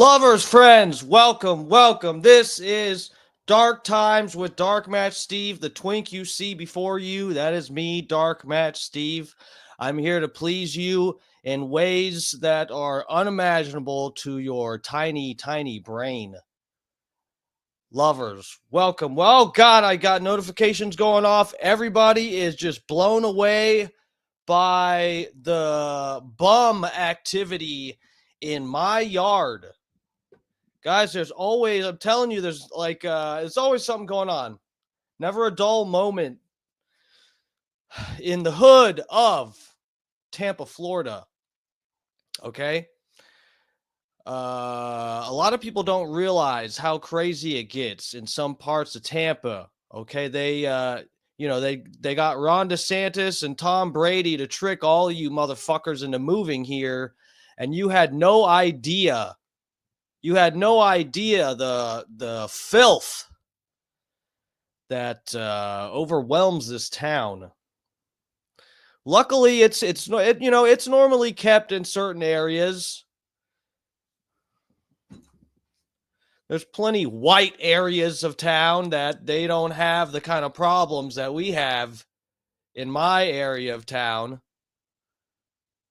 Lovers, friends, welcome. This is Dark Times with Dark Match Steve, the twink you see before you. That is me, Dark Match Steve. I'm here to please you in ways that are unimaginable to your tiny, tiny brain. Lovers, welcome. Well, God, I got notifications going off. Everybody is just blown away by the bum activity in my yard. Guys, I'm telling you, there's always something going on. Never a dull moment in the hood of Tampa, Florida. Okay. A lot of people don't realize how crazy it gets in some parts of Tampa. Okay. They got Ron DeSantis and Tom Brady to trick all of you motherfuckers into moving here. And you had no idea. You had no idea the filth that overwhelms this town. Luckily, it's normally kept in certain areas. There's plenty white areas of town that they don't have the kind of problems that we have in my area of town.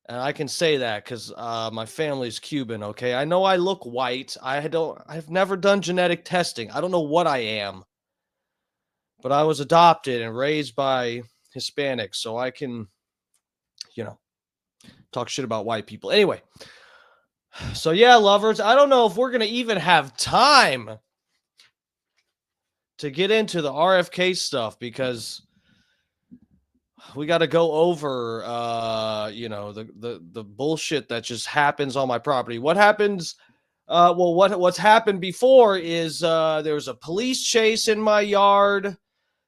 And I can say that because my family's Cuban, okay? I know I look white. I've never done genetic testing. I don't know what I am. But I was adopted and raised by Hispanics, so I can, talk shit about white people. Anyway, so yeah, lovers, I don't know if we're going to even have time to get into the RFK stuff because we got to go over, the bullshit that just happens on my property. What happens? What's happened before is there was a police chase in my yard.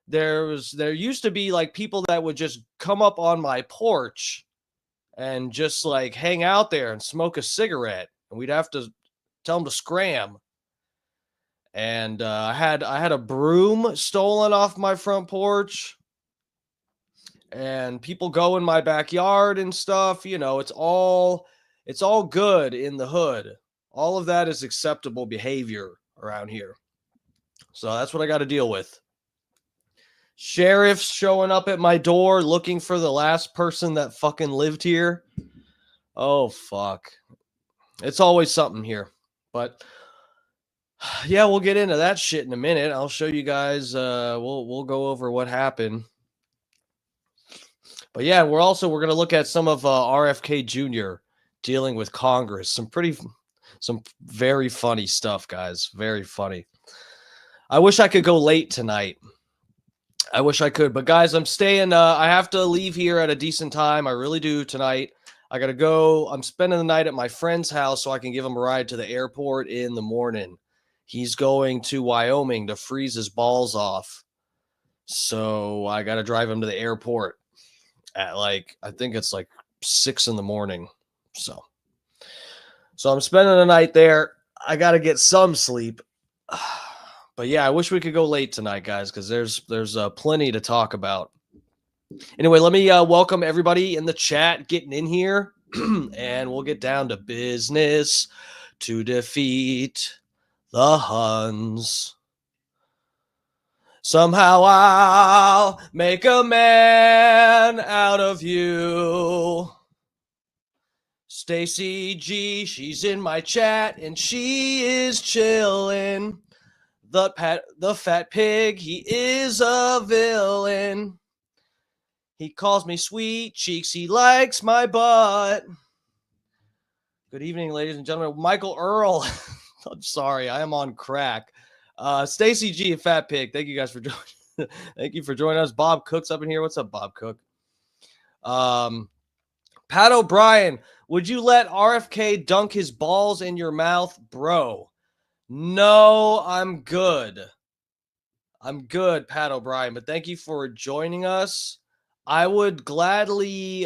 There used to be like people that would just come up on my porch and just like hang out there and smoke a cigarette, and we'd have to tell them to scram. And I had a broom stolen off my front porch, and people go in my backyard and stuff. It's all good in the hood. All of that is acceptable behavior around here. So that's what I got to deal with. Sheriffs showing up at my door looking for the last person that fucking lived here. Oh, fuck. It's always something here. But yeah, we'll get into that shit in a minute. I'll show you guys. We'll go over what happened. But yeah, we're going to look at some of RFK Jr. dealing with Congress. Some very funny stuff, guys. Very funny. I wish I could go late tonight. I wish I could, but guys, I'm staying. I have to leave here at a decent time. I really do tonight. I got to go. I'm spending the night at my friend's house so I can give him a ride to the airport in the morning. He's going to Wyoming to freeze his balls off. So I got to drive him to the airport at I think it's 6 a.m. So I'm spending the night there. I got to get some sleep. But yeah, I wish we could go late tonight, guys, because there's plenty to talk about. Anyway, let me welcome everybody in the chat getting in here, and we'll get down to business to defeat the Huns. Somehow I'll make a man out of you. Stacy G, she's in my chat, and she is chilling. The fat pig, he is a villain. He calls me sweet cheeks. He likes my butt. Good evening, ladies and gentlemen. Michael Earl. I'm sorry, I am on crack. Stacy G, fat pig. Thank you guys for joining. Thank you for joining us. Bob Cook's up in here. What's up, Bob Cook? Pat O'Brien, would you let RFK dunk his balls in your mouth, bro? No, I'm good. I'm good, Pat O'Brien, but thank you for joining us. I would gladly,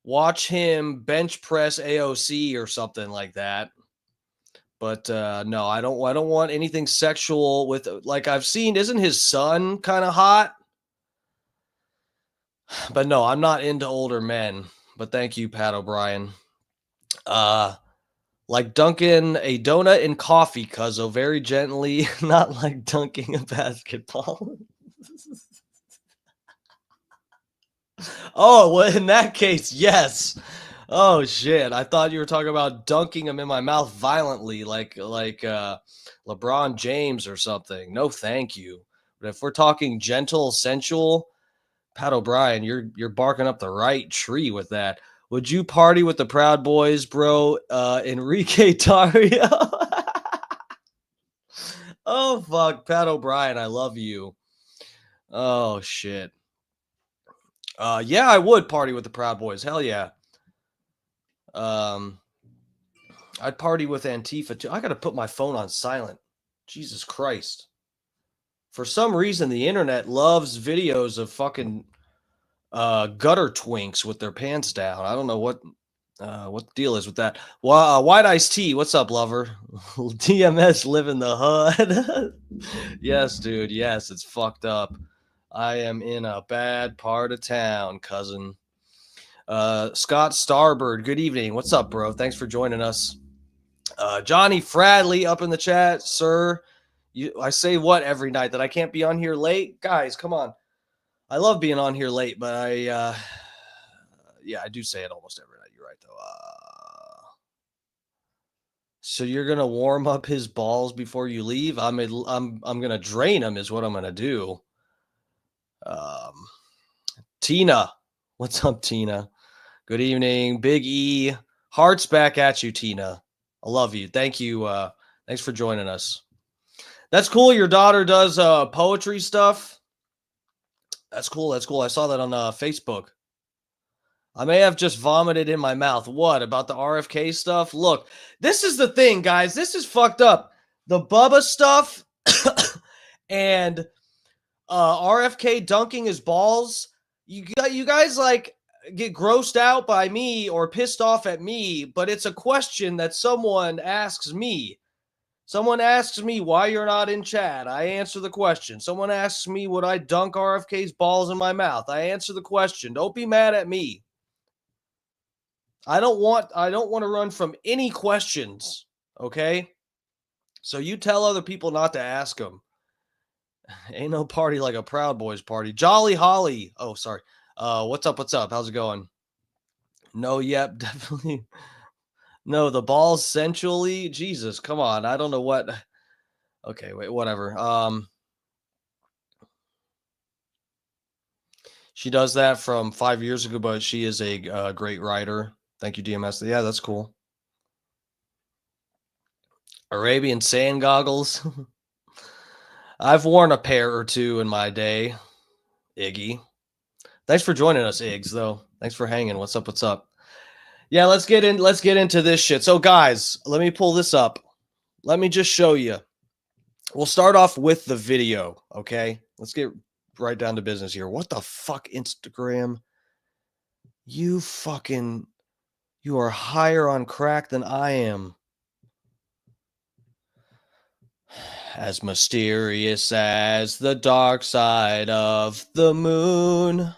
watch him bench press AOC or something like that. But no, I don't want anything sexual with, like I've seen, isn't his son kind of hot? But no, I'm not into older men. But thank you, Pat O'Brien. Like dunking a donut in coffee, cuzzo, very gently, not like dunking a basketball. Oh, well, in that case, yes. Oh shit! I thought you were talking about dunking them in my mouth violently, like LeBron James or something. No, thank you. But if we're talking gentle, sensual, Pat O'Brien, you're barking up the right tree with that. Would you party with the Proud Boys, bro? Enrique Tario. Oh fuck, Pat O'Brien, I love you. Oh shit. Yeah, I would party with the Proud Boys. Hell yeah. Um, I'd party with Antifa too. I gotta put my phone on silent. Jesus Christ. For some reason, the internet loves videos of fucking gutter twinks with their pants down. I don't know what the deal is with that. White Iced Tea, what's up, lover? DMS live in the hood. Yes, dude. Yes, it's fucked up. I am in a bad part of town, cousin. Scott Starbird, good evening. What's up, bro? Thanks for joining us. Johnny Fradley up in the chat, sir. I say what every night that I can't be on here late, guys. Come on, I love being on here late, but yeah, I do say it almost every night. You're right, though. So you're gonna warm up his balls before you leave? I'm gonna drain them, is what I'm gonna do. Tina, what's up, Tina? Good evening, Big E. Hearts back at you, Tina. I love you. Thank you. Thanks for joining us. That's cool. Your daughter does poetry stuff. That's cool. That's cool. I saw that on Facebook. I may have just vomited in my mouth. What about the RFK stuff? Look, this is the thing, guys. This is fucked up. The Bubba stuff and RFK dunking his balls. You guys like get grossed out by me or pissed off at me, but it's a question that someone asks me. Someone asks me why you're not in chat. I answer the question. Someone asks me would I dunk RFK's balls in my mouth. I answer the question. Don't be mad at me. I don't want to run from any questions, okay? So you tell other people not to ask them. Ain't no party like a Proud Boys party. Jolly Holly. Oh, sorry. What's up? What's up? How's it going? No, yep, definitely. No, the balls sensually. Jesus, come on. I don't know what. Okay, wait, whatever. She does that from 5 years ago, but she is a great writer. Thank you, DMS. Yeah, that's cool. Arabian sand goggles. I've worn a pair or two in my day. Iggy. Thanks for joining us, Iggs, though. Thanks for hanging. What's up? What's up? Yeah, let's get into this shit. So, guys, let me pull this up. Let me just show you. We'll start off with the video, okay? Let's get right down to business here. What the fuck, Instagram? You are higher on crack than I am. As mysterious as the dark side of the moon.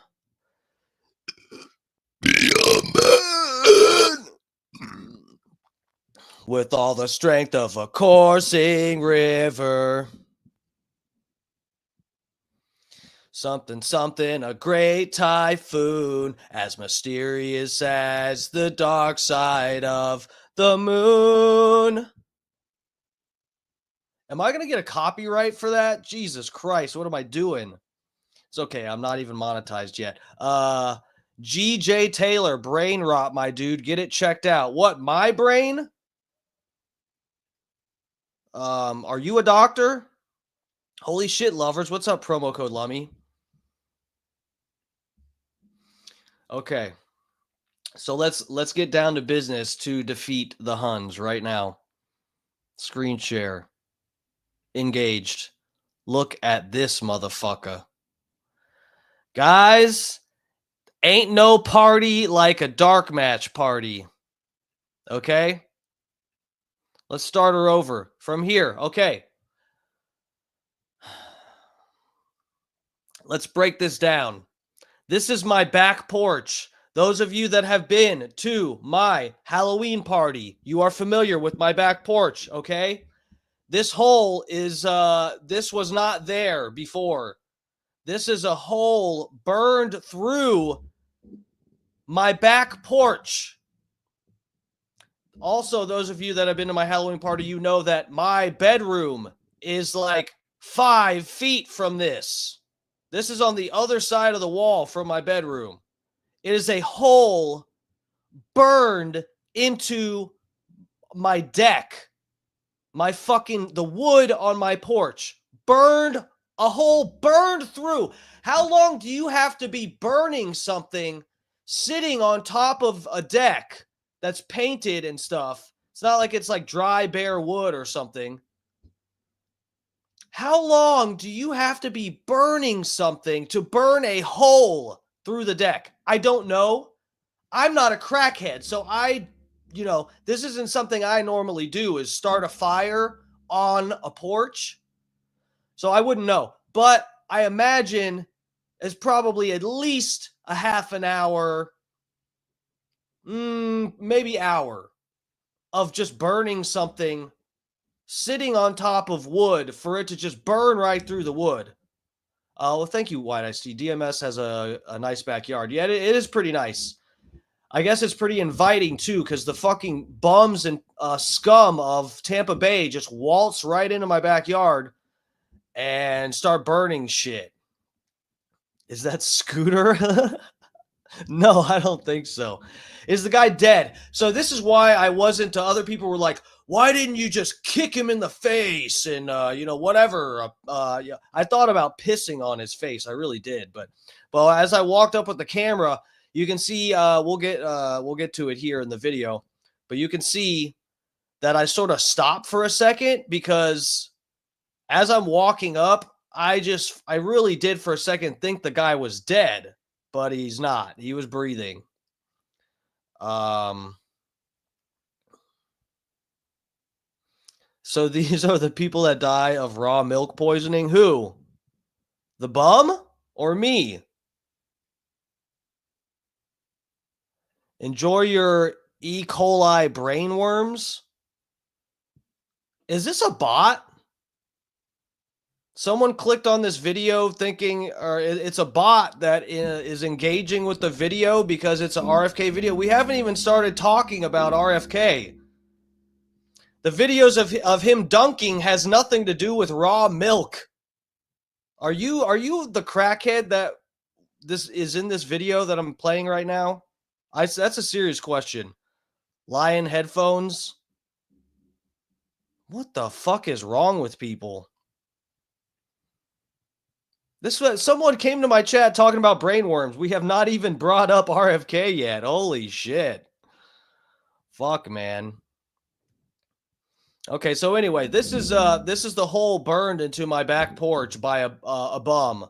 With all the strength of a coursing river. Something, something, a great typhoon, as mysterious as the dark side of the moon. Am I going to get a copyright for that? Jesus Christ, what am I doing? It's okay, I'm not even monetized yet. GJ Taylor, brain rot, my dude. Get it checked out. What, my brain? Are you a doctor? Holy shit, lovers. What's up, promo code Lummy? Okay. So let's get down to business to defeat the Huns right now. Screen share. Engaged. Look at this motherfucker. Guys, ain't no party like a dark match party. Okay? Let's start her over from here. Okay. Let's break this down. This is my back porch. Those of you that have been to my Halloween party, you are familiar with my back porch, okay? This hole is, this was not there before. This is a hole burned through my back porch. Also, those of you that have been to my Halloween party, you know that my bedroom is like 5 feet from this. This is on the other side of the wall from my bedroom. It is a hole burned into my deck. The wood on my porch burned, a hole burned through. How long do you have to be burning something sitting on top of a deck that's painted and stuff? It's not like it's like dry, bare wood or something. How long do you have to be burning something to burn a hole through the deck? I don't know. I'm not a crackhead, so this isn't something I normally do, is start a fire on a porch. So I wouldn't know. But I imagine it's probably at least a half an hour, maybe hour of just burning something sitting on top of wood for it to just burn right through the wood. Well, thank you, White Ice Tea. DMS has a nice backyard. Yeah, it is pretty nice. I guess it's pretty inviting, too, because the fucking bums and scum of Tampa Bay just waltz right into my backyard and start burning shit. Is that Scooter? No, I don't think so. Is the guy dead? So this is why I wasn't. Other people were like, why didn't you just kick him in the face and, whatever. Yeah, I thought about pissing on his face. I really did. But as I walked up with the camera, you can see, we'll get to it here in the video, but you can see that I sort of stopped for a second because as I'm walking up, I really did for a second think the guy was dead, but he's not. He was breathing. So these are the people that die of raw milk poisoning. Who? The bum or me? Enjoy your E. coli brainworms. Is this a bot? Someone clicked on this video thinking, or it's a bot that is engaging with the video because it's an RFK video. We haven't even started talking about RFK. The videos of him dunking has nothing to do with raw milk. Are you the crackhead that this is in this video that I'm playing right now? That's a serious question. Lion headphones. What the fuck is wrong with people? Someone came to my chat talking about brainworms. We have not even brought up RFK yet. Holy shit. Fuck, man. Okay, so anyway, this is the hole burned into my back porch by a bum.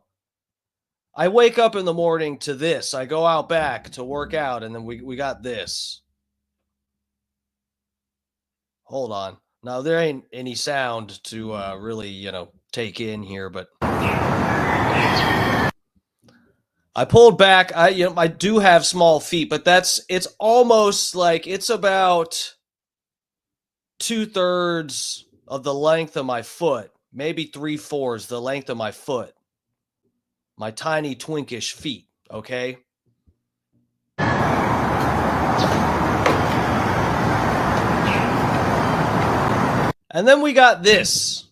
I wake up in the morning to this. I go out back to work out, and then we got this. Hold on. Now, there ain't any sound to really, take in here, but I pulled back. I do have small feet, but it's almost like it's about 2/3 of the length of my foot, maybe 3/4 the length of my foot. My tiny twinkish feet, okay? And then we got this.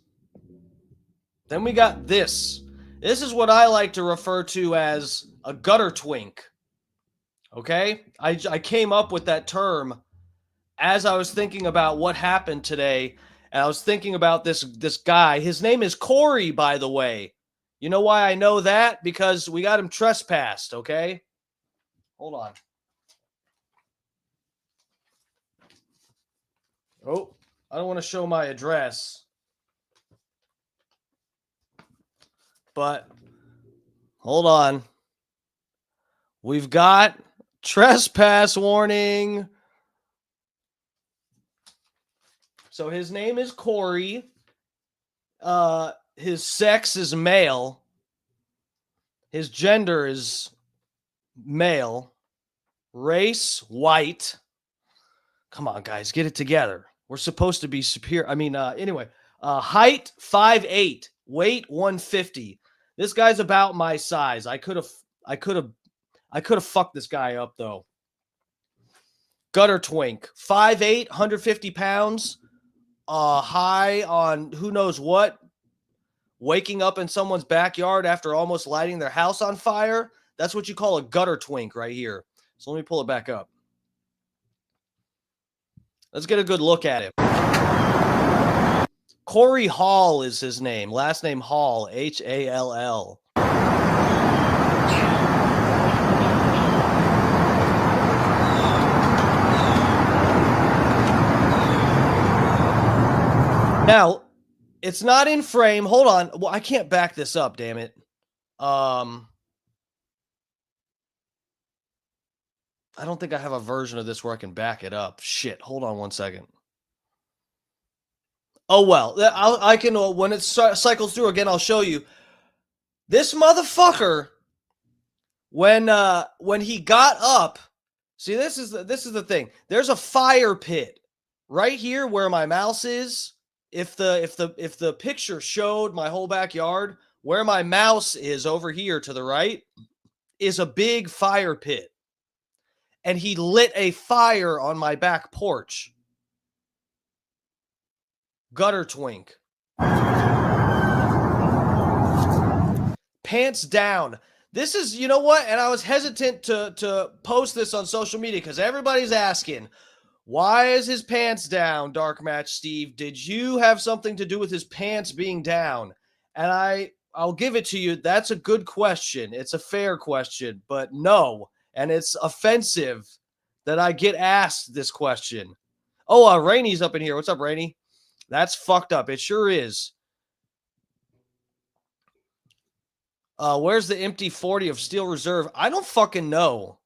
This is what I like to refer to as a gutter twink. Okay? I came up with that term as I was thinking about what happened today. And I was thinking about this guy. His name is Corey, by the way. You know why I know that? Because we got him trespassed, okay? Hold on. Oh, I don't want to show my address. But hold on. We've got trespass warning. So his name is Corey. His sex is male. His gender is male. Race, white. Come on, guys, get it together. We're supposed to be superior. I mean, anyway, height 5'8", weight 150. This guy's about my size. I could have fucked this guy up though. Gutter twink, 5'8", 150 pounds, high on who knows what, waking up in someone's backyard after almost lighting their house on fire. That's what you call a gutter twink right here. So let me pull it back up. Let's get a good look at him. Corey Hall is his name. Last name Hall, Hall. Now, it's not in frame. Hold on. Well, I can't back this up, damn it. I don't think I have a version of this where I can back it up. Shit. Hold on one second. Oh, well. I can, when it cycles through again, I'll show you. This motherfucker, when he got up, see, this is the thing. There's a fire pit right here where my mouse is. If the picture showed my whole backyard, where my mouse is over here to the right is a big fire pit. And he lit a fire on my back porch. Gutter twink. Pants down. This is, you know what? And I was hesitant to post this on social media because everybody's asking, why is his pants down, Dark Match Steve? Did you have something to do with his pants being down? And I'll give it to you. That's a good question. It's a fair question, but no. And it's offensive that I get asked this question. Oh, Rainy's up in here. What's up, Rainy? That's fucked up. It sure is. Where's the empty 40 of Steel Reserve? I don't fucking know.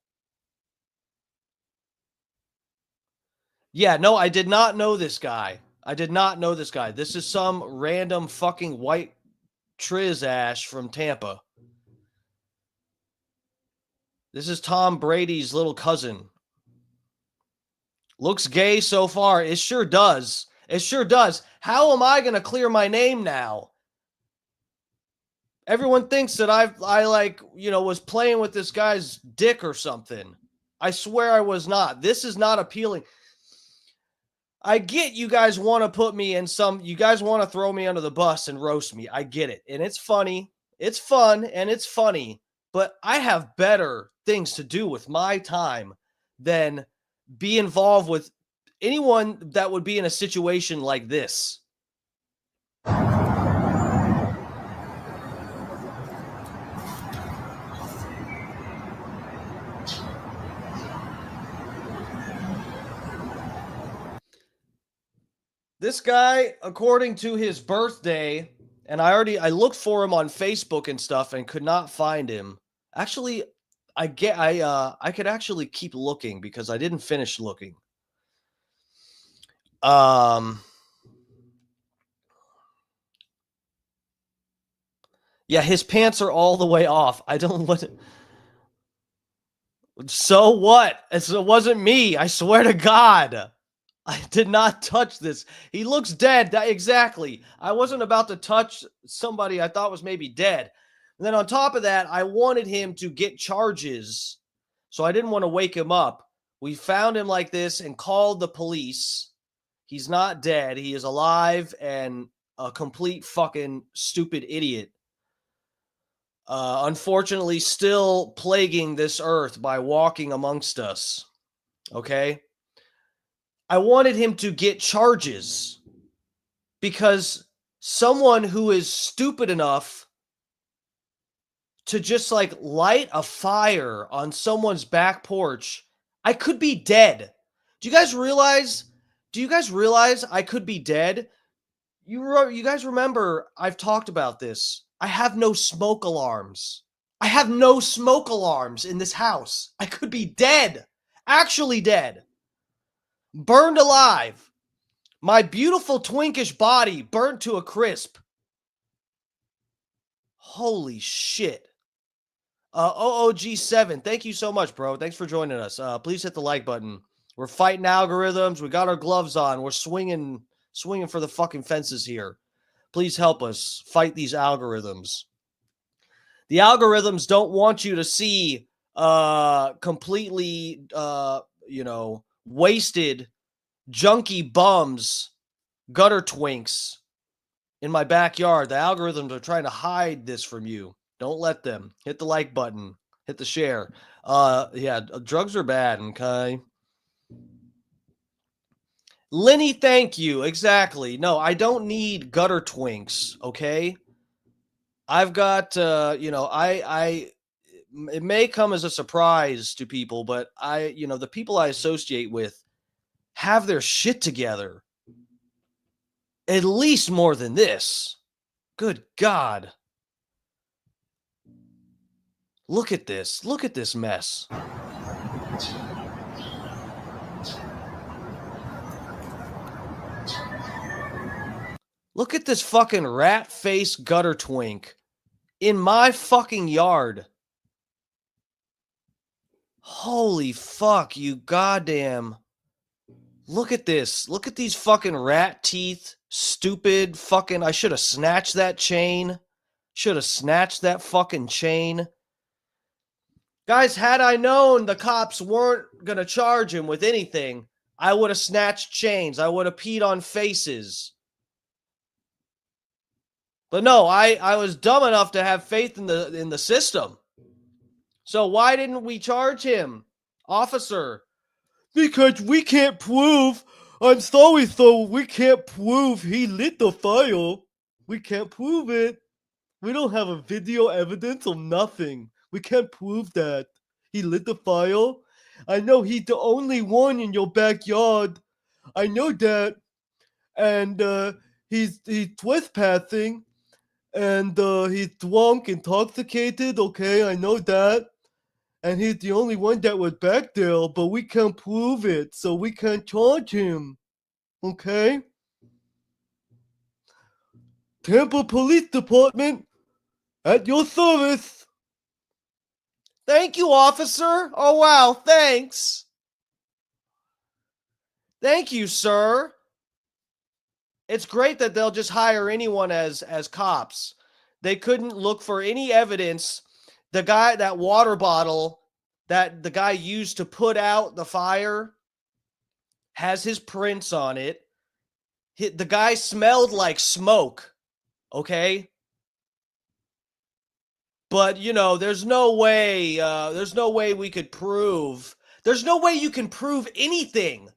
Yeah, no, I did not know this guy. This is some random fucking white Triz Ash from Tampa. This is Tom Brady's little cousin. Looks gay so far. It sure does. How am I going to clear my name now? Everyone thinks that I was playing with this guy's dick or something. I swear I was not. This is not appealing. I get you guys want to put me in you guys want to throw me under the bus and roast me. I get it. And it's funny. It's fun and it's funny. But I have better things to do with my time than be involved with anyone that would be in a situation like this. This guy, according to his birthday, and I looked for him on Facebook and stuff and could not find him. Actually, I could actually keep looking because I didn't finish looking. Yeah, his pants are all the way off. I don't want to. So what? It wasn't me. I swear to God. I did not touch this. He looks dead. Exactly. I wasn't about to touch somebody I thought was maybe dead. And then on top of that, I wanted him to get charges. So I didn't want to wake him up. We found him like this and called the police. He's not dead. He is alive and a complete fucking stupid idiot. Unfortunately, still plaguing this earth by walking amongst us. Okay? I wanted him to get charges because someone who is stupid enough to just like light a fire on someone's back porch, I could be dead. Do you guys realize I could be dead? You guys remember I've talked about this. I have no smoke alarms. I have no smoke alarms in this house. I could be dead. Actually dead. Burned alive. My beautiful twinkish body burnt to a crisp. Holy shit. OOG7, thank you so much, bro. Thanks for joining us. Please hit the like button. We're fighting algorithms. We got our gloves on. We're swinging for the fucking fences here. Please help us fight these algorithms. The algorithms don't want you to see completely wasted junky bums, gutter twinks in my backyard. The algorithms are trying to hide this from you. Don't let them. Hit the like button. Hit the share. Yeah, drugs are bad, okay? Lenny, thank you. Exactly. No, I don't need gutter twinks, okay? I've got it may come as a surprise to people, but the people I associate with have their shit together. At least more than this. Good God. Look at this. Look at this mess. Look at this fucking rat-faced gutter twink in my fucking yard. Holy fuck, you goddamn. Look at this. Look at these fucking rat teeth. Stupid fucking. I should have snatched that chain. Should have snatched that fucking chain. Guys, had I known the cops weren't going to charge him with anything, I would have snatched chains. I would have peed on faces. But no, I was dumb enough to have faith in the system. So why didn't we charge him, officer? Because we can't prove. I'm sorry, so we can't prove he lit the fire. We can't prove it. We don't have a video evidence or nothing. We can't prove that he lit the fire. I know he's the only one in your backyard. I know that. And he's trespassing. And he's drunk, intoxicated. Okay, I know that. And he's the only one that was back there, but we can't prove it, so we can't charge him. Okay? Tampa Police Department, at your service. Thank you, officer. Oh, wow, thanks. Thank you, sir. It's great that they'll just hire anyone as cops. They couldn't look for any evidence. The guy, that water bottle that the guy used to put out the fire has his prints on it. The guy smelled like smoke, okay? But, there's no way we could prove. There's no way you can prove anything,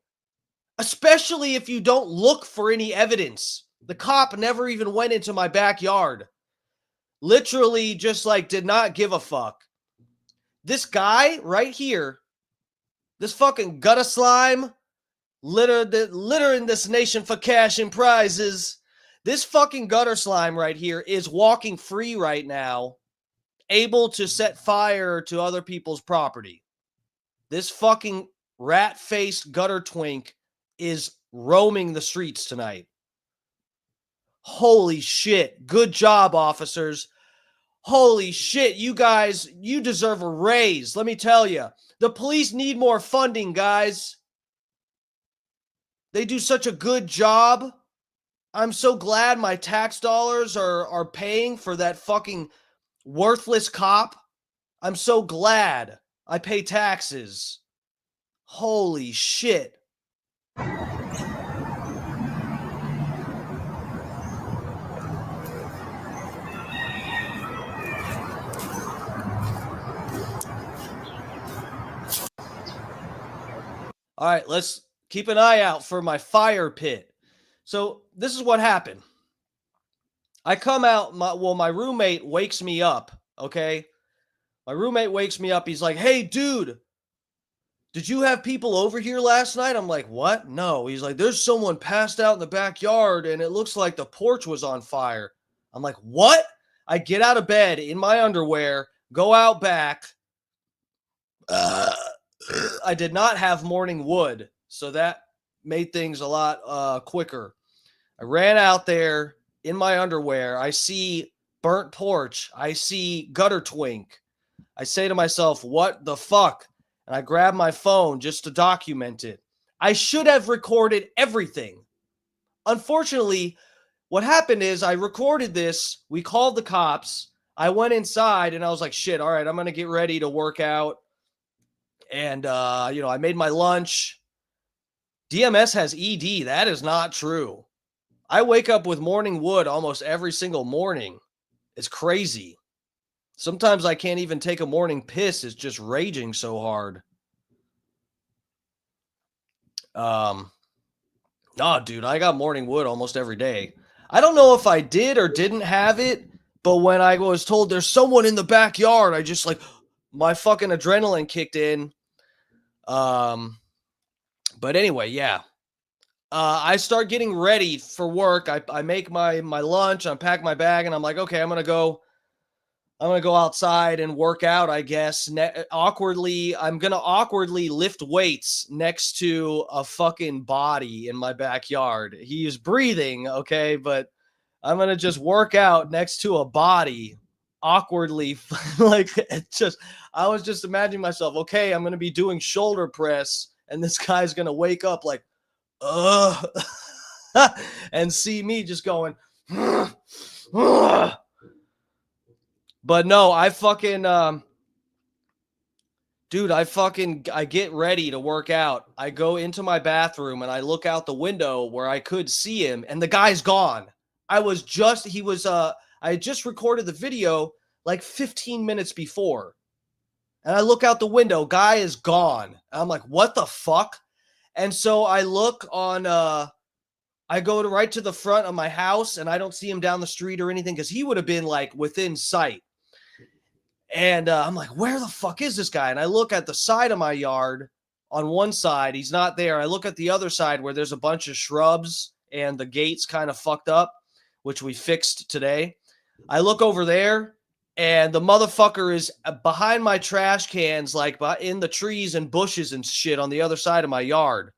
especially if you don't look for any evidence. The cop never even went into my backyard. Literally just did not give a fuck. This guy right here, this fucking gutter slime, littering this nation for cash and prizes. This fucking gutter slime right here is walking free right now, able to set fire to other people's property. This fucking rat-faced gutter twink is roaming the streets tonight. Holy shit. Good job, officers. Holy shit, you guys, you deserve a raise. Let me tell you, the police need more funding, guys. They do such a good job. I'm so glad my tax dollars are paying for that fucking worthless cop. I'm so glad I pay taxes. Holy shit. All right, let's keep an eye out for my fire pit. So this is what happened. I come out, my roommate wakes me up, okay? My roommate wakes me up. He's like, hey, dude, did you have people over here last night? I'm like, what? No. He's like, there's someone passed out in the backyard, and it looks like the porch was on fire. I'm like, what? I get out of bed in my underwear, go out back. I did not have morning wood, so that made things a lot quicker. I ran out there in my underwear. I see burnt porch. I see gutter twink. I say to myself, what the fuck? And I grab my phone just to document it. I should have recorded everything. Unfortunately, what happened is I recorded this. We called the cops. I went inside and I was like, shit, all right, I'm going to get ready to work out. And, I made my lunch. DMS has ED. That is not true. I wake up with morning wood almost every single morning. It's crazy. Sometimes I can't even take a morning piss. It's just raging so hard. No, dude, I got morning wood almost every day. I don't know if I did or didn't have it, but when I was told there's someone in the backyard, I just my fucking adrenaline kicked in. But anyway, yeah. I start getting ready for work. I make my lunch, unpack my bag, and I'm like, okay, I'm gonna go outside and work out, I guess. I'm gonna awkwardly lift weights next to a fucking body in my backyard. He is breathing, okay, but I'm gonna just work out next to a body awkwardly. I was just imagining myself, okay, I'm gonna be doing shoulder press, and this guy's gonna wake up like, and see me just going, but no, I get ready to work out. I go into my bathroom and I look out the window where I could see him, and the guy's gone. I had just recorded the video like 15 minutes before. And I look out the window, guy is gone. I'm like, what the fuck? And so I look on, I go right to the front of my house and I don't see him down the street or anything because he would have been like within sight. And I'm like, where the fuck is this guy? And I look at the side of my yard. On one side, he's not there. I look at the other side where there's a bunch of shrubs and the gate's kind of fucked up, which we fixed today. I look over there and the motherfucker is behind my trash cans, like in the trees and bushes and shit on the other side of my yard.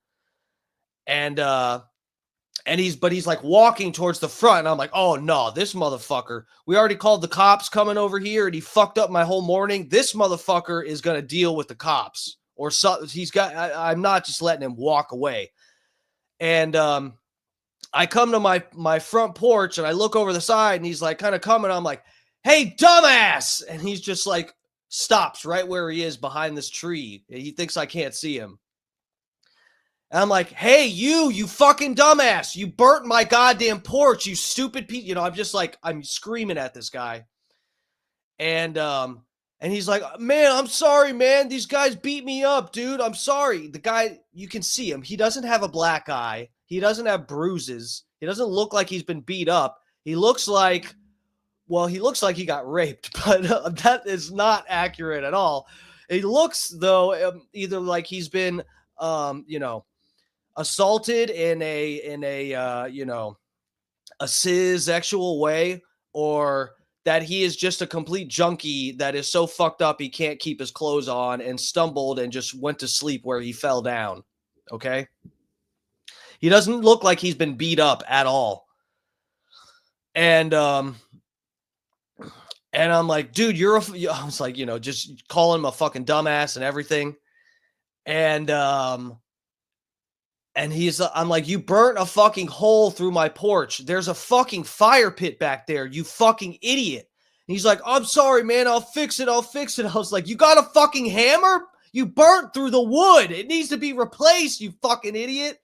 And he's like walking towards the front. And I'm like, oh no, this motherfucker, we already called the cops coming over here and he fucked up my whole morning. This motherfucker is going to deal with the cops or something. I'm not just letting him walk away. And, I come to my front porch and I look over the side and he's like kind of coming. I'm like, hey, dumbass. And he's just like stops right where he is behind this tree. He thinks I can't see him. And I'm like, hey, you fucking dumbass. You burnt my goddamn porch, you stupid piece. I'm just like, I'm screaming at this guy. And he's like, man, I'm sorry, man. These guys beat me up, dude. I'm sorry. The guy, you can see him. He doesn't have a black eye. He doesn't have bruises. He doesn't look like he's been beat up. He looks like he got raped, but that is not accurate at all. He looks, though, either like he's been, assaulted in a sexual way, or that he is just a complete junkie that is so fucked up he can't keep his clothes on and stumbled and just went to sleep where he fell down. Okay? He doesn't look like he's been beat up at all. And I'm like, dude, I was like, just calling him a fucking dumbass and everything. And I'm like, you burnt a fucking hole through my porch. There's a fucking fire pit back there, you fucking idiot. And he's like, I'm sorry, man. I'll fix it. I was like, you got a fucking hammer? You burnt through the wood. It needs to be replaced, you fucking idiot.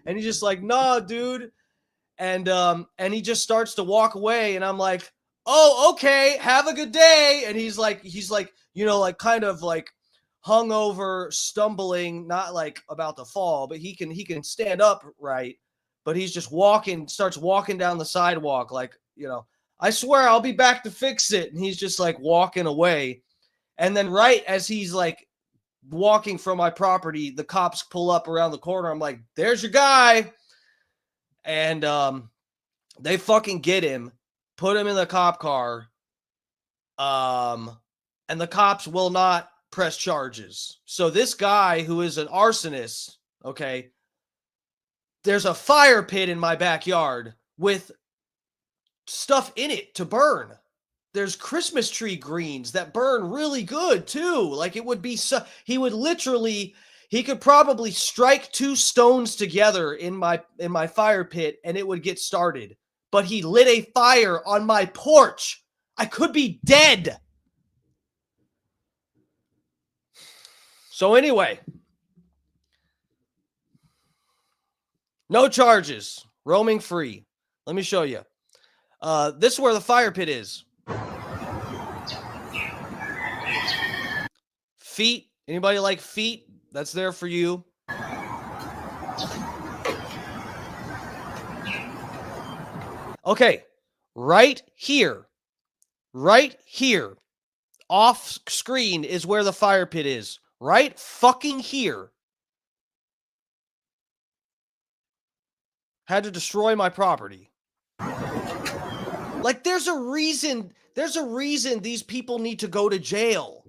And he's just like, nah, dude. And he just starts to walk away. And I'm like, oh, okay. Have a good day. And he's like, kind of like hungover, stumbling, not like about to fall, but he can stand up right. But he's just starts walking down the sidewalk. Like, I swear I'll be back to fix it. And he's just like walking away. And then right as he's like walking from my property, the cops pull up around the corner. I'm like, there's your guy. And they fucking get him, put him in the cop car. And the cops will not press charges. So this guy who is an arsonist, okay, there's a fire pit in my backyard with stuff in it to burn. there's Christmas tree greens that burn really good too. Like it would be he could probably strike 2 stones together in my fire pit and it would get started. But he lit a fire on my porch. I could be dead. So anyway, no charges, roaming free. Let me show you. This is where the fire pit is. Feet. Anybody like feet? That's there for you. Okay, right here, off screen is where the fire pit is. Right fucking here. Had to destroy my property. Like, there's a reason these people need to go to jail.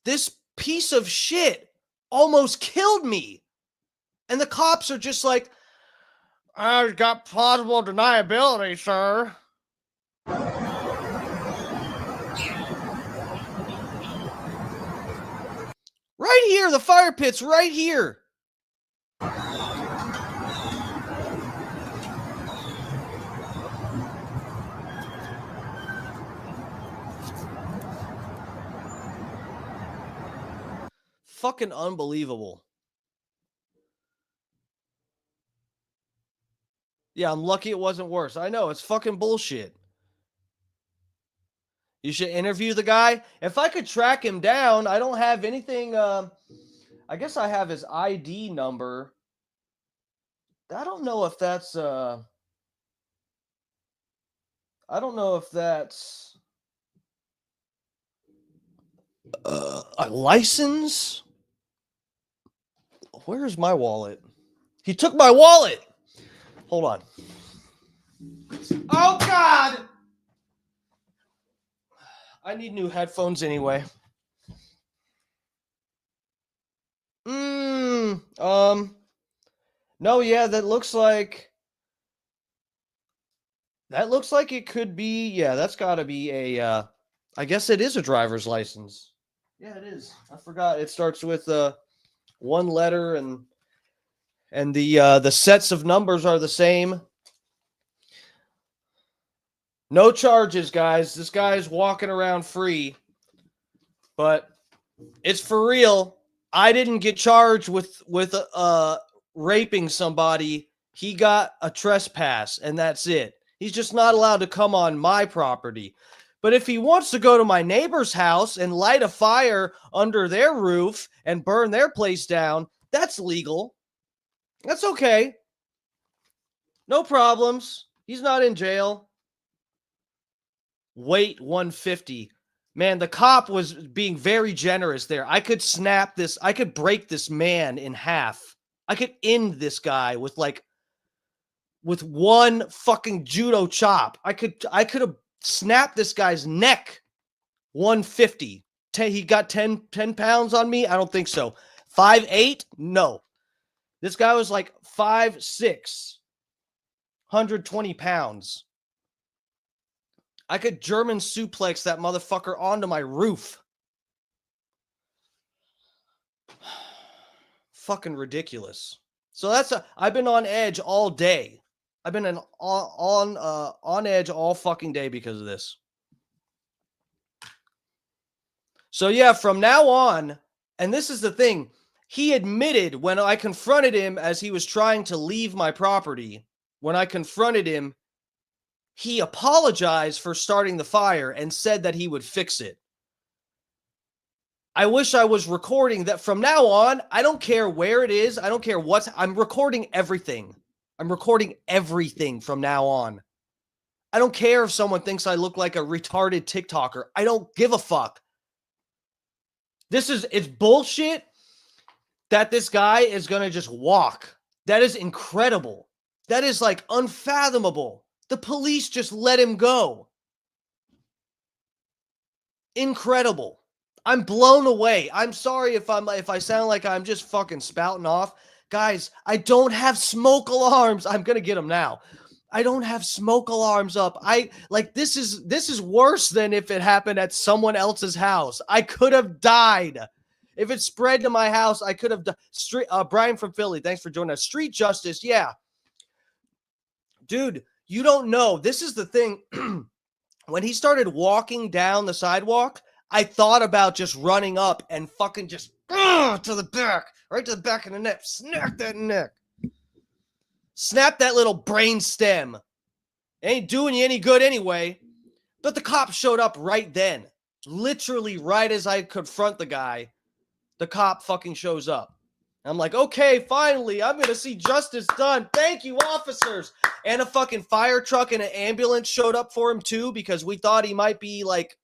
This piece of shit almost killed me. And the cops are just like, I've got plausible deniability, sir. Right here, the fire pit's right here. Fucking unbelievable. Yeah, I'm lucky it wasn't worse. I know, it's fucking bullshit. You should interview the guy. If I could track him down, I don't have anything. I guess I have his ID number. I don't know if that's a license. Where's my wallet? He took my wallet. Hold on. Oh, God. I need new headphones anyway. No, yeah, that looks like it could be, yeah, that's got to be a, I guess it is a driver's license. Yeah, it is. I forgot. It starts with one letter and the sets of numbers are the same. No charges, guys. This guy is walking around free, but it's for real. I didn't get charged with raping somebody. He got a trespass, and that's it. He's just not allowed to come on my property. But if he wants to go to my neighbor's house and light a fire under their roof and burn their place down, that's legal. That's okay. No problems. He's not in jail. Wait, 150. Man, the cop was being very generous there. I could snap this. I could break this man in half. I could end this guy with one fucking judo chop. I could have snapped this guy's neck. 150. He got 10 pounds on me? I don't think so. 5'8"? No. This guy was like 5'6". 120 pounds. I could German suplex that motherfucker onto my roof. Fucking ridiculous. So I've been on edge all day. I've been on edge all fucking day because of this. So yeah, from now on, and this is the thing, he admitted when I confronted him as he was trying to leave my property, when I confronted him, he apologized for starting the fire and said that he would fix it. I wish I was recording that. From now on, I don't care where it is. I don't care I'm recording everything. I'm recording everything from now on. I don't care if someone thinks I look like a retarded TikToker. I don't give a fuck. It's bullshit that this guy is going to just walk. That is incredible. That is like unfathomable. The police just let him go. Incredible. I'm blown away. I'm sorry if I sound like I'm just fucking spouting off. Guys, I don't have smoke alarms. I'm going to get them now. I don't have smoke alarms up. This is worse than if it happened at someone else's house. I could have died. If it spread to my house, I could have died. Brian from Philly, thanks for joining us. Street justice, yeah. Dude, you don't know. This is the thing. When he started walking down the sidewalk, I thought about just running up and fucking just to the back, right to the back of the neck. Snap that neck. Snap that little brain stem. Ain't doing you any good anyway. But the cop showed up right then. Literally right as I confront the guy, the cop fucking shows up. I'm like, okay, finally, I'm going to see justice done. Thank you, officers. And a fucking fire truck and an ambulance showed up for him too, because we thought he might be like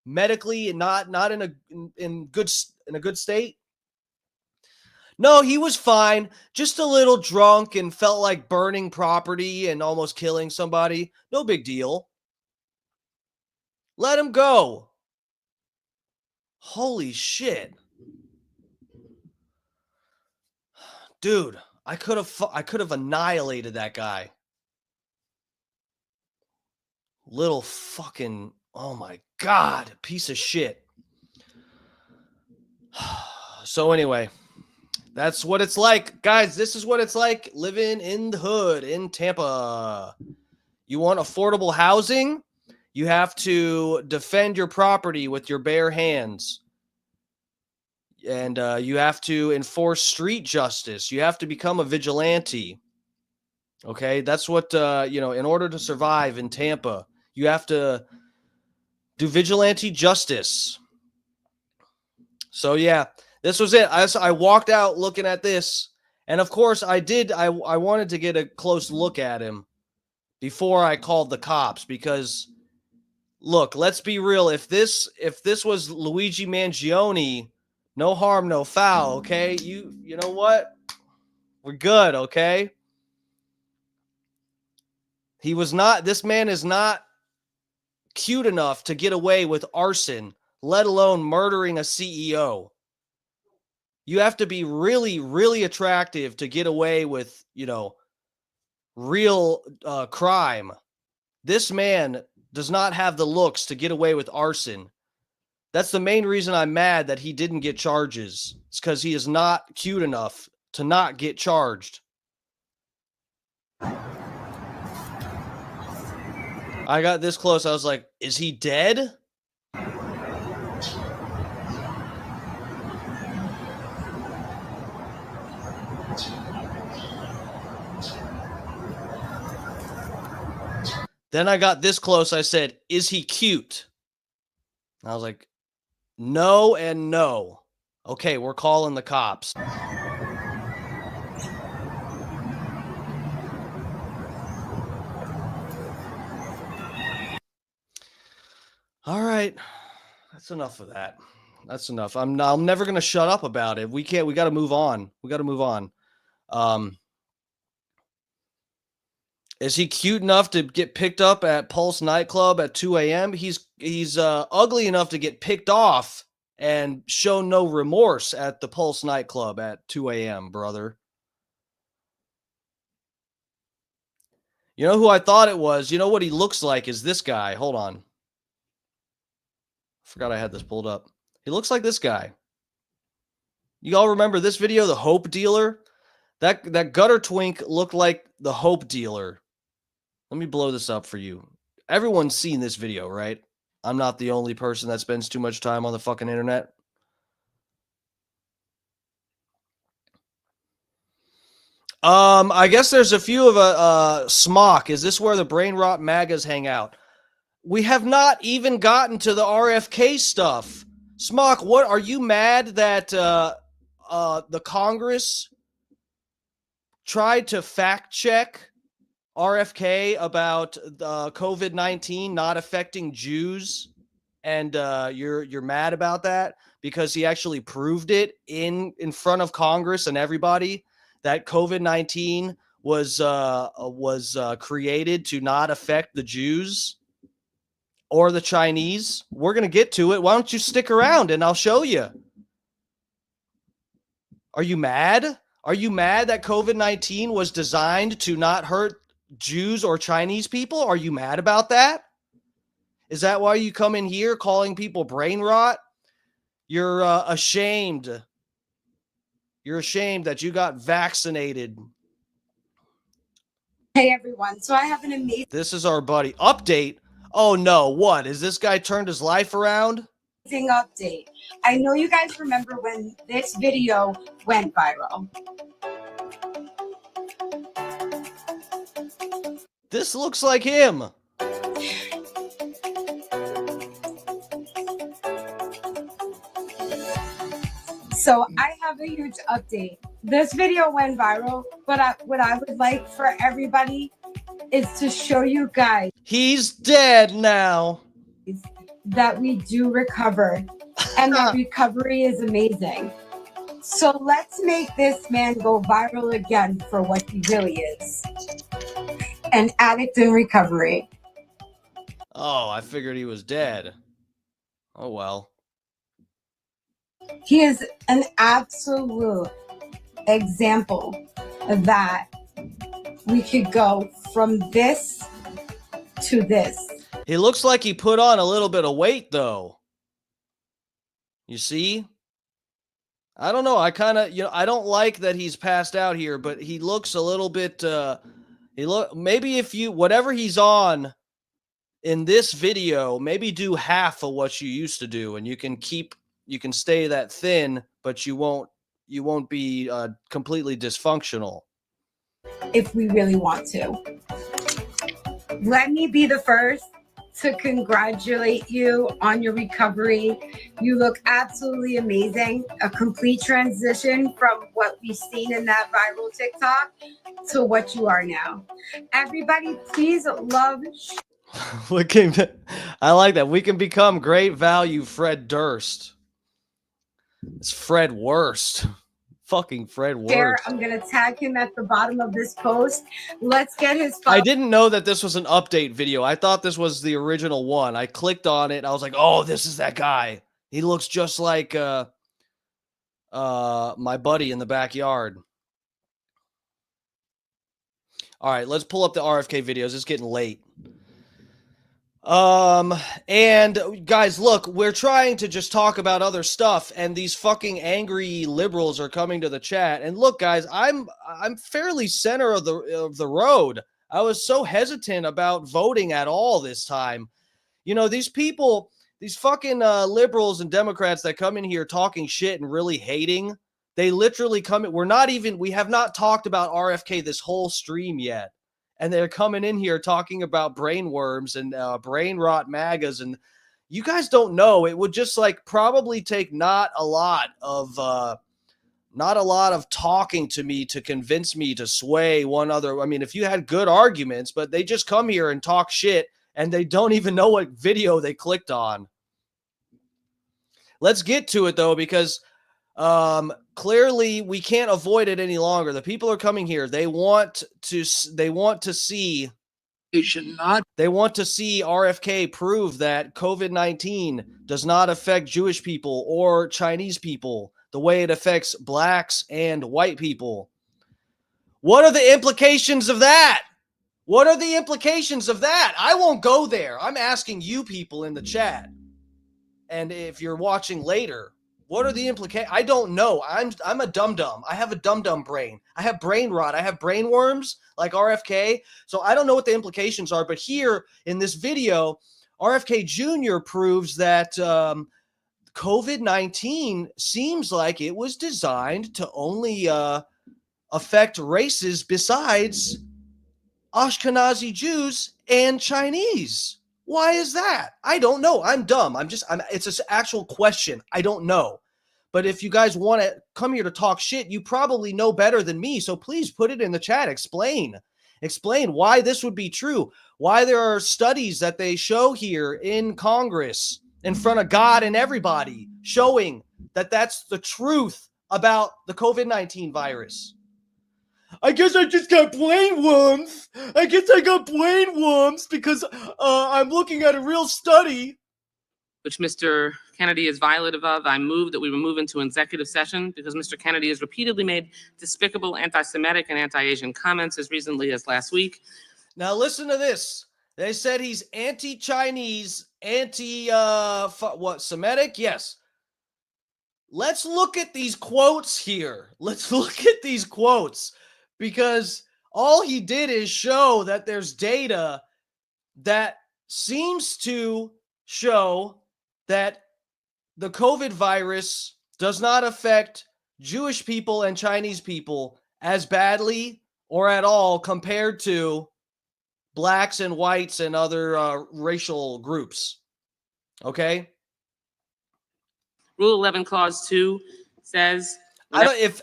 medically and not in a good state. No, he was fine. Just a little drunk and felt like burning property and almost killing somebody. No big deal. Let him go. Holy shit. Dude, I could have annihilated that guy. Little fucking, oh my God, piece of shit. So anyway, that's what it's like. Guys, this is what it's like living in the hood in Tampa. You want affordable housing? You have to defend your property with your bare hands. And you have to enforce street justice. You have to become a vigilante. Okay, that's what, in order to survive in Tampa, you have to do vigilante justice. So, yeah, this was it. I walked out looking at this. And, of course, I wanted to get a close look at him before I called the cops because, look, let's be real. If this was Luigi Mangione, no harm, no foul, okay? You know what? We're good, okay? This man is not cute enough to get away with arson, let alone murdering a CEO. You have to be really, really attractive to get away with, real crime. This man does not have the looks to get away with arson. That's the main reason I'm mad that he didn't get charges. It's because he is not cute enough to not get charged. I got this close. I was like, is he dead? Then I got this close. I said, is he cute? I was like, no and no. Okay, we're calling the cops. All right. That's enough of that. That's enough. I'm never going to shut up about it. We got to move on. Is he cute enough to get picked up at Pulse nightclub at 2 a.m.? He's ugly enough to get picked off and show no remorse at the Pulse nightclub at 2 a.m., brother. You know who I thought it was? You know what he looks like is this guy. Hold on. Forgot I had this pulled up. He looks like this guy. You all remember this video, the Hope Dealer? That gutter twink looked like the Hope Dealer. Let me blow this up for you. Everyone's seen this video, right? I'm not the only person that spends too much time on the fucking internet. I guess there's a few of Smock. Is this where the Brain Rot MAGAs hang out? We have not even gotten to the RFK stuff. Smock, what are you mad that the Congress tried to fact check RFK about COVID-19 not affecting Jews, and you're mad about that because he actually proved it in front of Congress and everybody that COVID-19 was created to not affect the Jews or the Chinese? We're going to get to it. Why don't you stick around and I'll show you. Are you mad? Are you mad that COVID-19 was designed to not hurt Jews or Chinese people? Are you mad about that? Is that why you come in here calling people brain rot? You're ashamed. You're ashamed that you got vaccinated. Hey everyone, so I have an amazing This is our buddy. Update? Oh no, what? Is this guy turned his life around? update. I know you guys remember when this video went viral. This looks like him. So I have a huge update. This video went viral, but what I would like for everybody is to show you guys He's dead now. that we do recover, and that recovery is amazing. So let's make this man go viral again for what he really is. An addict in recovery. Oh, I figured he was dead. Oh well. He is an absolute example of that we could go from this to this. He looks like he put on a little bit of weight, though. You see? I don't know. I kind of, I don't like that he's passed out here, but he looks a little bit, maybe if you, whatever he's on in this video, maybe do half of what you used to do, and you can stay that thin, but you won't be completely dysfunctional. If we really want to. Let me be the first to congratulate you on your recovery. You look absolutely amazing. A complete transition from what we've seen in that viral TikTok to what you are now. Everybody, please love. I like that. We can become great value Fred Durst. It's Fred Worst. Fucking Fred Worst. I'm going to tag him at the bottom of this post. Let's get his I didn't know that this was an update video. I thought this was the original one. I clicked on it. I was like, oh, this is that guy. He looks just like my buddy in the backyard. All right, let's pull up the RFK videos. It's getting late. And guys, look, we're trying to just talk about other stuff, and these fucking angry liberals are coming to the chat. And look, guys, I'm fairly center of the road. I was so hesitant about voting at all this time. You know, these people, these fucking liberals and Democrats that come in here talking shit and really hating, they literally come in. We have not talked about RFK this whole stream yet. And they're coming in here talking about brain worms and brain rot MAGAs. And you guys don't know. It would just probably take not a lot of talking to me to convince me to sway one other. I mean, if you had good arguments, but they just come here and talk shit and they don't even know what video they clicked on. Let's get to it, though, because clearly we can't avoid it any longer. The people are coming here. They want to see RFK prove that COVID-19 does not affect Jewish people or Chinese people the way it affects blacks and white people. What are the implications of that? What are the implications of that? I won't go there. I'm asking you people in the chat. And if you're watching later, what are the implications? I don't know. I'm a dum-dum. I have a dum-dum brain. I have brain rot. I have brain worms like RFK. So I don't know what the implications are. But here in this video, RFK Jr. proves that COVID-19 seems like it was designed to only affect races besides Ashkenazi Jews and Chinese. Why is that? I don't know. I'm dumb. It's an actual question. I don't know. But if you guys want to come here to talk shit, you probably know better than me. So please put it in the chat. Explain why this would be true. Why there are studies that they show here in Congress in front of God and everybody showing that that's the truth about the COVID-19 virus. I guess I just got brain worms. I guess I got brain worms because I'm looking at a real study. Which Mr. Kennedy is violative of. I move that we move into executive session because Mr. Kennedy has repeatedly made despicable anti-Semitic and anti-Asian comments as recently as last week. Now listen to this. They said he's anti-Chinese, what, Semitic? Yes. Let's look at these quotes here. Let's look at these quotes, because all he did is show that there's data that seems to show that the COVID virus does not affect Jewish people and Chinese people as badly or at all compared to blacks and whites and other racial groups. Okay? Rule 11, Clause 2 says, I don't, if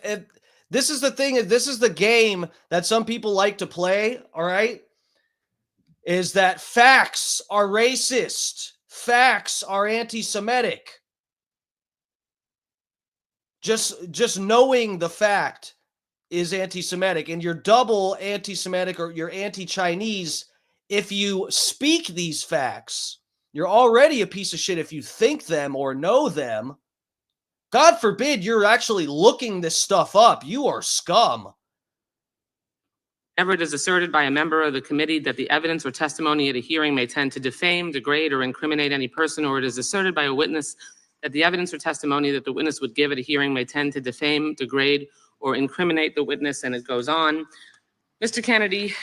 this is the thing, this is the game that some people like to play, all right? Is that facts are racist. Facts are anti-Semitic. Just knowing the fact is anti-Semitic, and you're double anti-Semitic or you're anti-Chinese if you speak these facts. You're already a piece of shit if you think them or know them. God forbid you're actually looking this stuff up. You are scum. whenever it is asserted by a member of the committee that the evidence or testimony at a hearing may tend to defame, degrade, or incriminate any person, or it is asserted by a witness that the evidence or testimony that the witness would give at a hearing may tend to defame, degrade, or incriminate the witness, and it goes on. Mr. Kennedy,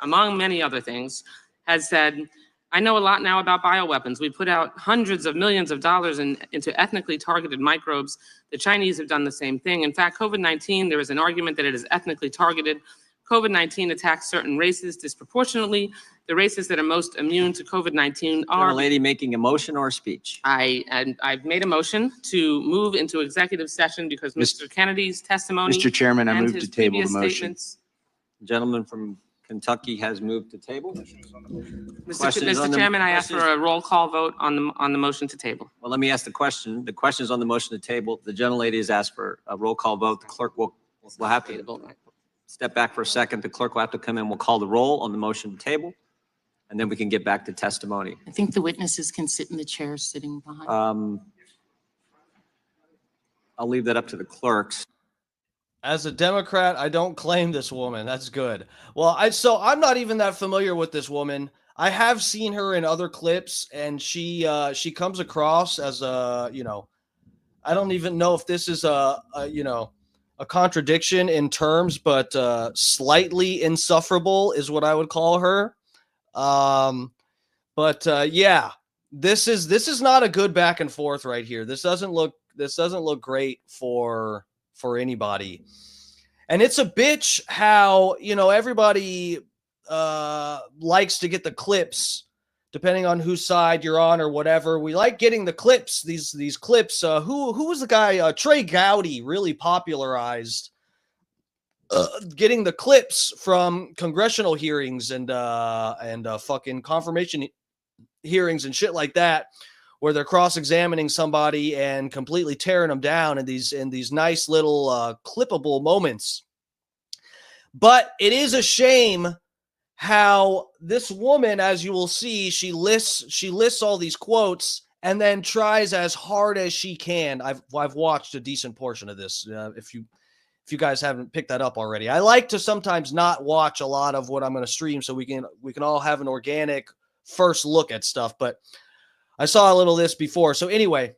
among many other things, has said, I know a lot now about bioweapons. We put out hundreds of millions of dollars into ethnically targeted microbes. The Chinese have done the same thing. In fact, COVID-19, there is an argument that it is ethnically targeted. COVID-19 attacks certain races disproportionately. The races that are most immune to COVID-19 are— A lady making a motion or a speech. I've made a motion to move into executive session because Mr. Kennedy's testimony— Mr. Chairman, I and move his to table the previous motion. statements— The gentleman from Kentucky has moved to table. Mr. Chairman, I ask for a roll call vote on the motion to table. Well, let me ask the question. The question is on the motion to table. The gentlelady has asked for a roll call vote. The clerk will have to step back for a second. The clerk will have to come in. We'll call the roll on the motion to table, and then we can get back to testimony. I think the witnesses can sit in the chairs sitting behind. I'll leave that up to the clerks. As a Democrat, I don't claim this woman. That's good. Well, I'm not even that familiar with this woman. I have seen her in other clips, and she comes across as a, I don't even know if this is a contradiction in terms, but slightly insufferable is what I would call her. Yeah, this is not a good back and forth right here. This doesn't look great for anybody. And it's a bitch how, everybody likes to get the clips depending on whose side you're on or whatever. We like getting the clips, these clips. Who was the guy? Trey Gowdy really popularized getting the clips from congressional hearings and fucking confirmation hearings and shit like that, where they're cross-examining somebody and completely tearing them down in these nice little clippable moments. But it is a shame how this woman, as you will see, she lists all these quotes and then tries as hard as she can. I've watched a decent portion of this. If you guys haven't picked that up already, I like to sometimes not watch a lot of what I'm going to stream so we can all have an organic first look at stuff. But I saw a little of this before. So anyway,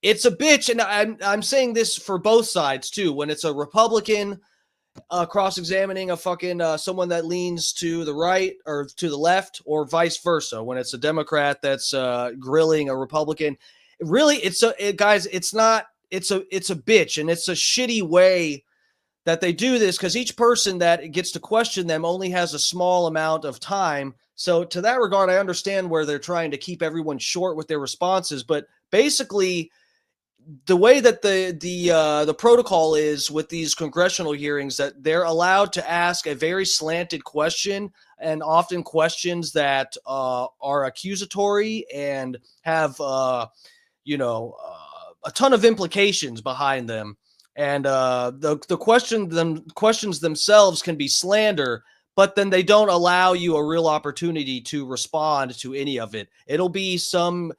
it's a bitch. And I'm saying this for both sides too. When it's a Republican cross-examining a fucking someone that leans to the right or to the left, or vice versa. When it's a Democrat that's grilling a Republican, really, it's a bitch. And it's a shitty way that they do this, because each person that gets to question them only has a small amount of time. So to that regard, I understand where they're trying to keep everyone short with their responses. But basically, the way that the protocol is with these congressional hearings, that they're allowed to ask a very slanted question, and often questions that are accusatory and have a ton of implications behind them. And the questions themselves can be slander, but then they don't allow you a real opportunity to respond to any of it. It'll be some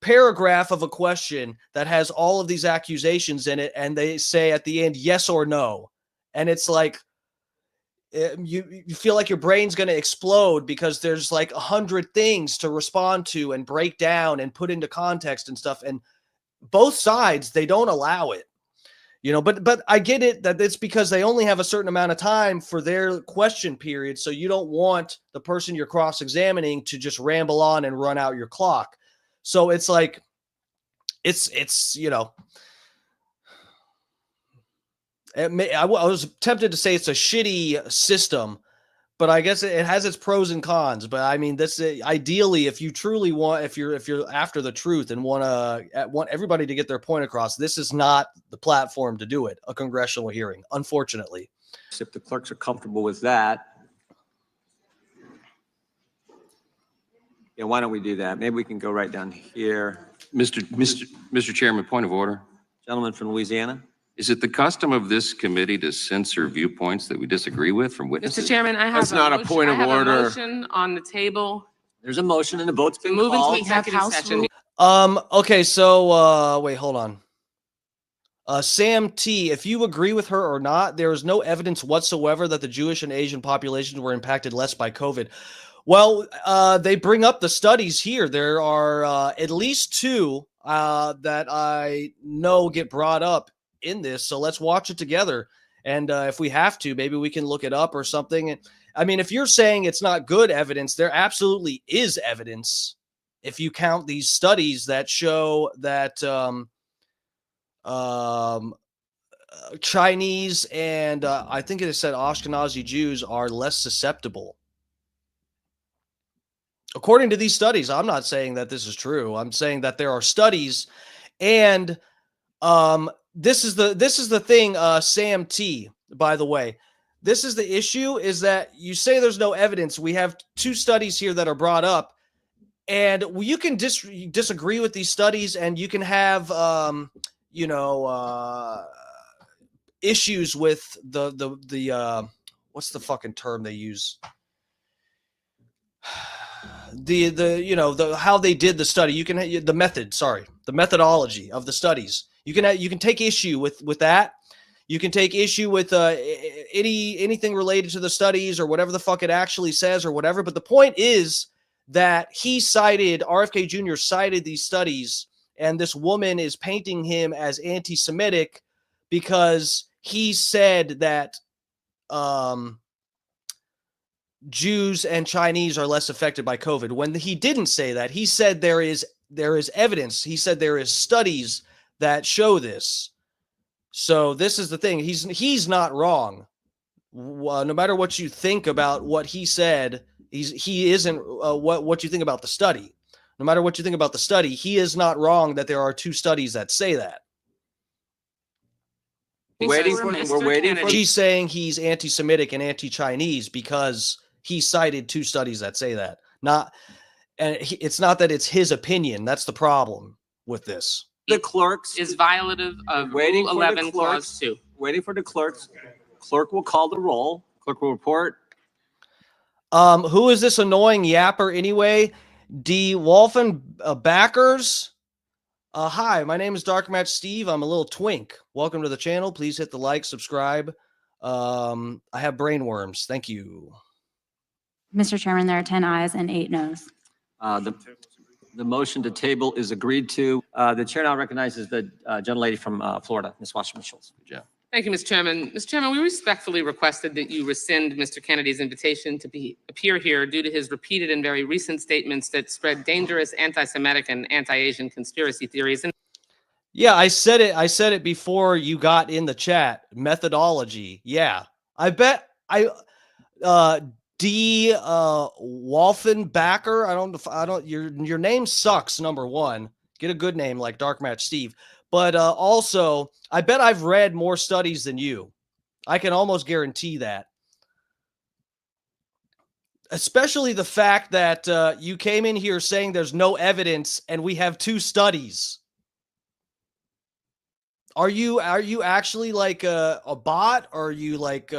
paragraph of a question that has all of these accusations in it, and they say at the end, yes or no. And it's like, you feel like your brain's going to explode because there's like 100 things to respond to and break down and put into context and stuff. And both sides, they don't allow it, but I get it that it's because they only have a certain amount of time for their question period. So you don't want the person you're cross-examining to just ramble on and run out your clock. So it's like, I was tempted to say it's a shitty system, but I guess it has its pros and cons. But I mean, this ideally, if you truly want, if you're after the truth and want everybody to get their point across, this is not the platform to do it. A congressional hearing, unfortunately. If the clerks are comfortable with that, yeah, why don't we do that? Maybe we can go right down here. Mr. Chairman, point of order. Gentleman from Louisiana. Is it the custom of this committee to censor viewpoints that we disagree with from witnesses? Mr. Chairman, I have That's not a point of order. a motion on the table There's a motion and the vote's to been move into called. executive House session. Okay, so wait, hold on. Sam T, if you agree with her or not, there is no evidence whatsoever that the Jewish and Asian populations were impacted less by COVID. Well, they bring up the studies here. There are at least two that I know get brought up in this. So let's watch it together. And if we have to, maybe we can look it up or something. I mean, if you're saying it's not good evidence, there absolutely is evidence. If you count these studies that show that Chinese and I think it said Ashkenazi Jews are less susceptible. According to these studies, I'm not saying that this is true. I'm saying that there are studies, and this is the thing, Sam T, by the way. This is the issue, is that you say there's no evidence. We have two studies here that are brought up, and you can disagree with these studies, and you can have issues with the what's the fucking term they use? The how they did the study. You can the methodology of the studies. You can take issue with that. You can take issue with anything related to the studies or whatever the fuck it actually says or whatever. But the point is that RFK Jr. cited these studies, and this woman is painting him as anti-Semitic because he said that Jews and Chinese are less affected by COVID. When he didn't say that, he said there is evidence. He said there is studies that show this. So this is the thing. He's not wrong. No matter what you think about what he said, he isn't what you think about the study. No matter what you think about the study, he is not wrong that there are two studies that say that. We're waiting for. She's saying he's anti-Semitic and anti-Chinese because he cited two studies that say that. It's not that it's his opinion. That's the problem with this. The clerks Is violative of waiting Rule for 11, the Clause clerks. 2. Waiting for the clerks. Clerk will call the roll. Clerk will report. Who is this annoying yapper anyway? D. Wolfen backers. Hi, my name is Dark Match Steve. I'm a little twink. Welcome to the channel. Please hit the like, subscribe. I have brain worms. Thank you. Mr. Chairman, there are 10 ayes and 8 noes. The motion to table is agreed to. The chair now recognizes the gentlelady from Florida, Ms. Wasserman Schultz. Good job. Thank you, Mr. Chairman. Mr. Chairman, we respectfully requested that you rescind Mr. Kennedy's invitation to appear here due to his repeated and very recent statements that spread dangerous anti-Semitic and anti-Asian conspiracy theories. Yeah, I said it before you got in the chat. Methodology. Yeah. I bet D. Wolfenbacker. I don't. Your name sucks. Number one, get a good name like Dark Match Steve. But also, I bet I've read more studies than you. I can almost guarantee that. Especially the fact that you came in here saying there's no evidence, and we have two studies. Are you actually like a bot? Or are you like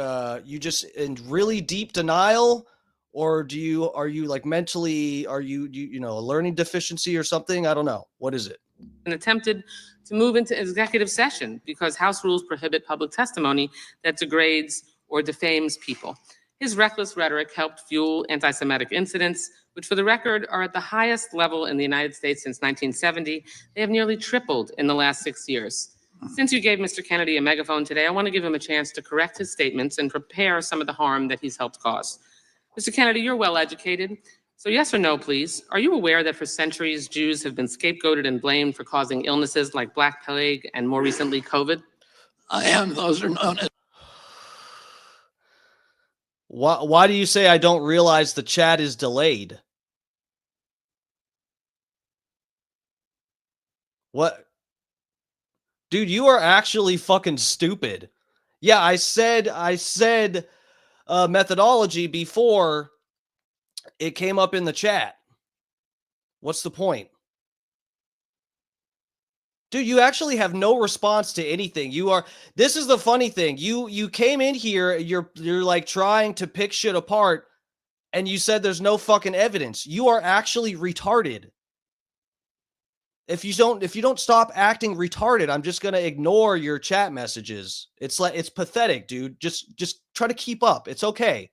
you just in really deep denial? Or are you like mentally, are you a learning deficiency or something? I don't know. What is it? And attempted to move into executive session because House rules prohibit public testimony that degrades or defames people. His reckless rhetoric helped fuel anti-Semitic incidents, which for the record are at the highest level in the United States since 1970. They have nearly tripled in the last 6 years. Since you gave Mr. Kennedy a megaphone today, I want to give him a chance to correct his statements and prepare some of the harm that he's helped cause. Mr. Kennedy, you're well educated. So yes or no, please. Are you aware that for centuries, Jews have been scapegoated and blamed for causing illnesses like Black Plague and more recently COVID? I am. Those are known as. Why do you say I don't realize the chat is delayed? What? Dude, you are actually fucking stupid. Yeah, I said methodology before it came up in the chat. What's the point? Dude, you actually have no response to anything. This is the funny thing. You came in here, you're like trying to pick shit apart, and you said there's no fucking evidence. You are actually retarded. If you don't stop acting retarded, I'm just gonna ignore your chat messages. It's pathetic, dude. Just try to keep up. It's okay.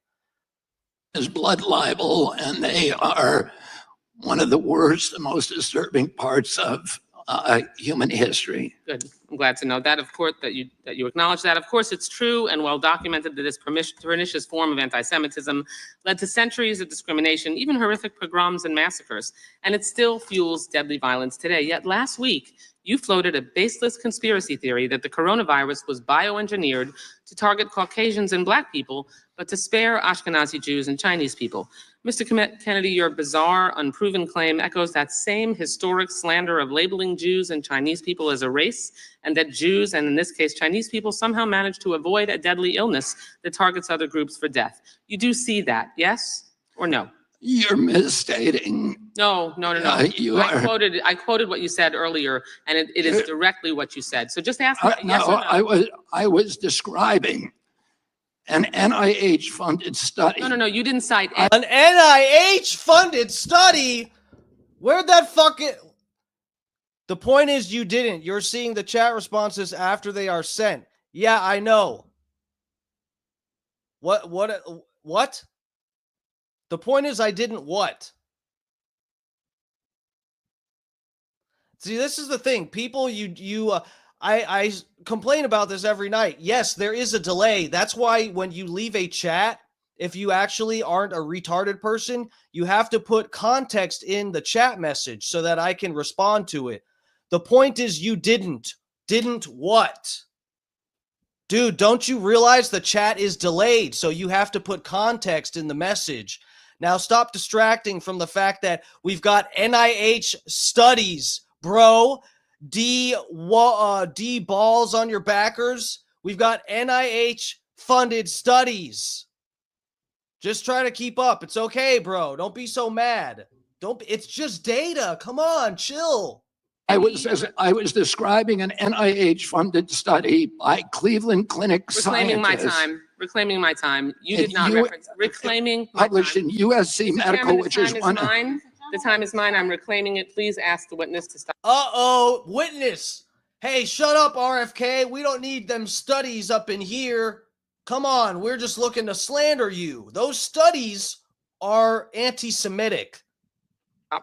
Is blood libel, and they are one of the worst and most disturbing parts of human history. Good. I'm glad to know that. Of course, that you acknowledge that. Of course, it's true and well documented that this pernicious form of anti-Semitism led to centuries of discrimination, even horrific pogroms and massacres, and it still fuels deadly violence today. Yet last week, you floated a baseless conspiracy theory that the coronavirus was bioengineered to target Caucasians and Black people, but to spare Ashkenazi Jews and Chinese people. Mr. Kennedy, your bizarre, unproven claim echoes that same historic slander of labeling Jews and Chinese people as a race, and that Jews, and in this case Chinese people, somehow managed to avoid a deadly illness that targets other groups for death. You do see that, yes or no? You're misstating. No. I quoted what you said earlier, and it is directly what you said. So just ask me yes or no. I was describing an NIH-funded study. No, you didn't cite an NIH-funded study? Where'd that fucking... The point is you didn't. You're seeing the chat responses after they are sent. Yeah, I know. What? The point is I didn't what? See, this is the thing. People, I complain about this every night. Yes, there is a delay. That's why when you leave a chat, if you actually aren't a retarded person, you have to put context in the chat message so that I can respond to it. The point is you didn't. Didn't what? Dude, don't you realize the chat is delayed, so you have to put context in the message. Now stop distracting from the fact that we've got NIH studies, bro. D balls on your backers. We've got NIH funded studies. Just try to keep up. It's okay, bro. Don't be so mad. It's just data. Come on, chill. I was describing an NIH-funded study by Cleveland Clinic scientists. Reclaiming my time. You did not reference reclaiming my published time. in USC Medical, which is one. The time is mine. I'm reclaiming it. Please ask the witness to stop. Uh-oh, witness. Hey, shut up, RFK. We don't need them studies up in here. Come on, we're just looking to slander you. Those studies are anti-Semitic.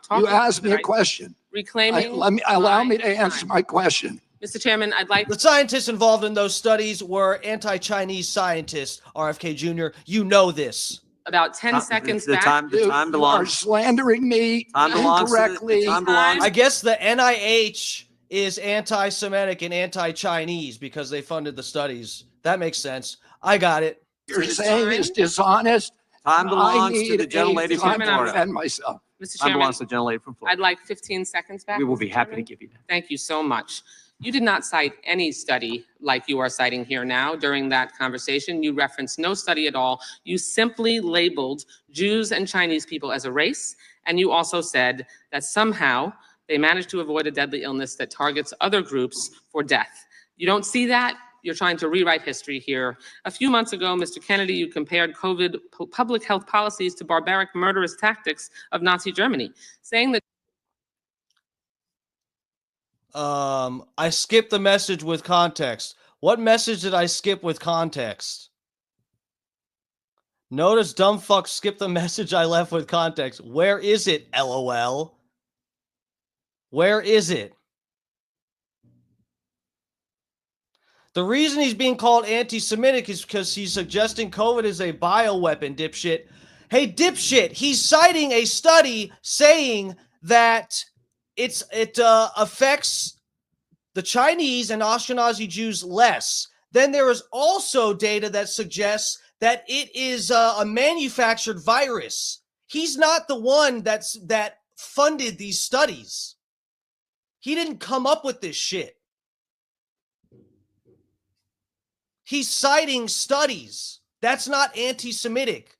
You asked me a question. Reclaiming. Allow me to answer my question. Mr. Chairman, I'd like... The scientists involved in those studies were anti-Chinese scientists, RFK Jr. You know this. About 10 seconds back. You are slandering me incorrectly. I guess the NIH is anti-Semitic and anti-Chinese because they funded the studies. That makes sense. I got it. You're saying it's dishonest. Time belongs to the gentlelady from Florida. Defend myself. Mr. Time Chairman, belongs to the gentlelady from Florida. I'd like 15 seconds back. We will be Mr. happy to Chairman. give you that. Thank you so much. You did not cite any study like you are citing here now during that conversation. You referenced no study at all. You simply labeled Jews and Chinese people as a race, and you also said that somehow they managed to avoid a deadly illness that targets other groups for death. You don't see that? You're trying to rewrite history here. A few months ago, Mr. Kennedy, you compared COVID public health policies to barbaric, murderous tactics of Nazi Germany, saying that I skipped the message with context. What message did I skip with context? Notice dumb fuck skip the message I left with context. Where is it, LOL? Where is it? The reason he's being called anti-Semitic is because he's suggesting COVID is a bioweapon, dipshit. Hey, dipshit, he's citing a study saying that it affects the Chinese and Ashkenazi Jews less. Then there is also data that suggests that it is a manufactured virus. He's not the one that funded these studies. He didn't come up with this shit. He's citing studies. That's not anti-Semitic.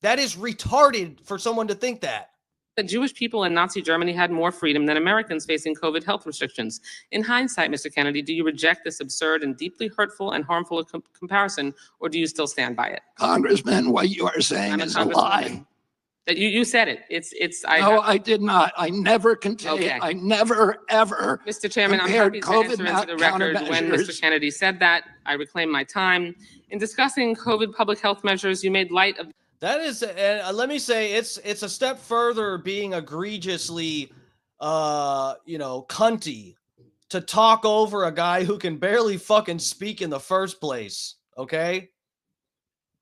That is retarded for someone to think that. That Jewish people in Nazi Germany had more freedom than Americans facing COVID health restrictions. In hindsight, Mr. Kennedy, do you reject this absurd and deeply hurtful and harmful comparison, or do you still stand by it? Congressman, what you are saying is a lie. That you said it. No, I did not. I never contained. Okay. I never, ever. Mr. Chairman, I'm happy to enter into the record when Mr. Kennedy said that. I reclaim my time. In discussing COVID public health measures, you made light of. That is, let me say, it's a step further being egregiously, cunty to talk over a guy who can barely fucking speak in the first place. Okay.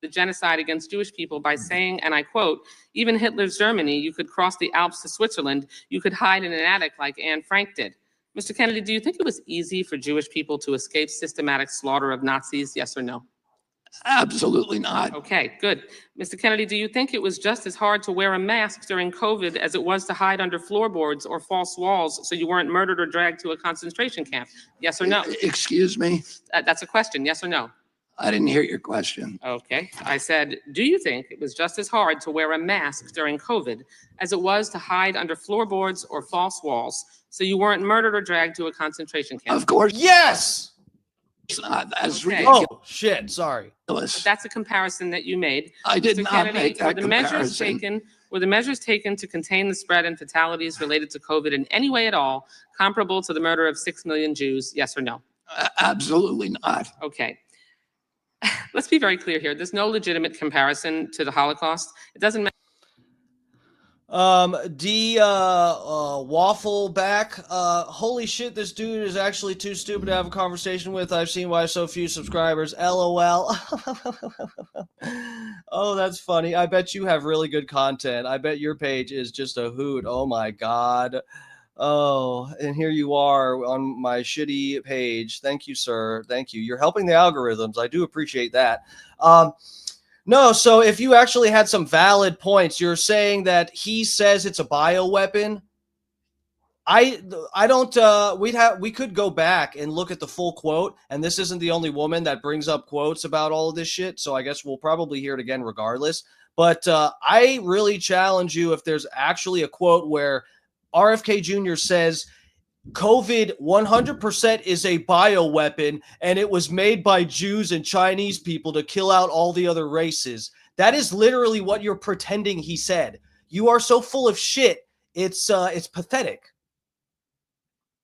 The genocide against Jewish people by saying, and I quote, even Hitler's Germany, you could cross the Alps to Switzerland, you could hide in an attic like Anne Frank did. Mr. Kennedy, do you think it was easy for Jewish people to escape systematic slaughter of Nazis, yes or no? Absolutely not. Okay, good. Mr. Kennedy, do you think it was just as hard to wear a mask during COVID as it was to hide under floorboards or false walls so you weren't murdered or dragged to a concentration camp, yes or no? Excuse me? That's a question, yes or no? I didn't hear your question. Okay. I said, do you think it was just as hard to wear a mask during COVID as it was to hide under floorboards or false walls so you weren't murdered or dragged to a concentration camp? Of course. Yes. It's not. That's Okay. ridiculous. Oh, shit. Sorry. That's a comparison that you made. I did Mr. not Kennedy, make that comparison. were the measures taken to contain the spread and fatalities related to COVID in any way at all comparable to the murder of 6 million Jews, yes or no? Absolutely not. Okay. Let's be very clear here. There's no legitimate comparison to the Holocaust. It doesn't matter. Waffle back. Holy shit, this dude is actually too stupid to have a conversation with. I've seen why so few subscribers. LOL. Oh, that's funny. I bet you have really good content. I bet your page is just a hoot. Oh my God. Oh, and here you are on my shitty page. Thank you, sir. Thank you. You're helping the algorithms. I do appreciate that. No, so if you actually had some valid points, you're saying that he says it's a bioweapon. I don't, we could go back and look at the full quote, and this isn't the only woman that brings up quotes about all of this shit, so I guess we'll probably hear it again regardless. But I really challenge you if there's actually a quote where RFK Jr. says COVID 100% is a bioweapon and it was made by Jews and Chinese people to kill out all the other races. That is literally what you're pretending he said. You are so full of shit. It's pathetic.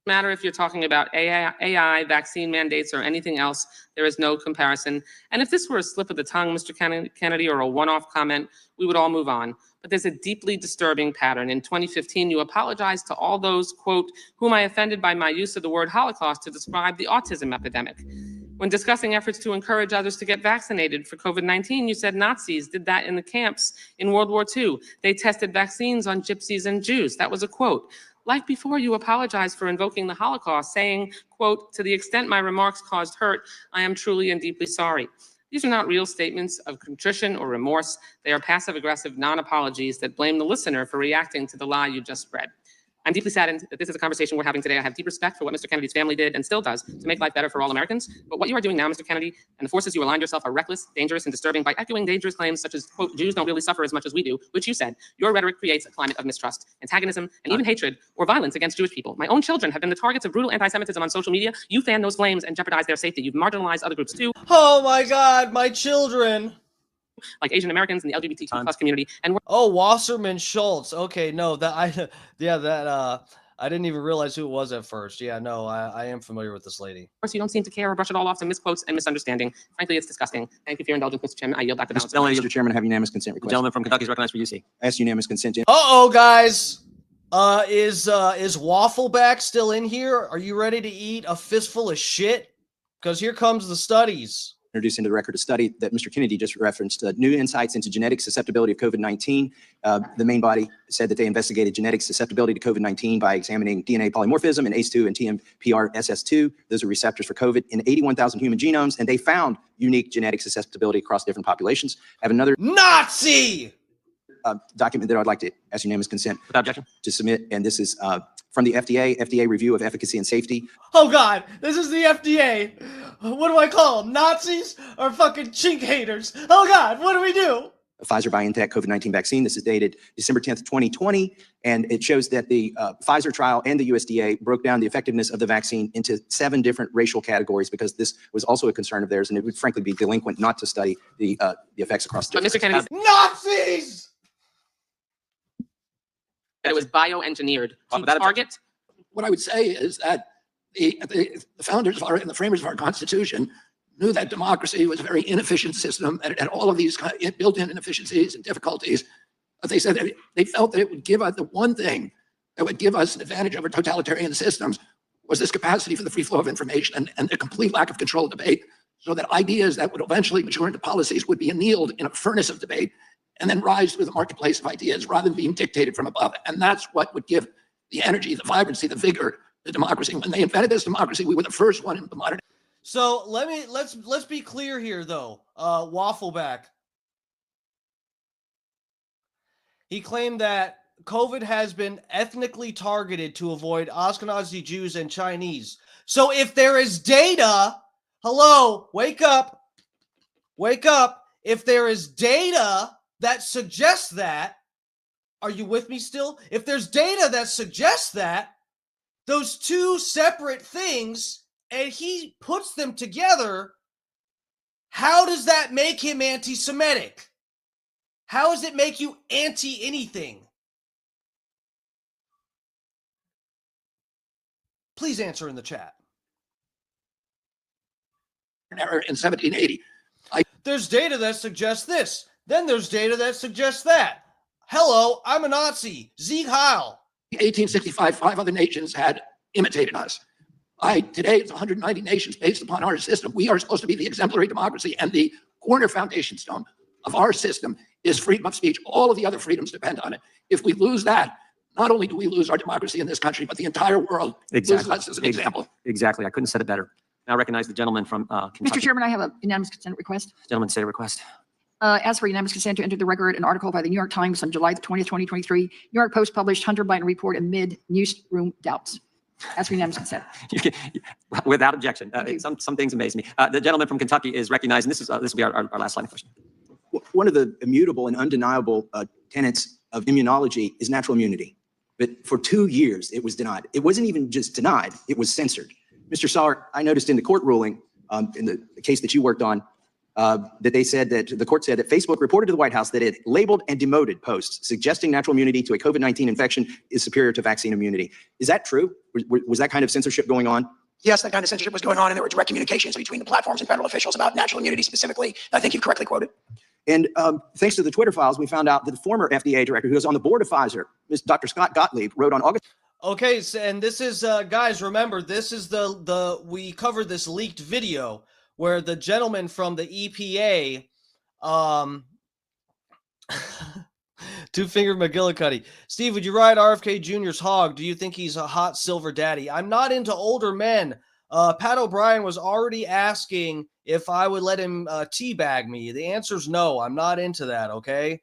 Matter if you're talking about AI, vaccine mandates, or anything else, there is no comparison. And if this were a slip of the tongue, Mr. Kennedy, or a one-off comment, we would all move on. But there's a deeply disturbing pattern. In 2015, you apologized to all those, quote, whom I offended by my use of the word Holocaust to describe the autism epidemic. When discussing efforts to encourage others to get vaccinated for COVID-19, you said Nazis did that in the camps in World War II. They tested vaccines on gypsies and Jews. That was a quote. Like before, you apologized for invoking the Holocaust, saying, quote, to the extent my remarks caused hurt, I am truly and deeply sorry. These are not real statements of contrition or remorse. They are passive-aggressive non-apologies that blame the listener for reacting to the lie you just spread. I'm deeply saddened that this is a conversation we're having today. I have deep respect for what Mr. Kennedy's family did and still does to make life better for all Americans. But what you are doing now, Mr. Kennedy, and the forces you aligned yourself are reckless, dangerous, and disturbing by echoing dangerous claims such as, quote, Jews don't really suffer as much as we do, which you said. Your rhetoric creates a climate of mistrust, antagonism, and even hatred or violence against Jewish people. My own children have been the targets of brutal anti-Semitism on social media. You fan those flames and jeopardize their safety. You've marginalized other groups too. Oh my God, my children. Like Asian Americans and the LGBTQ+ community. And oh, Wasserman Schultz. Okay, no, I didn't even realize who it was at first. Yeah, no, I am familiar with this lady. Of course, you don't seem to care or brush it all off to misquotes and misunderstanding. Frankly, it's disgusting. Thank you for your indulgence, Mr. Chairman. I yield back the balance. Gentleman, Mr. Chairman, I have unanimous consent the request. gentleman from Kentucky is recognized for UC. I ask unanimous consent to Uh-oh, guys. Is Waffleback still in here? Are you ready to eat a fistful of shit? Because here comes the studies. introduce into the record a study that Mr. Kennedy just referenced, new insights into genetic susceptibility of COVID-19. The main body said that they investigated genetic susceptibility to COVID-19 by examining DNA polymorphism in ACE2 and TMPRSS2. Those are receptors for COVID in 81,000 human genomes, and they found unique genetic susceptibility across different populations. I have another Nazi document that I'd like to ask unanimous consent Without objection. to submit, and this is from the FDA review of efficacy and safety. Oh God, this is the FDA. What do I call them? Nazis or fucking chink haters? Oh God, what do we do? Pfizer-BioNTech COVID-19 vaccine. This is dated December 10th, 2020, and it shows that the Pfizer trial and the USDA broke down the effectiveness of the vaccine into 7 different racial categories, because this was also a concern of theirs, and it would frankly be delinquent not to study the effects across But different. Mr. Kennedy's Nazis! that it was bioengineered to Without target. What I would say is that the founders of our, and the framers of our Constitution knew that democracy was a very inefficient system and it had all of these built-in inefficiencies and difficulties. But they said that they felt that it would give us the one thing that would give us an advantage over totalitarian systems was this capacity for the free flow of information and the complete lack of control of debate, so that ideas that would eventually mature into policies would be annealed in a furnace of debate and then rise through the marketplace of ideas rather than being dictated from above. And that's what would give the energy, the vibrancy, the vigor, the democracy. When they invented this democracy, we were the first one in the modern. So let's be clear here though. Waffleback. He claimed that COVID has been ethnically targeted to avoid Ashkenazi Jews and Chinese. So if there is data, hello, wake up. Wake up. If there is data that suggests that, are you with me still? If there's data that suggests that, those two separate things, and he puts them together, how does that make him anti-Semitic? How does it make you anti-anything? Please answer in the chat. Era in 1780. There's data that suggests this. Then there's data that suggests that. Hello, I'm a Nazi. Sieg Heil. 1865, 5 other nations had imitated us. Today, it's 190 nations based upon our system. We are supposed to be the exemplary democracy, and the corner foundation stone of our system is freedom of speech. All of the other freedoms depend on it. If we lose that, not only do we lose our democracy in this country, but the entire world loses us as an example. Exactly. I couldn't have said it better. Now recognize the gentleman from Kentucky. Mr. Chairman, I have a unanimous consent request. Gentleman, say a request. Ask for unanimous consent to enter the record an article by the New York Times on July 20th, 2023. New York Post published Hunter Biden report amid newsroom doubts. Ask for unanimous consent. Without objection. Some things amaze me. The gentleman from Kentucky is recognized, and this will be our last line of question. One of the immutable and undeniable tenets of immunology is natural immunity. But for 2 years, it was denied. It wasn't even just denied, it was censored. Mr. Sauer, I noticed in the court ruling, in the case that you worked on, that they said that the court said that Facebook reported to the White House that it labeled and demoted posts suggesting natural immunity to a COVID-19 infection is superior to vaccine immunity. Is that true? Was that kind of censorship going on? Yes, that kind of censorship was going on, and there were direct communications between the platforms and federal officials about natural immunity specifically. I think you've correctly quoted. And thanks to the Twitter files, we found out that the former FDA director who was on the board of Pfizer, Dr. Scott Gottlieb, wrote on August. Okay, so, and this is, guys, remember, this is we covered this leaked video where the gentleman from the EPA, Two-Finger McGillicuddy. Steve, would you ride RFK Jr.'s hog? Do you think he's a hot silver daddy? I'm not into older men. Pat O'Brien was already asking if I would let him teabag me. The answer's no. I'm not into that, okay?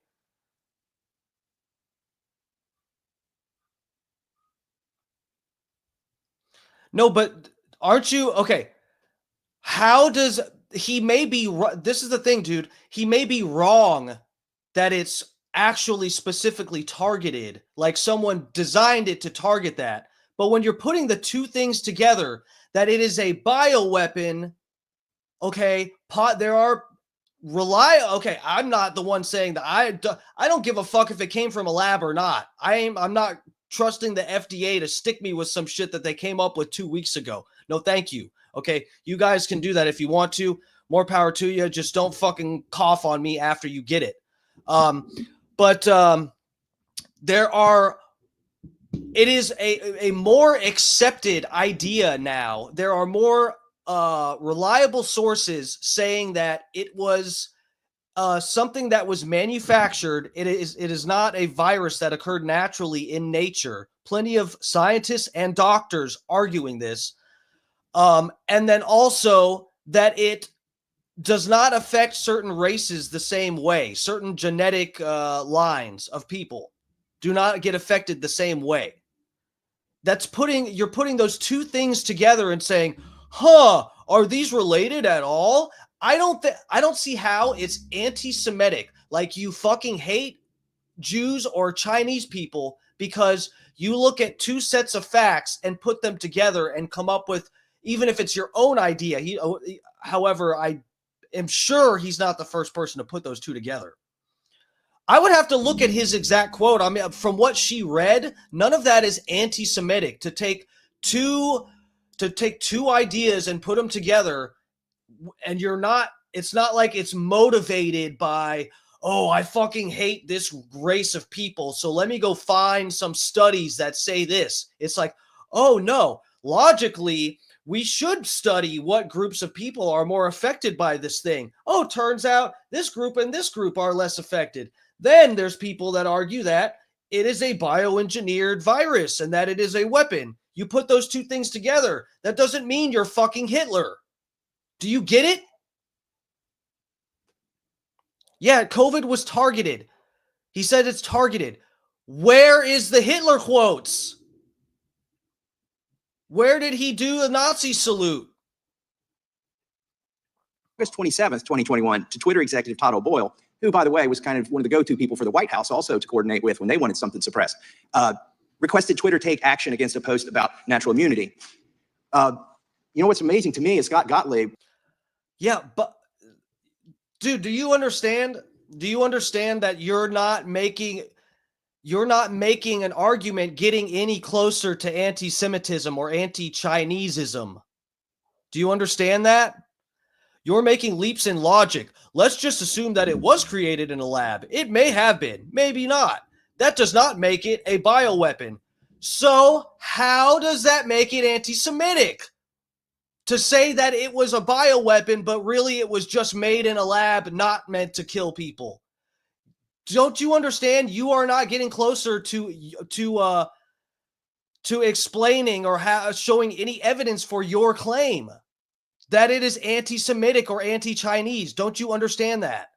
No, but aren't you? Okay. How does he may be, this is the thing, dude. He may be wrong that it's actually specifically targeted, like someone designed it to target that. But when you're putting the two things together, that it is a bioweapon, okay, okay, I'm not the one saying that. I don't give a fuck if it came from a lab or not. I'm not trusting the FDA to stick me with some shit that they came up with 2 weeks ago. No, thank you. Okay, you guys can do that if you want to. More power to you. Just don't fucking cough on me after you get it. There are, it is a more accepted idea now. There are more reliable sources saying that it was something that was manufactured. It is not a virus that occurred naturally in nature. Plenty of scientists and doctors arguing this. And then also that it does not affect certain races the same way. Certain genetic lines of people do not get affected the same way. You're putting those two things together and saying, are these related at all? I don't see how it's anti-Semitic. Like you fucking hate Jews or Chinese people because you look at two sets of facts and put them together and come up with, even if it's your own idea. However, I am sure he's not the first person to put those two together. I would have to look at his exact quote. I mean, from what she read, none of that is anti-Semitic. To take two ideas and put them together, and it's not like it's motivated by, oh, I fucking hate this race of people, so let me go find some studies that say this. It's like, oh no, logically, we should study what groups of people are more affected by this thing. Oh, turns out this group and this group are less affected. Then there's people that argue that it is a bioengineered virus and that it is a weapon. You put those two things together. That doesn't mean you're fucking Hitler. Do you get it? Yeah, COVID was targeted. He said it's targeted. Where is the Hitler quotes? Where did he do a Nazi salute? August 27th, 2021, to Twitter executive Todd O'Boyle, who, by the way, was kind of one of the go-to people for the White House also to coordinate with when they wanted something suppressed, requested Twitter take action against a post about natural immunity. You know what's amazing to me is Scott Gottlieb. Yeah, but dude, do you understand? Do you understand that you're not making an argument getting any closer to anti-Semitism or anti-Chinesism? Do you understand that? You're making leaps in logic. Let's just assume that it was created in a lab. It may have been, maybe not. That does not make it a bioweapon. So how does that make it anti-Semitic? To say that it was a bioweapon, but really it was just made in a lab, not meant to kill people. Don't you understand? You are not getting closer to explaining or showing any evidence for your claim that it is anti-Semitic or anti-Chinese. Don't you understand that?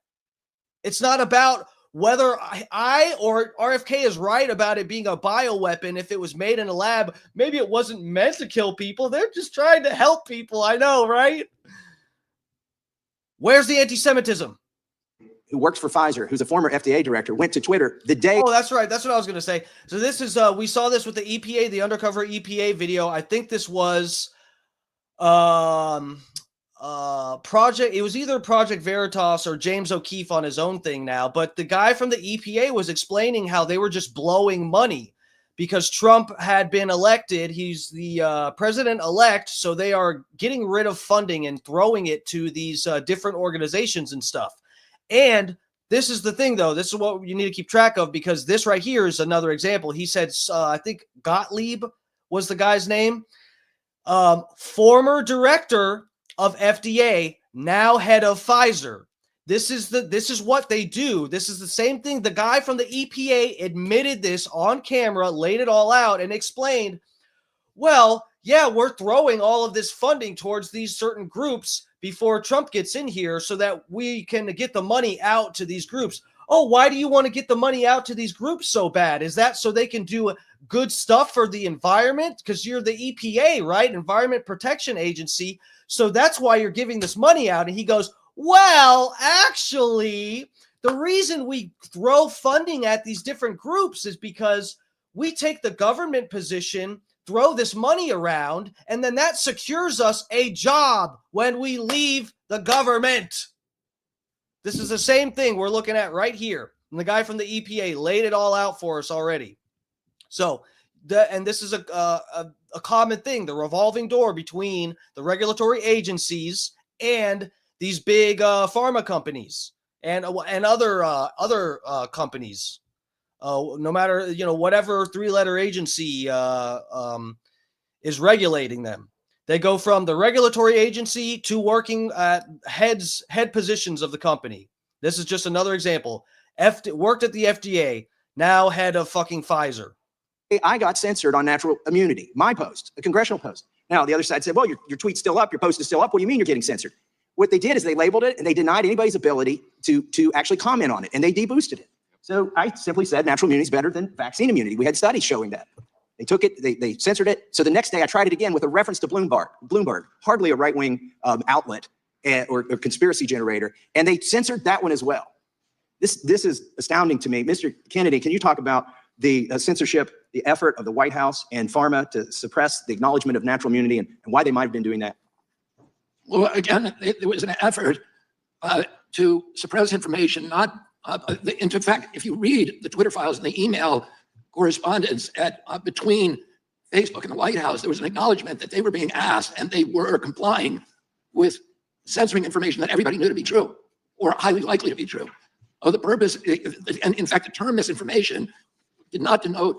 It's not about whether I or RFK is right about it being a bioweapon. If it was made in a lab, maybe it wasn't meant to kill people. They're just trying to help people. I know, right? Where's the anti-Semitism? Who works for Pfizer, who's a former FDA director, went to Twitter the day. Oh, that's right. That's what I was going to say. So this is, we saw this with the EPA, the undercover EPA video. I think this was Project, it was either Project Veritas or James O'Keefe on his own thing now, but the guy from the EPA was explaining how they were just blowing money because Trump had been elected. He's the president-elect, so they are getting rid of funding and throwing it to these different organizations and stuff. And this is the thing, though. This is what you need to keep track of, because this right here is another example. He said, I think Gottlieb was the guy's name. Former director of FDA, now head of Pfizer. This is what they do. This is the same thing. The guy from the EPA admitted this on camera, laid it all out, and explained, well, yeah, we're throwing all of this funding towards these certain groups before Trump gets in here so that we can get the money out to these groups. Oh, why do you want to get the money out to these groups so bad? Is that so they can do good stuff for the environment? Because you're the EPA, right? Environment Protection Agency. So that's why you're giving this money out. And he goes, well, actually, the reason we throw funding at these different groups is because we take the government position, throw this money around, and then that secures us a job when we leave the government. This is the same thing we're looking at right here. And the guy from the EPA laid it all out for us already. So and this is a common thing, the revolving door between the regulatory agencies and these big pharma companies and other companies. No matter, whatever three-letter agency is regulating them. They go from the regulatory agency to working at head positions of the company. This is just another example. Worked at the FDA, now head of fucking Pfizer. I got censored on natural immunity, my post, a congressional post. Now, the other side said, well, your tweet's still up, your post is still up. What do you mean you're getting censored? What they did is they labeled it and they denied anybody's ability to actually comment on it, and they deboosted it. So I simply said natural immunity is better than vaccine immunity. We had studies showing that. They took it, they censored it. So the next day I tried it again with a reference to Bloomberg, hardly a right-wing outlet or conspiracy generator, and they censored that one as well. This is astounding to me. Mr. Kennedy, can you talk about the censorship, the effort of the White House and pharma to suppress the acknowledgement of natural immunity and why they might have been doing that? Well, again, there was an effort to suppress information, not, in fact, if you read the Twitter files and the email correspondence between Facebook and the White House, there was an acknowledgement that they were being asked and they were complying with censoring information that everybody knew to be true or highly likely to be true. The purpose, and in fact, the term misinformation did not denote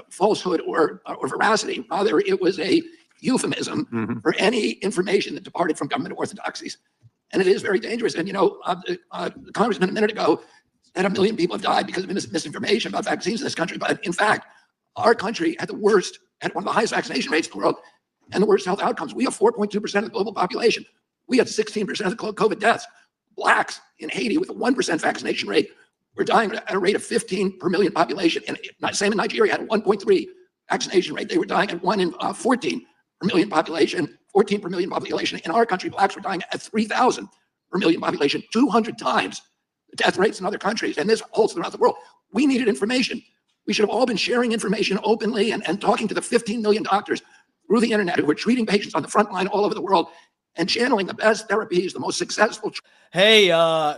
falsehood or veracity. Rather, it was a euphemism for any information that departed from government orthodoxies. And it is very dangerous. And, the congressman a minute ago said 1 million people have died because of misinformation about vaccines in this country. But in fact, our country had one of the highest vaccination rates in the world and the worst health outcomes. We have 4.2% of the global population. We had 16% of the COVID deaths. Blacks in Haiti with a 1% vaccination rate were dying at a rate of 15 per million population. And same in Nigeria had a 1.3 vaccination rate. They were dying at 1 in 14 per million population, 14 per million population. In our country, blacks were dying at 3,000 per million population, 200 times the death rates in other countries. And this holds throughout the world. We needed information. We should have all been sharing information openly and talking to the 15 million doctors through the internet who were treating patients on the front line all over the world and channeling the best therapies, the most successful. Hey,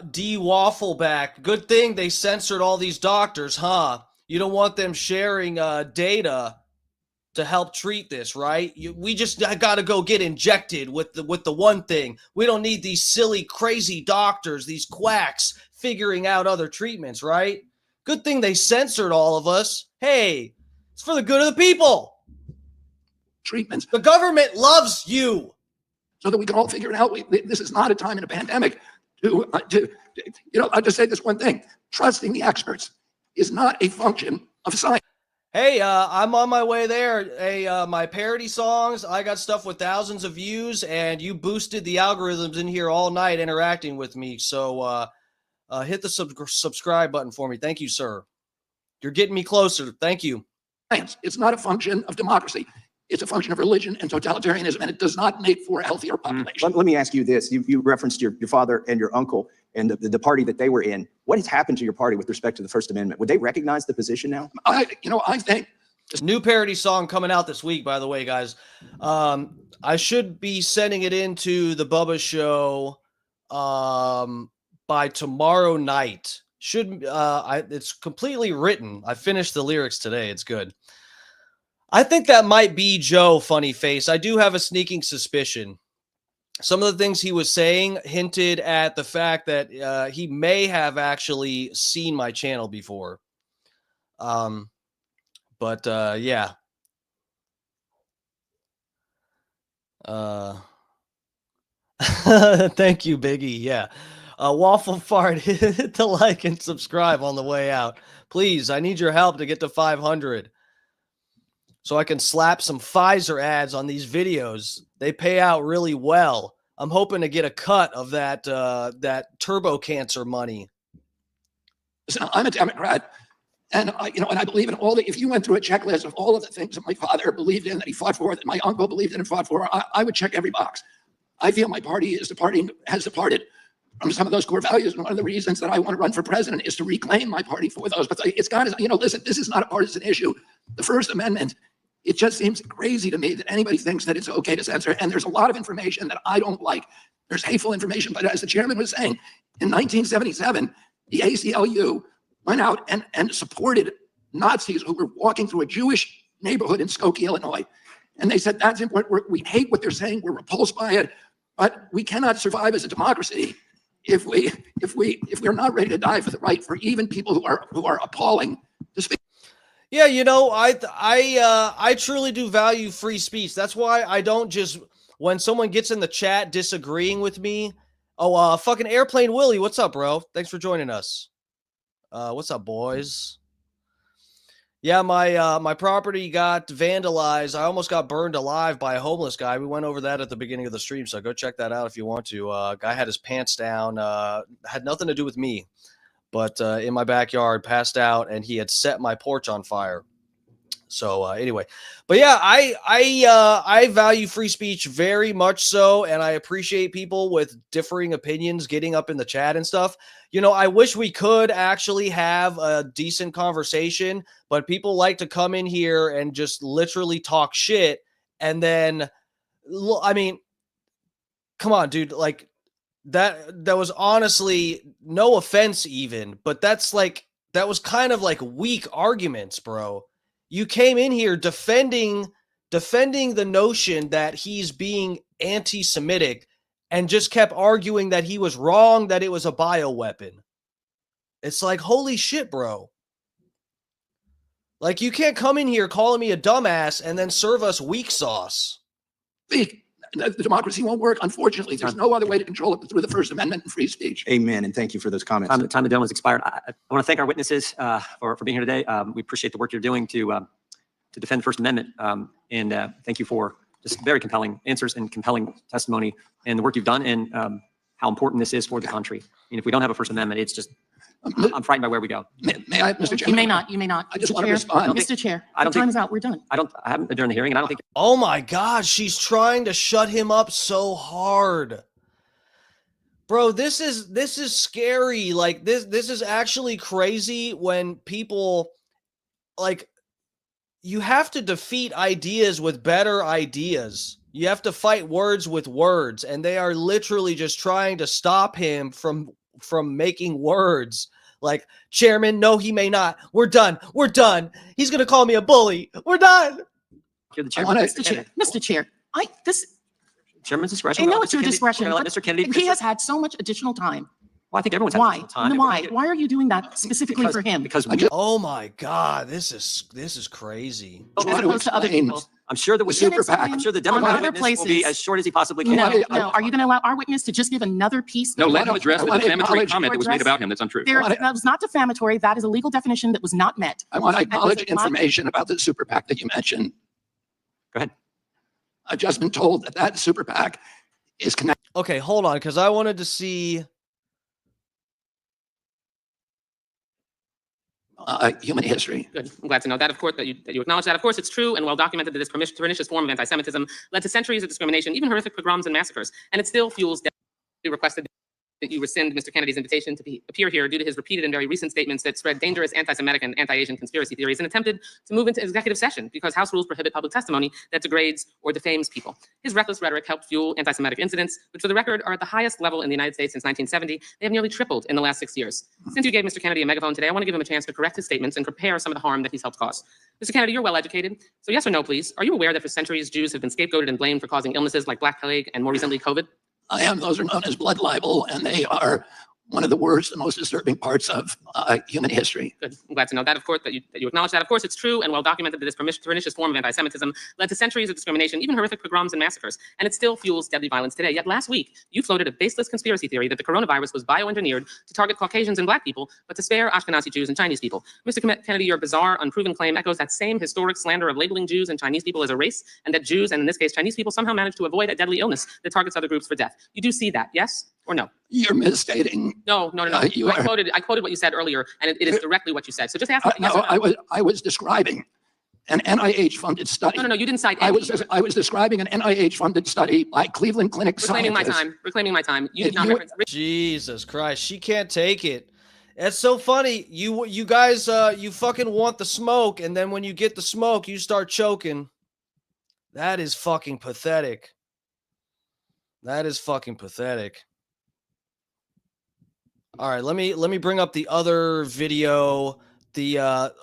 D. Waffleback, good thing they censored all these doctors, huh? You don't want them sharing data to help treat this, right? We just got to go get injected with the one thing. We don't need these silly, crazy doctors, these quacks figuring out other treatments, right? Good thing they censored all of us. Hey, it's for the good of the people. Treatments. The government loves you. So that we can all figure it out. This is not a time in a pandemic I'll just say this one thing. Trusting the experts is not a function of science. Hey, I'm on my way there. Hey, my parody songs, I got stuff with thousands of views, and you boosted the algorithms in here all night interacting with me. So hit the subscribe button for me. Thank you, sir. You're getting me closer. Thank you. It's not a function of democracy. It's a function of religion and totalitarianism, and it does not make for a healthier population. Let me ask you this. You referenced your father and your uncle and the party that they were in. What has happened to your party with respect to the First Amendment? Would they recognize the position now? I think this new parody song coming out this week, by the way, guys. I should be sending it into the Bubba Show by tomorrow night. It's completely written. I finished the lyrics today. It's good. I think that might be Joe Funny Face. I do have a sneaking suspicion. Some of the things he was saying hinted at the fact that he may have actually seen my channel before. Yeah. Thank you, Biggie. Yeah. Waffle Fart, hit the like and subscribe on the way out. Please, I need your help to get to 500. So I can slap some Pfizer ads on these videos. They pay out really well. I'm hoping to get a cut of that turbo cancer money. Listen, I'm a Democrat, and I believe in all the. If you went through a checklist of all of the things that my father believed in, that he fought for, that my uncle believed in and fought for, I would check every box. I feel my party has departed from some of those core values, and one of the reasons that I want to run for president is to reclaim my party for those. But it's got to, listen, this is not a partisan issue. The First Amendment. It just seems crazy to me that anybody thinks that it's okay to censor. And there's a lot of information that I don't like. There's hateful information. But as the chairman was saying, in 1977, the ACLU went out and supported Nazis who were walking through a Jewish neighborhood in Skokie, Illinois. And they said, that's important. We hate what they're saying. We're repulsed by it, but we cannot survive as a democracy if we're not ready to die for the right for even people who are appalling to speak. Yeah, you know, I truly do value free speech. That's why I don't just, when someone gets in the chat disagreeing with me. Oh, fucking Airplane Willie, what's up, bro? Thanks for joining us. What's up, boys? Yeah, my property got vandalized. I almost got burned alive by a homeless guy. We went over that at the beginning of the stream, so go check that out if you want to. Guy had his pants down. Had nothing to do with me, but in my backyard, passed out, and he had set my porch on fire. So anyway, but yeah, I value free speech very much so, and I appreciate people with differing opinions getting up in the chat and stuff. You know, I wish we could actually have a decent conversation, but people like to come in here and just literally talk shit, and then, I mean, come on, dude, like that was honestly, no offense even, but that was kind of like weak arguments, bro. You came in here defending the notion that he's being anti-Semitic and just kept arguing that he was wrong, that it was a bioweapon. It's like, holy shit, bro. Like, you can't come in here calling me a dumbass and then serve us weak sauce. The democracy won't work. Unfortunately, there's no other way to control it through the First Amendment and free speech. Amen, and thank you for those comments. Time the gentleman's expired. I want to thank our witnesses for being here today. We appreciate the work you're doing to defend the First Amendment, and thank you for just very compelling answers and compelling testimony and the work you've done and how important this is for the country. I mean, if we don't have a First Amendment, it's just, I'm frightened by where we go. May I, Mr. Chairman? You may not. You may not. I just Mr. want to Chair. respond. Mr. Chair, I don't think- time's out. We're done. I haven't been during the hearing, and I don't think. Oh my God, she's trying to shut him up so hard. Bro, this is scary. Like this is actually crazy when people, like, you have to defeat ideas with better ideas. You have to fight words with words, and they are literally just trying to stop him from making words. Like, Chairman, no, he may not. We're done. We're done. He's going to call me a bully. We're done. You're the chairman. Mr. Chair, Chairman's discretion. I know it's your discretion. We're going to let Mr. Kennedy. He has had so much additional time. Well, I think everyone's had Why? additional time. Why are you doing that specifically for him? Because oh my God, this is crazy. As opposed to other people. I'm sure the super PAC. I'm sure the Democratic witness will be as short as he possibly can. No. Are you going to allow our witness to just give another piece? No, let him address the defamatory comment that was made about him. That's untrue. That was not defamatory. That is a legal definition that was not met. I want to acknowledge information about the super PAC that you mentioned. Go ahead. I've just been told that super PAC is connected. Okay, hold on, because I wanted to see. Human history. Good. I'm glad to know that, of course, that you acknowledge that. Of course, it's true and well documented that this pernicious form of anti-Semitism led to centuries of discrimination, even horrific pogroms and massacres. And it still fuels death. We requested that you rescind Mr. Kennedy's invitation to appear here due to his repeated and very recent statements that spread dangerous anti-Semitic and anti-Asian conspiracy theories and attempted to move into executive session because House rules prohibit public testimony that degrades or defames people. His reckless rhetoric helped fuel anti-Semitic incidents, which for the record are at the highest level in the United States since 1970. They have nearly tripled in the last 6 years. Since you gave Mr. Kennedy a megaphone today, I want to give him a chance to correct his statements and prepare some of the harm that he's helped cause. Mr. Kennedy, you're well educated. So yes or no, please. Are you aware that for centuries Jews have been scapegoated and blamed for causing illnesses like Black Plague and more recently COVID? I am. Those are known as blood libel, and they are one of the worst and most disturbing parts of human history. Good. I'm glad to know that, of course, that you acknowledge that. Of course, it's true and well documented that this pernicious form of anti-Semitism led to centuries of discrimination, even horrific pogroms and massacres, and it still fuels deadly violence today. Yet last week, you floated a baseless conspiracy theory that the coronavirus was bioengineered to target Caucasians and Black people, but to spare Ashkenazi Jews and Chinese people. Mr. Kennedy, your bizarre, unproven claim echoes that same historic slander of labeling Jews and Chinese people as a race, and that Jews, and in this case Chinese people, somehow managed to avoid a deadly illness that targets other groups for death. You do see that, yes or no? You're misstating. No. I quoted what you said earlier, and it is directly what you said. So just ask. No, I was describing an NIH-funded study. No, you didn't cite. I was describing an NIH-funded study by Cleveland Clinic scientists. Reclaiming my time. You did not reference. Jesus Christ, she can't take it. It's so funny. You guys, you fucking want the smoke, and then when you get the smoke, you start choking. That is fucking pathetic. That is fucking pathetic. All right, let me bring up the other video the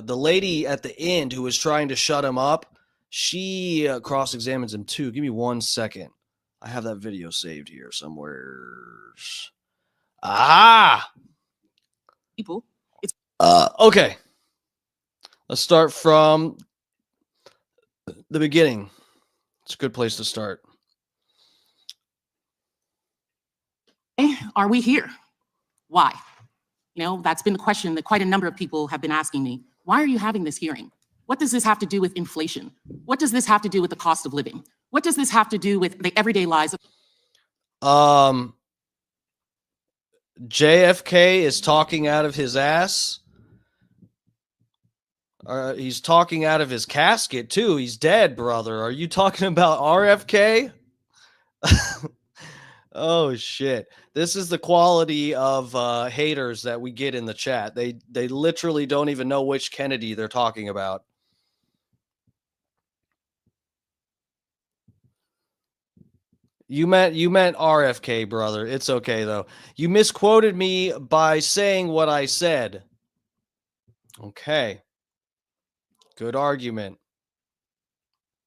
lady at the end who was trying to shut him up, she cross-examines him too. Give me 1 second. I have that video saved here somewhere. People. Okay. Let's start from the beginning. It's a good place to start. Are we here? Why? You know, that's been the question that quite a number of people have been asking me. Why are you having this hearing? What does this have to do with inflation? What does this have to do with the cost of living? What does this have to do with the everyday lives of JFK is talking out of his ass. He's talking out of his casket too. He's dead, brother. Are you talking about RFK? Oh shit. This is the quality of haters that we get in the chat. They literally don't even know which Kennedy they're talking about. You meant RFK, brother. It's okay though. You misquoted me by saying what I said. Okay. Good argument.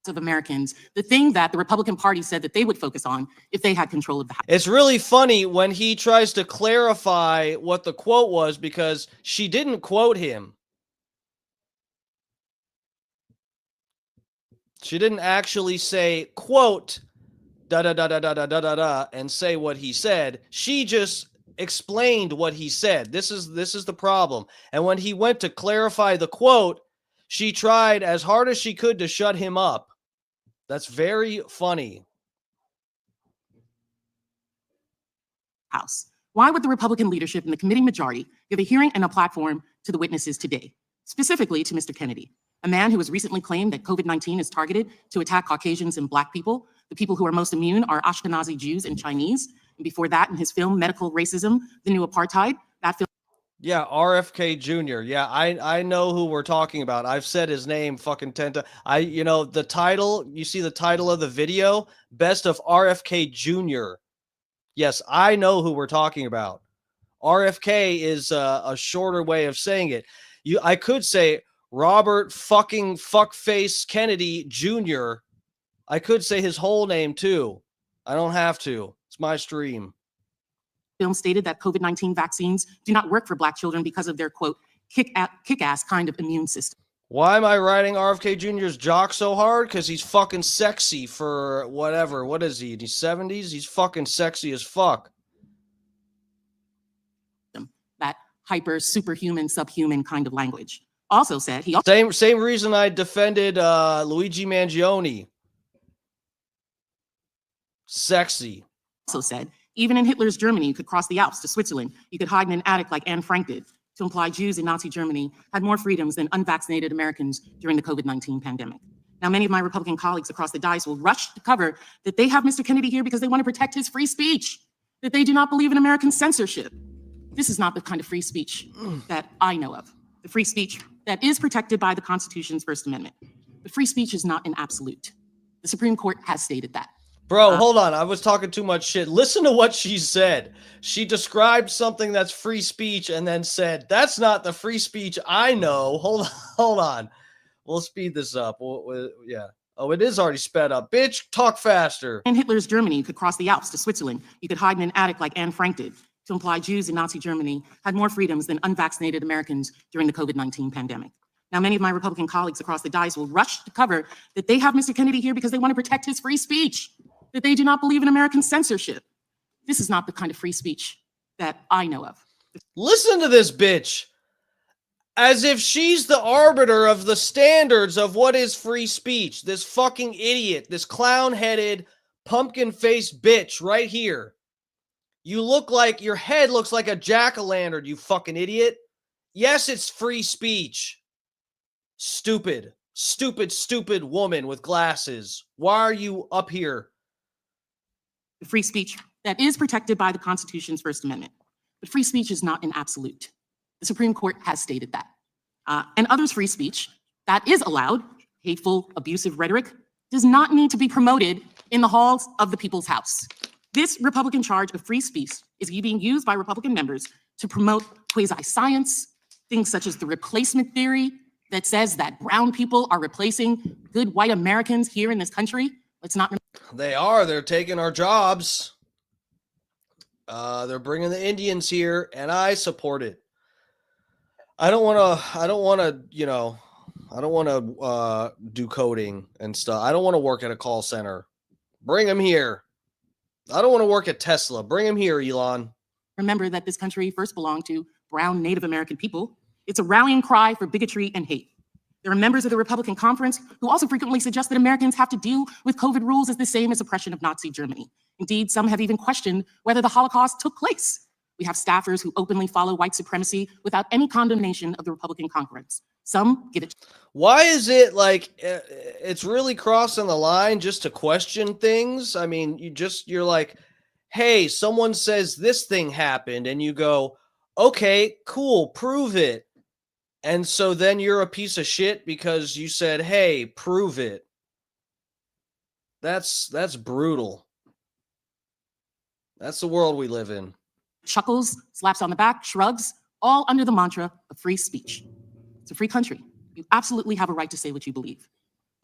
of Americans, the thing that the Republican Party said that they would focus on if they had control of the House. It's really funny when he tries to clarify what the quote was because she didn't quote him. She didn't actually say, quote, da da da da da da da da da, and say what he said. She just explained what he said. This is the problem. And when he went to clarify the quote, she tried as hard as she could to shut him up. That's very funny. House. Why would the Republican leadership and the committee majority give a hearing and a platform to the witnesses today, specifically to Mr. Kennedy, a man who has recently claimed that COVID-19 is targeted to attack Caucasians and Black people? The people who are most immune are Ashkenazi Jews and Chinese. And before that, in his film, Medical Racism, The New Apartheid, that film. Yeah, RFK Jr. Yeah, I know who we're talking about. I've said his name fucking 10 times. The title, you see the title of the video? Best of RFK Jr. Yes, I know who we're talking about. RFK is a shorter way of saying it. I could say Robert fucking fuckface Kennedy Jr. I could say his whole name too. I don't have to. It's my stream. Film stated that COVID-19 vaccines do not work for Black children because of their, quote, kick-ass kind of immune system. Why am I writing RFK Jr.'s jock so hard? Because he's fucking sexy for whatever. What is he? In his 70s? He's fucking sexy as fuck. That hyper, superhuman, subhuman kind of language. Also said he same reason I defended Luigi Mangione. Sexy. Also said, even in Hitler's Germany, you could cross the Alps to Switzerland. You could hide in an attic like Anne Frank did, to imply Jews in Nazi Germany had more freedoms than unvaccinated Americans during the COVID-19 pandemic. Now, many of my Republican colleagues across the dais will rush to cover that they have Mr. Kennedy here because they want to protect his free speech, that they do not believe in American censorship. This is not the kind of free speech that I know of. The free speech that is protected by the Constitution's First Amendment. But free speech is not an absolute. The Supreme Court has stated that. Bro, hold on. I was talking too much shit. Listen to what she said. She described something that's free speech and then said, that's not the free speech I know. Hold on. We'll speed this up. Yeah. Oh, it is already sped up. Bitch, talk faster. In Hitler's Germany, you could cross the Alps to Switzerland. You could hide in an attic like Anne Frank did, to imply Jews in Nazi Germany had more freedoms than unvaccinated Americans during the COVID-19 pandemic. Now, many of my Republican colleagues across the dais will rush to cover that they have Mr. Kennedy here because they want to protect his free speech, that they do not believe in American censorship. This is not the kind of free speech that I know of. Listen to this bitch. As if she's the arbiter of the standards of what is free speech. This fucking idiot, this clown-headed, pumpkin-faced bitch right here. You look like, your head looks like a jack-o'-lantern, you fucking idiot. Yes, it's free speech. Stupid, stupid, stupid woman with glasses. Why are you up here? The free speech that is protected by the Constitution's First Amendment. But free speech is not an absolute. The Supreme Court has stated that. And others' free speech that is allowed, hateful, abusive rhetoric, does not need to be promoted in the halls of the people's house. This Republican charge of free speech is being used by Republican members to promote quasi-science, things such as the replacement theory that says that brown people are replacing good white Americans here in this country. Let's not. They are. They're taking our jobs. They're bringing the Indians here, and I support it. I don't want to do coding and stuff. I don't want to work at a call center. Bring them here. I don't want to work at Tesla. Bring them here, Elon. Remember that this country first belonged to brown Native American people. It's a rallying cry for bigotry and hate. There are members of the Republican conference who also frequently suggest that Americans have to deal with COVID rules as the same as oppression of Nazi Germany. Indeed, some have even questioned whether the Holocaust took place. We have staffers who openly follow white supremacy without any condemnation of the Republican conference. Some give it. Why is it like it's really crossing the line just to question things? I mean, you're like, hey, someone says this thing happened, and you go, okay, cool, prove it. And so then you're a piece of shit because you said, hey, prove it. That's brutal. That's the world we live in. Chuckles, slaps on the back, shrugs, all under the mantra of free speech. It's a free country. You absolutely have a right to say what you believe,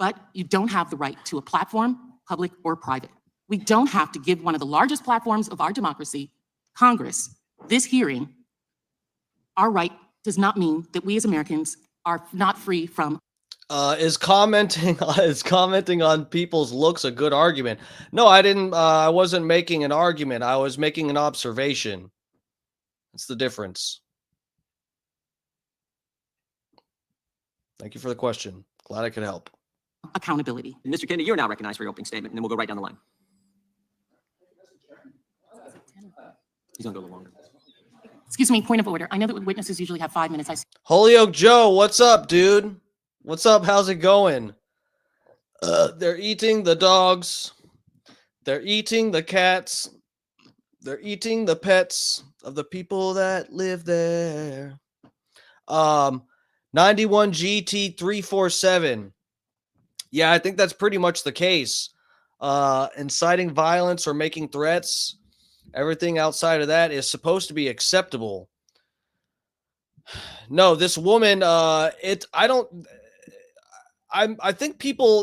but you don't have the right to a platform, public or private. We don't have to give one of the largest platforms of our democracy, Congress, this hearing. Our right does not mean that we as Americans are not free from. Is commenting on people's looks a good argument? No, I didn't. I wasn't making an argument. I was making an observation. That's the difference. Thank you for the question. Glad I could help. Accountability. Mr. Kennedy, you're now recognized for your opening statement, and then we'll go right down the line. He's going to go a little longer. Excuse me, point of order. I know that witnesses usually have 5 minutes. Holyoke Joe, what's up, dude? What's up? How's it going? They're eating the dogs. They're eating the cats. They're eating the pets of the people that live there. 91 GT 347. Yeah, I think that's pretty much the case. Inciting violence or making threats, everything outside of that is supposed to be acceptable. No, this woman, I think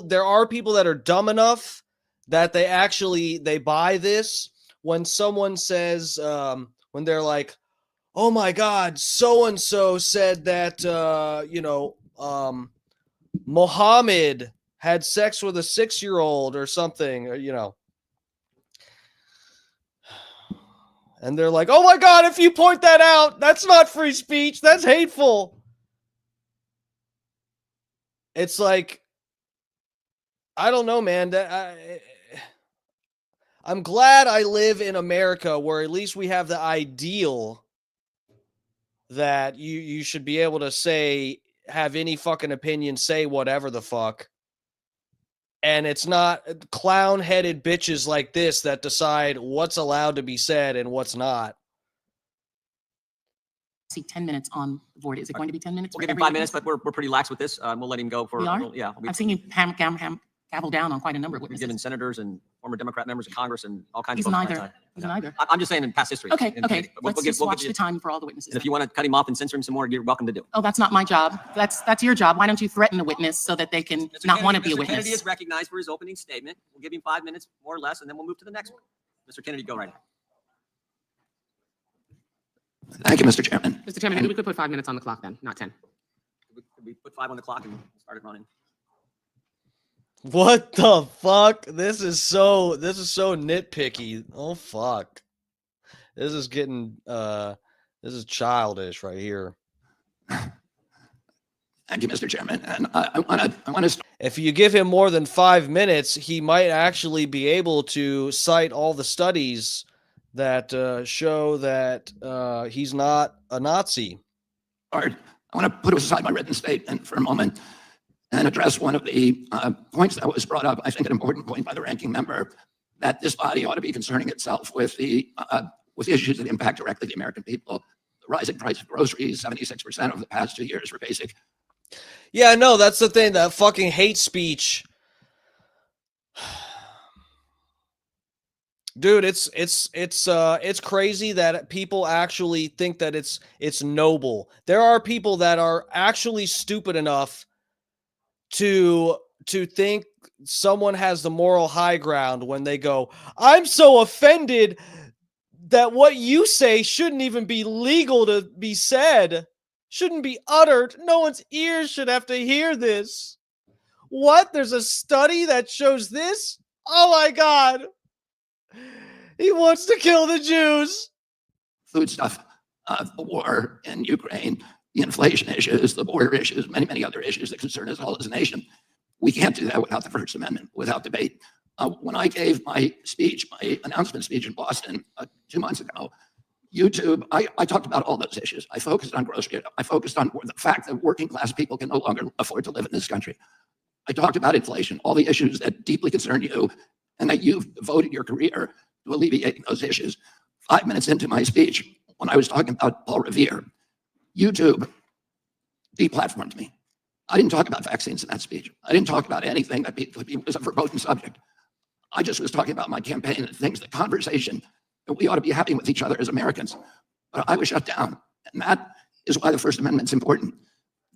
there are people that are dumb enough that they buy this when someone says, when they're like, oh my God, so-and-so said that, Mohammed had sex with a 6-year-old or something, and they're like, oh my God, if you point that out, that's not free speech. That's hateful. It's like, I don't know, man. I'm glad I live in America where at least we have the ideal that you should be able to have any fucking opinion, say whatever the fuck. And it's not clown-headed bitches like this that decide what's allowed to be said and what's not. See 10 minutes on the board. Is it going to be 10 minutes? We'll give him 5 minutes, but we're pretty lax with this. We'll let him go for. We are? Yeah. I've seen you gavel down on quite a number of We've witnesses. given senators and former Democrat members of Congress and all kinds He's of folks. neither. He's neither. I'm just saying in past history. Okay. We'll Let's give just watch you- the time for all the witnesses. And if you want to cut him off and censor him some more, you're welcome to do it. Oh, that's not my job. That's your job. Why don't you threaten a witness so that they can not want to be a Mr. witness? Kennedy is recognized for his opening statement. We'll give him 5 minutes more or less, and then we'll move to the next one. Mr. Kennedy, go right ahead. Thank you, Mr. Chairman. Mr. Chairman, maybe we could put 5 minutes on the clock then, not 10. We put 5 on the clock and start it running. What the fuck? This is so nitpicky. Oh fuck. This is getting this is childish right here. Thank you, Mr. Chairman. And I want to. If you give him more than 5 minutes, he might actually be able to cite all the studies that show that he's not a Nazi. All right. I want to put aside my written statement for a moment and address one of the points that was brought up. I think an important point by the ranking member, that this body ought to be concerning itself with the issues that impact directly the American people. The rising price of groceries, 76% over the past 2 years for basic. Yeah, no, that's the thing. That fucking hate speech. Dude, it's crazy that people actually think that it's noble. There are people that are actually stupid enough to think someone has the moral high ground when they go, "I'm so offended that what you say shouldn't even be legal to be said, shouldn't be uttered. No one's ears should have to hear this." What? There's a study that shows this? Oh my God. He wants to kill the Jews. Food stuff, the war in Ukraine, the inflation issues, the border issues, many, many other issues that concern us all as a nation. We can't do that without the First Amendment, without debate. When I gave my speech, my announcement speech in Boston 2 months ago, YouTube, I talked about all those issues. I focused on grocery. I focused on the fact that working class people can no longer afford to live in this country. I talked about inflation, all the issues that deeply concern you, and that you've devoted your career to alleviating those issues. 5 minutes into my speech, when I was talking about Paul Revere, YouTube deplatformed me. I didn't talk about vaccines in that speech. I didn't talk about anything that was a verboten subject. I just was talking about my campaign and things, the conversation that we ought to be having with each other as Americans. But I was shut down. And that is why the First Amendment's important.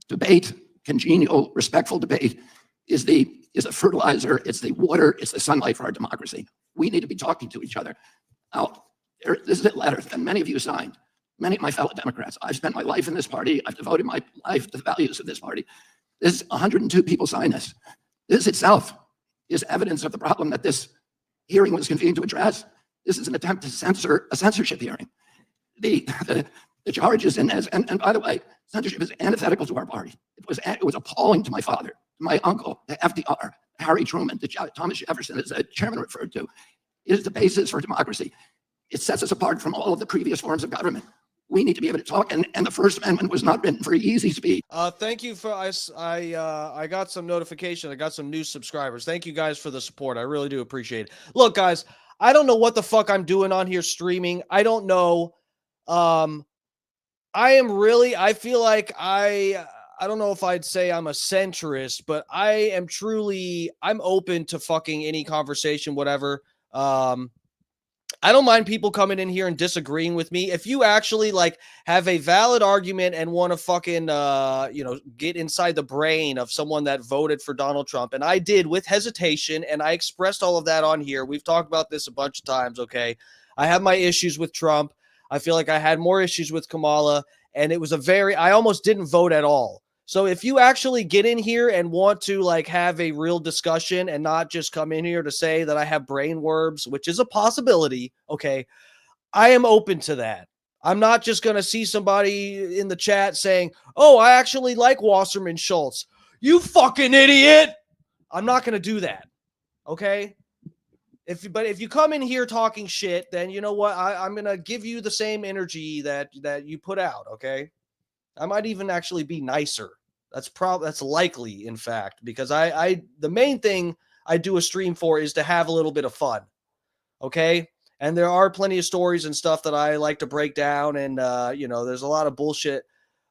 Debate, congenial, respectful debate is the fertilizer, it's the water, it's the sunlight for our democracy. We need to be talking to each other. Now, this is a letter that many of you signed, many of my fellow Democrats. I've spent my life in this party. I've devoted my life to the values of this party. This 102 people signed this. This itself is evidence of the problem that this hearing was convened to address. This is an attempt to censor a censorship hearing. The charges in this, and by the way, censorship is antithetical to our party. It was appalling to my father, to my uncle, to FDR, Harry Truman, to Thomas Jefferson, as the chairman referred to. It is the basis for democracy. It sets us apart from all of the previous forms of government. We need to be able to talk, and the First Amendment was not written for easy speech. Thank you for I got some notification. I got some new subscribers. Thank you guys for the support. I really do appreciate it. Look, guys, I don't know what the fuck I'm doing on here streaming. I don't know. I feel like I don't know if I'd say I'm a centrist, but I'm open to fucking any conversation, whatever. I don't mind people coming in here and disagreeing with me. If you actually have a valid argument and want to fucking, get inside the brain of someone that voted for Donald Trump, and I did with hesitation, and I expressed all of that on here. We've talked about this a bunch of times. Okay. I have my issues with Trump. I feel like I had more issues with Kamala, and it was I almost didn't vote at all. So if you actually get in here and want to have a real discussion and not just come in here to say that I have brain worms, which is a possibility, okay, I am open to that. I'm not just going to see somebody in the chat saying, "Oh, I actually like Wasserman Schultz." You fucking idiot. I'm not going to do that. Okay? But if you come in here talking shit, then you know what? I'm going to give you the same energy that you put out, okay? I might even actually be nicer. That's likely, in fact, because the main thing I do a stream for is to have a little bit of fun. Okay. And there are plenty of stories and stuff that I like to break down. And, there's a lot of bullshit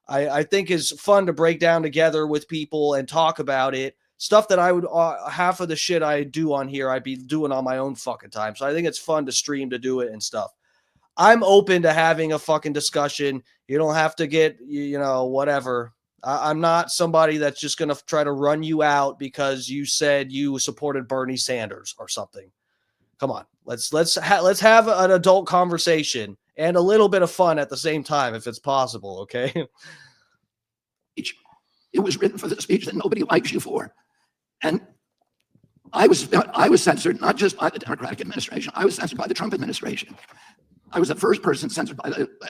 I think is fun to break down together with people and talk about it. Stuff that I would, half of the shit I do on here, I'd be doing on my own fucking time. So I think it's fun to stream to do it and stuff. I'm open to having a fucking discussion. You don't have to get, whatever. I'm not somebody that's just going to try to run you out because you said you supported Bernie Sanders or something. Come on. Let's have an adult conversation and a little bit of fun at the same time if it's possible, okay? It was written for the speech that nobody likes you for. And I was censored not just by the Democratic administration. I was censored by the Trump administration. I was the first person censored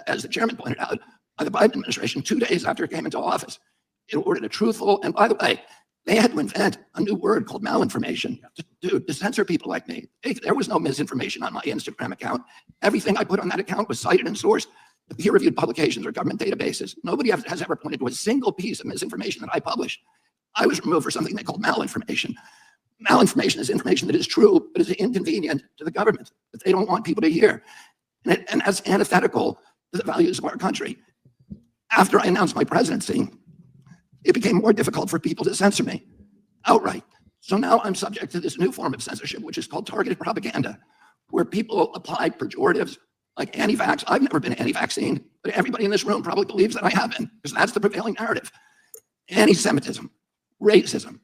as the chairman pointed out, by the Biden administration 2 days after it came into office. It ordered a truthful, and by the way, they had to invent a new word called malinformation to censor people like me. There was no misinformation on my Instagram account. Everything I put on that account was cited and sourced to peer-reviewed publications or government databases. Nobody has ever pointed to a single piece of misinformation that I published. I was removed for something they call malinformation. Malinformation is information that is true, but is inconvenient to the government that they don't want people to hear. And that's antithetical to the values of our country. After I announced my presidency, it became more difficult for people to censor me outright. So now I'm subject to this new form of censorship, which is called targeted propaganda, where people apply pejoratives like anti-vax. I've never been anti-vaccine, but everybody in this room probably believes that I have been, because that's the prevailing narrative. Anti-Semitism, racism,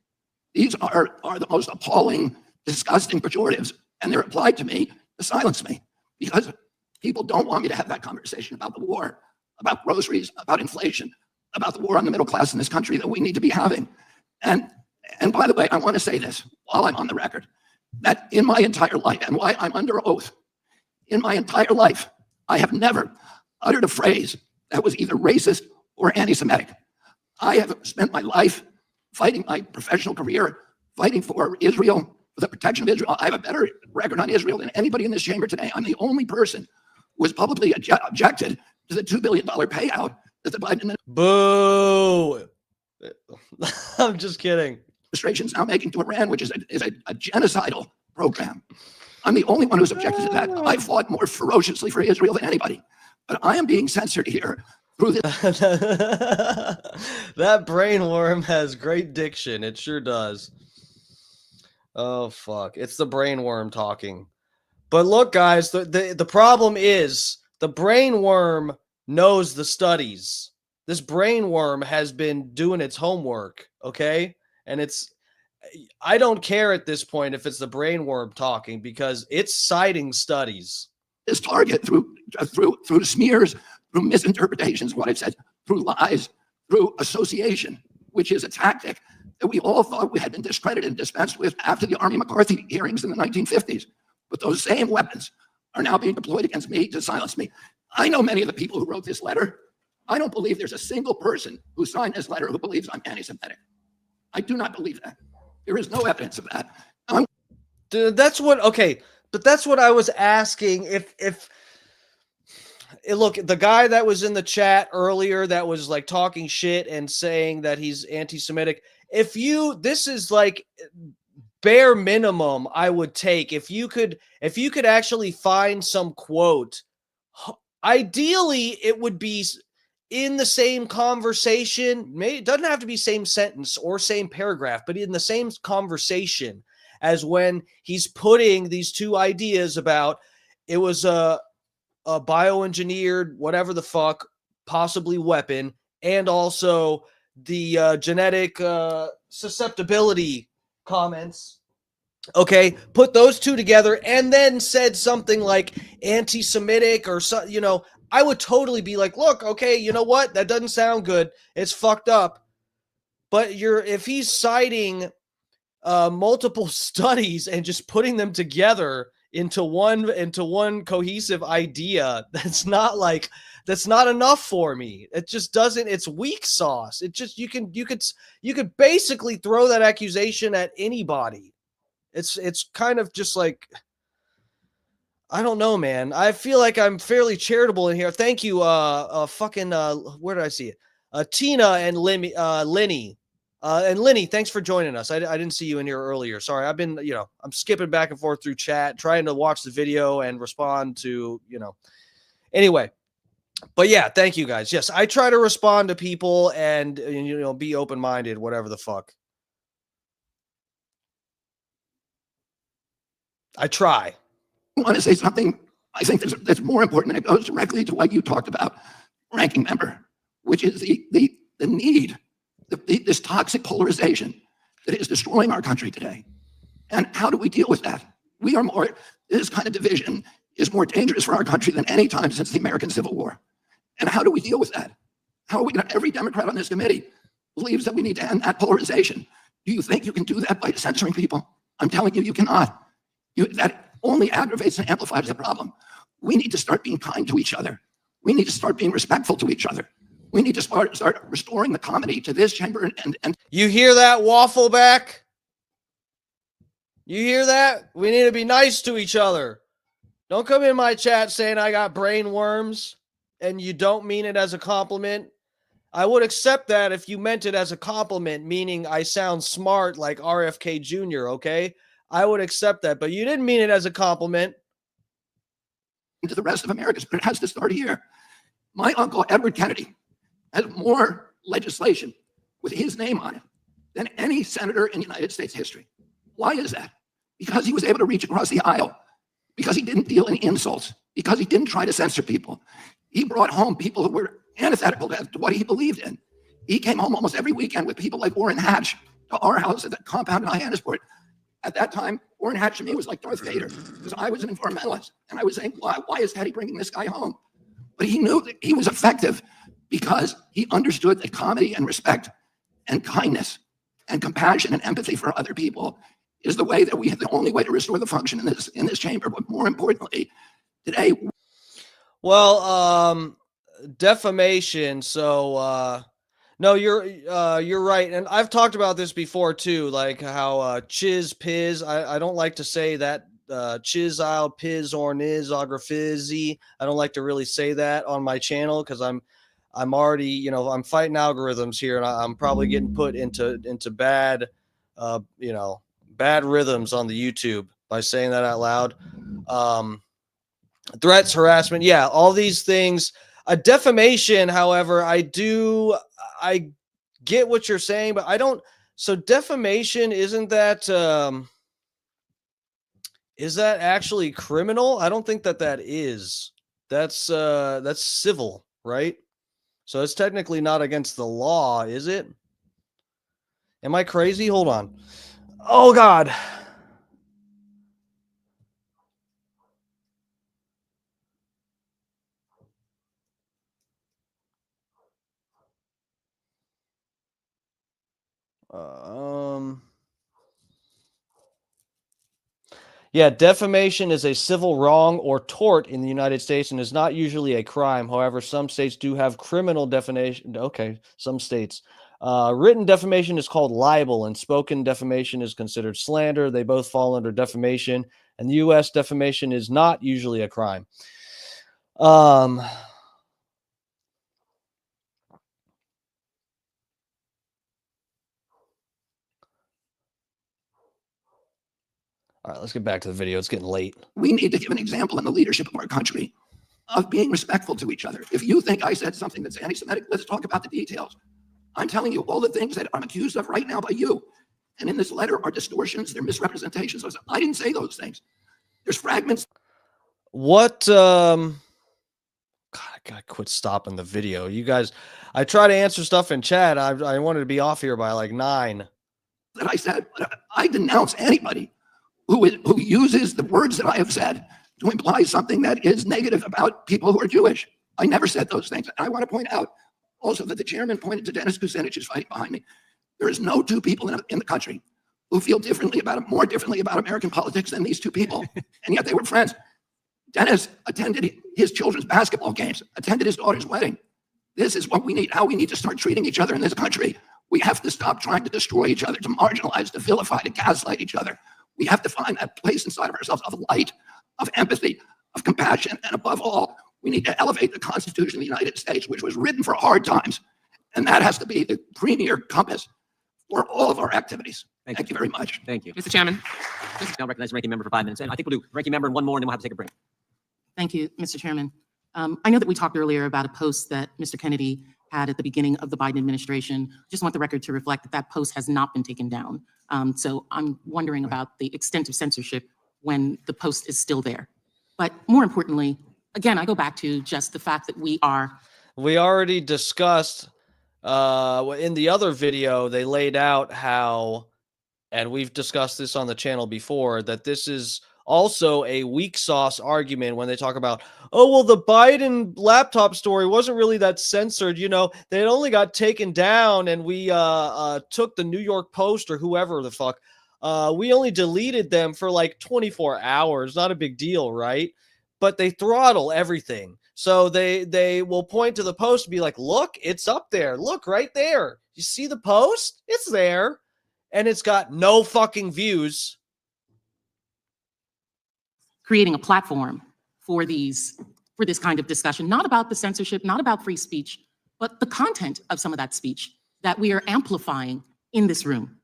these are the most appalling, disgusting pejoratives, and they're applied to me to silence me, because people don't want me to have that conversation about the war, about groceries, about inflation, about the war on the middle class in this country that we need to be having. And by the way, I want to say this while I'm on the record, that in my entire life, and why I'm under oath, in my entire life, I have never uttered a phrase that was either racist or anti-Semitic. I have spent my life fighting my professional career, fighting for Israel, for the protection of Israel. I have a better record on Israel than anybody in this chamber today. I'm the only person who has publicly objected to the $2 billion payout that the Biden Boo! I'm just kidding. administration is now making to Iran, which is a genocidal program. I'm the only one who's objected to that. I fought more ferociously for Israel than anybody, but I am being censored here through this. That brainworm has great diction. It sure does. Oh, fuck. It's the brainworm talking. But look, guys, the problem is the brainworm knows the studies. This brainworm has been doing its homework, okay? And I don't care at this point if it's the brainworm talking, because it's citing studies. This target through smears, through misinterpretations, what I've said, through lies, through association, which is a tactic that we all thought we had been discredited and dispensed with after the Army McCarthy hearings in the 1950s. But those same weapons are now being deployed against me to silence me. I know many of the people who wrote this letter. I don't believe there's a single person who signed this letter who believes I'm anti-Semitic. I do not believe that. There is no evidence of that. Dude, that's what, okay, but that's what I was asking. Look, the guy that was in the chat earlier that was like talking shit and saying that he's anti-Semitic, this is like bare minimum I would take. If you could actually find some quote, ideally it would be in the same conversation. It doesn't have to be same sentence or same paragraph, but in the same conversation as when he's putting these two ideas about it was a bioengineered, whatever the fuck, possibly weapon, and also the genetic susceptibility comments. Okay, put those two together and then said something like anti-Semitic or so, I would totally be like, look, okay, you know what? That doesn't sound good. It's fucked up. But if he's citing multiple studies and just putting them together into one cohesive idea, that's not enough for me. It just doesn't. It's weak sauce. It just you could basically throw that accusation at anybody. It's kind of just like, I don't know, man. I feel like I'm fairly charitable in here. Thank you, where did I see it? Tina and Lenny. And Lenny, thanks for joining us. I didn't see you in here earlier. Sorry, I've been, I'm skipping back and forth through chat, trying to watch the video and respond to, Anyway, but yeah, thank you guys. Yes, I try to respond to people and be open-minded, whatever the fuck. I try. I want to say something I think that's more important, and it goes directly to what you talked about, ranking member, which is the need, this toxic polarization that is destroying our country today. And how do we deal with that? This kind of division is more dangerous for our country than any time since the American Civil War. And how do we deal with that? How are we going to, every Democrat on this committee believes that we need to end that polarization. Do you think you can do that by censoring people? I'm telling you, you cannot. That only aggravates and amplifies the problem. We need to start being kind to each other. We need to start being respectful to each other. We need to start restoring the comedy to this chamber. And you hear that, Waffleback? You hear that? We need to be nice to each other. Don't come in my chat saying I got brain worms and you don't mean it as a compliment. I would accept that if you meant it as a compliment, meaning I sound smart like RFK Jr., okay? I would accept that, but you didn't mean it as a compliment. To the rest of America, but it has to start here. My uncle, Edward Kennedy, has more legislation with his name on it than any senator in United States history. Why is that? Because he was able to reach across the aisle because he didn't deal in insults, because he didn't try to censor people. He brought home people who were antithetical to what he believed in. He came home almost every weekend with people like Orrin Hatch to our house at the compound in Hyannisport. At that time, Orrin Hatch to me was like Darth Vader, because I was an environmentalist. And I was saying, why is Teddy bringing this guy home? But he knew that he was effective because he understood that comedy and respect and kindness and compassion and empathy for other people is the way that we have the only way to restore the function in this chamber. But more importantly, today. Well, defamation. So, no, you're right. And I've talked about this before too, like how, chiz, piz. I don't like to say that, chiz, I'll, piz, or niz, agrafizzy. I don't like to really say that on my channel because I'm already, you know, I'm fighting algorithms here, and I'm probably getting put into bad, you know, bad rhythms on the YouTube by saying that out loud. Threats, harassment, yeah, all these things. Defamation, however, I get what you're saying, but I don't. So defamation, isn't that is that actually criminal? I don't think that is. That's civil, right? So it's technically not against the law, is it? Am I crazy? Hold on. Oh God. Yeah, defamation is a civil wrong or tort in the United States and is not usually a crime. However, some states do have criminal defamation. Okay, some states. Written defamation is called libel, and spoken defamation is considered slander. They both fall under defamation. And the U.S. defamation is not usually a crime. All right, let's get back to the video. It's getting late. We need to give an example in the leadership of our country of being respectful to each other. If you think I said something that's anti-Semitic, let's talk about the details. I'm telling you all the things that I'm accused of right now by you. And in this letter are distortions, they're misrepresentations. I didn't say those things. There's fragments. What, God, I gotta quit stopping the video. You guys, I try to answer stuff in chat. I wanted to be off here by like 9. That I said, I denounce anybody who uses the words that I have said to imply something that is negative about people who are Jewish. I never said those things. And I want to point out also that the chairman pointed to Dennis Kucinich, who's fighting behind me. There is no two people in the country who feel more differently about American politics than these two people. And yet they were friends. Dennis attended his children's basketball games, attended his daughter's wedding. This is what we need, how we need to start treating each other in this country. We have to stop trying to destroy each other, to marginalize, to vilify, to gaslight each other. We have to find that place inside of ourselves of light, of empathy, of compassion, and above all, we need to elevate the Constitution of the United States, which was written for hard times. And that has to be the premier compass for all of our activities. Thank you very much. Thank you. Mr. Chairman. Now recognize the ranking member for 5 minutes. And I think we'll do ranking member and one more, and then we'll have to take a break. Thank you, Mr. Chairman. I know that we talked earlier about a post that Mr. Kennedy had at the beginning of the Biden administration. Just want the record to reflect that that post has not been taken down. So I'm wondering about the extent of censorship when the post is still there. But more importantly, again, I go back to just the fact that we already discussed in the other video, they laid out how, and we've discussed this on the channel before, that this is also a weak sauce argument when they talk about, oh, well, the Biden laptop story wasn't really that censored. You know, they only got taken down and we took the New York Post or whoever the fuck. We only deleted them for like 24 hours. Not a big deal, right? But they throttle everything. So they will point to the post and be like, look, it's up there. Look right there. You see the post? It's there. And it's got no fucking views. creating a platform for this kind of discussion, not about the censorship, not about free speech, but the content of some of that speech that we are amplifying in this room.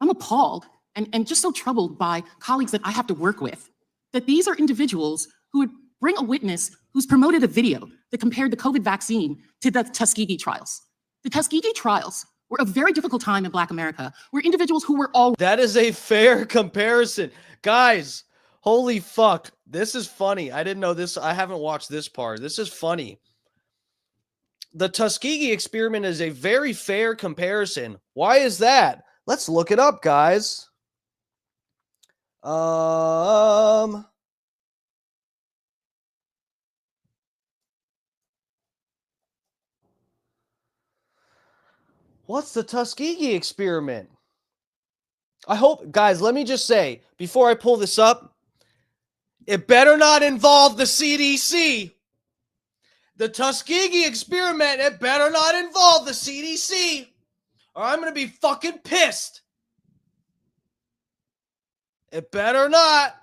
I'm appalled and just so troubled by colleagues that I have to work with, that these are individuals who would bring a witness who's promoted a video that compared the COVID vaccine to the Tuskegee trials. The Tuskegee trials were a very difficult time in Black America, where individuals who were all— That is a fair comparison. Guys, holy fuck. This is funny. I didn't know this. I haven't watched this part. This is funny. The Tuskegee experiment is a very fair comparison. Why is that? Let's look it up, guys. What's the Tuskegee experiment? I hope, guys, let me just say, before I pull this up, it better not involve the CDC. The Tuskegee experiment, it better not involve the CDC, or I'm going to be fucking pissed. It better not.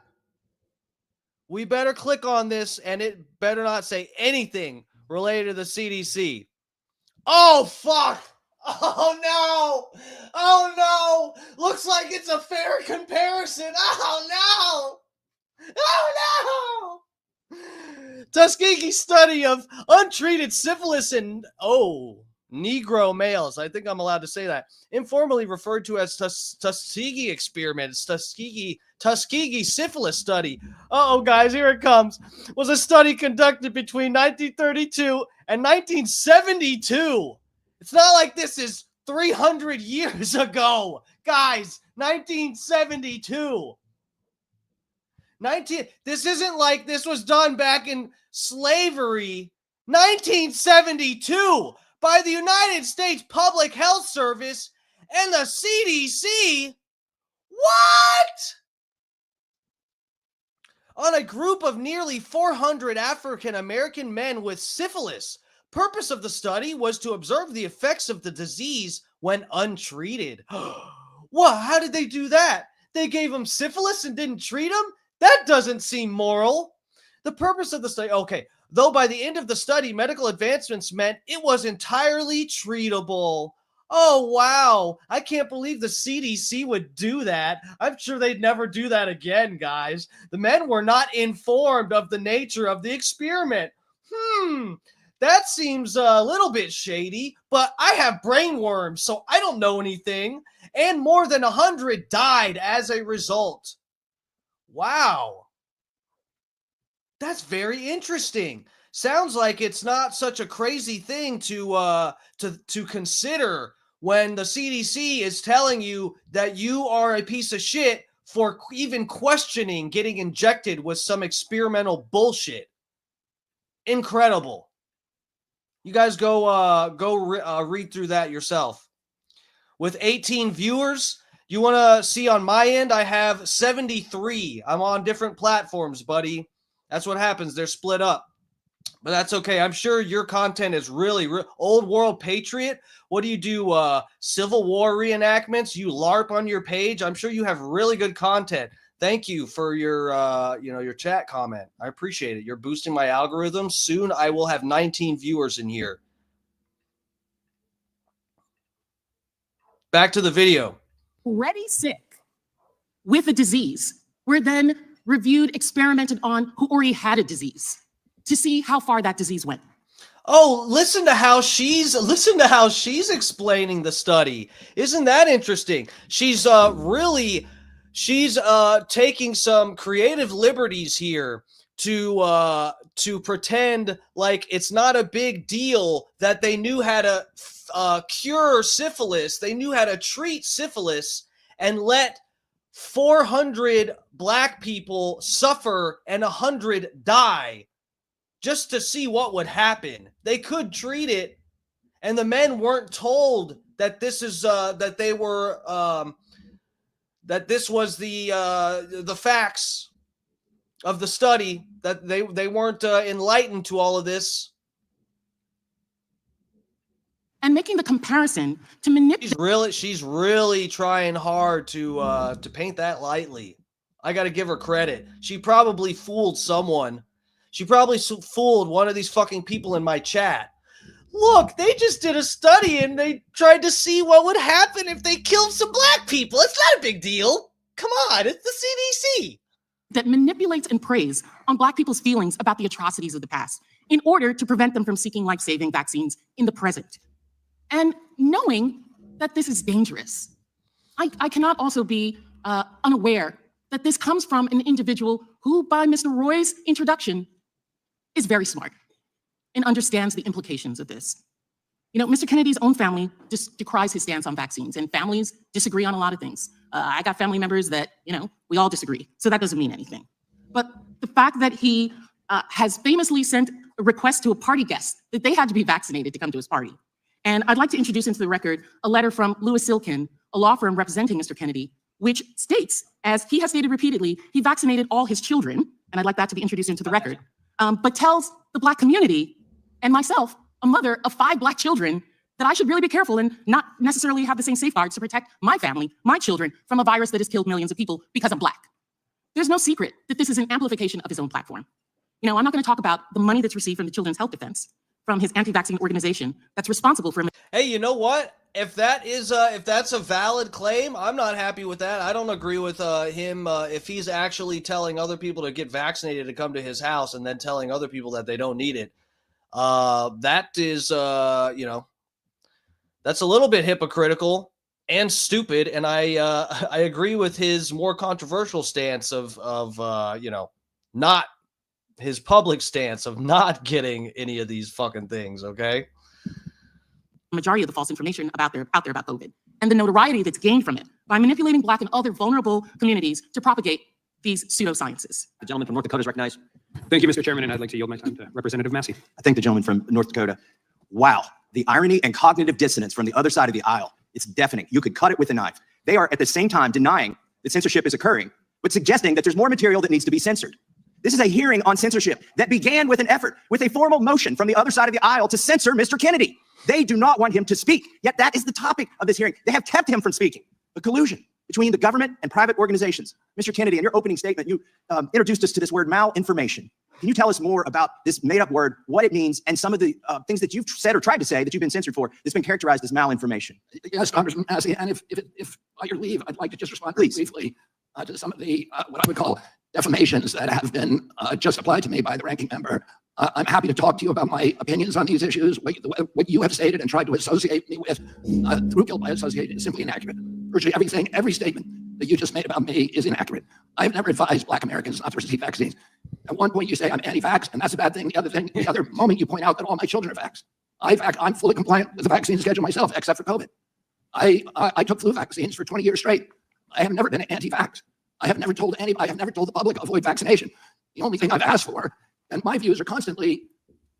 We better click on this, and it better not say anything related to the CDC. Oh, fuck. Oh, no. Oh, no. Looks like it's a fair comparison. Oh, no. Oh, no. Tuskegee study of untreated syphilis in, Negro males. I think I'm allowed to say that. Informally referred to as Tuskegee experiment. It's Tuskegee syphilis study. Uh-oh, guys, here it comes. Was a study conducted between 1932 and 1972. It's not like this is 300 years ago. Guys, 1972. This isn't like this was done back in slavery. 1972 by the United States Public Health Service and the CDC. What? On a group of nearly 400 African American men with syphilis. Purpose of the study was to observe the effects of the disease when untreated. What? How did they do that? They gave them syphilis and didn't treat them? That doesn't seem moral. The purpose of the study, okay, though by the end of the study, medical advancements meant it was entirely treatable. Oh, wow. I can't believe the CDC would do that. I'm sure they'd never do that again, guys. The men were not informed of the nature of the experiment. That seems a little bit shady, but I have brainworms, so I don't know anything. And more than 100 died as a result. Wow. That's very interesting. Sounds like it's not such a crazy thing to consider when the CDC is telling you that you are a piece of shit for even questioning getting injected with some experimental bullshit. Incredible. You guys go read through that yourself. With 18 viewers, you want to see on my end, I have 73. I'm on different platforms, buddy. That's what happens. They're split up. But that's okay. I'm sure your content is really old world patriot. What do you do? Civil War reenactments? You LARP on your page? I'm sure you have really good content. Thank you for your your chat comment. I appreciate it. You're boosting my algorithm. Soon I will have 19 viewers in here. Back to the video. Already sick with a disease were then reviewed, experimented on who already had a disease to see how far that disease went. Oh, listen to how she's explaining the study. Isn't that interesting? She's taking some creative liberties here to pretend like it's not a big deal that they knew how to cure syphilis. They knew how to treat syphilis and let 400 black people suffer and 100 die just to see what would happen. They could treat it, and the men weren't told that this is that they were that this was the facts of the study, that they weren't enlightened to all of this. And making the comparison to manipulate. She's really trying hard to paint that lightly. I got to give her credit. She probably fooled someone. She probably fooled one of these fucking people in my chat. Look, they just did a study and they tried to see what would happen if they killed some black people. It's not a big deal. Come on, it's the CDC. That manipulates and preys on black people's feelings about the atrocities of the past in order to prevent them from seeking life-saving vaccines in the present. And knowing that this is dangerous, I cannot also be unaware that this comes from an individual who by Mr. Roy's introduction is very smart and understands the implications of this. You know, Mr. Kennedy's own family just decries his stance on vaccines, and families disagree on a lot of things. I got family members that, you know, we all disagree, so that doesn't mean anything. But the fact that he has famously sent a request to a party guest that they had to be vaccinated to come to his party. And I'd like to introduce into the record a letter from Louis Silkin, a law firm representing Mr. Kennedy, which states, as he has stated repeatedly, he vaccinated all his children, and I'd like that to be introduced into the record, but tells the Black community and myself, a mother of 5 Black children, that I should really be careful and not necessarily have the same safeguards to protect my family, my children, from a virus that has killed millions of people because I'm Black. There's no secret that this is an amplification of his own platform. You know, I'm not going to talk about the money that's received from the Children's Health Defense, from his anti-vaccine organization that's responsible for. Hey, you know what? If that is if that's a valid claim, I'm not happy with that. I don't agree with him if he's actually telling other people to get vaccinated to come to his house and then telling other people that they don't need it. That is you know, that's a little bit hypocritical and stupid. And I agree with his more controversial stance of you know, not his public stance of not getting any of these fucking things. Okay. Majority of the false information out there about COVID, and the notoriety that's gained from it by manipulating Black and other vulnerable communities to propagate these pseudosciences. The gentleman from North Dakota is recognized. Thank you, Mr. Chairman, and I'd like to yield my time to Representative Massey. I thank the gentleman from North Dakota. Wow, the irony and cognitive dissonance from the other side of the aisle. It's deafening. You could cut it with a knife. They are at the same time denying that censorship is occurring, but suggesting that there's more material that needs to be censored. This is a hearing on censorship that began with an effort, with a formal motion from the other side of the aisle to censor Mr. Kennedy. They do not want him to speak, yet that is the topic of this hearing. They have kept him from speaking. The collusion between the government and private organizations. Mr. Kennedy, in your opening statement, you introduced us to this word malinformation. Can you tell us more about this made-up word, what it means, and some of the things that you've said or tried to say that you've been censored for that's been characterized as malinformation? Yes, Congressman Massey, and if by your leave, I'd like to just respond briefly to some of the what I would call defamations that have been just applied to me by the ranking member. I'm happy to talk to you about my opinions on these issues. What you have stated and tried to associate me with through guilt by association is simply inaccurate. Virtually every statement that you just made about me is inaccurate. I've never advised Black Americans not to receive vaccines. At one point you say I'm anti-vax, and that's a bad thing. The other moment you point out that all my children are vaxxed. I'm fully compliant with the vaccine schedule myself, except for COVID. I took flu vaccines for 20 years straight. I have never been anti-vax. I have never told anybody, I have never told the public avoid vaccination. The only thing I've asked for, and my views are constantly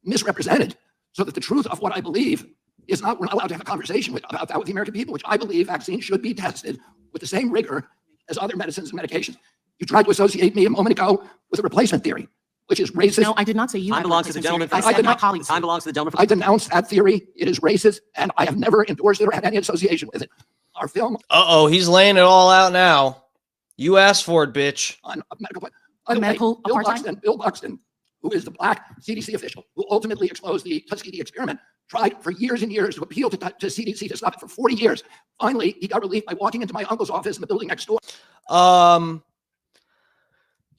misrepresented, so that the truth of what I believe is not, we're not allowed to have a conversation about that with the American people, which I believe vaccines should be tested with the same rigor as other medicines and medications. You tried to associate me a moment ago with a replacement theory, which is racist. No, I did not say you. Time belongs to the gentleman. I said my colleagues. Time belongs to the gentleman. I denounced that theory. It is racist, and I have never endorsed it or had any association with it. Our film. Uh-oh, he's laying it all out now. You asked for it, bitch. On medical Bill Buxton, who is the Black CDC official who ultimately exposed the Tuskegee experiment, tried for years and years to appeal to CDC to stop it for 40 years. Finally, he got relief by walking into my uncle's office in the building next door.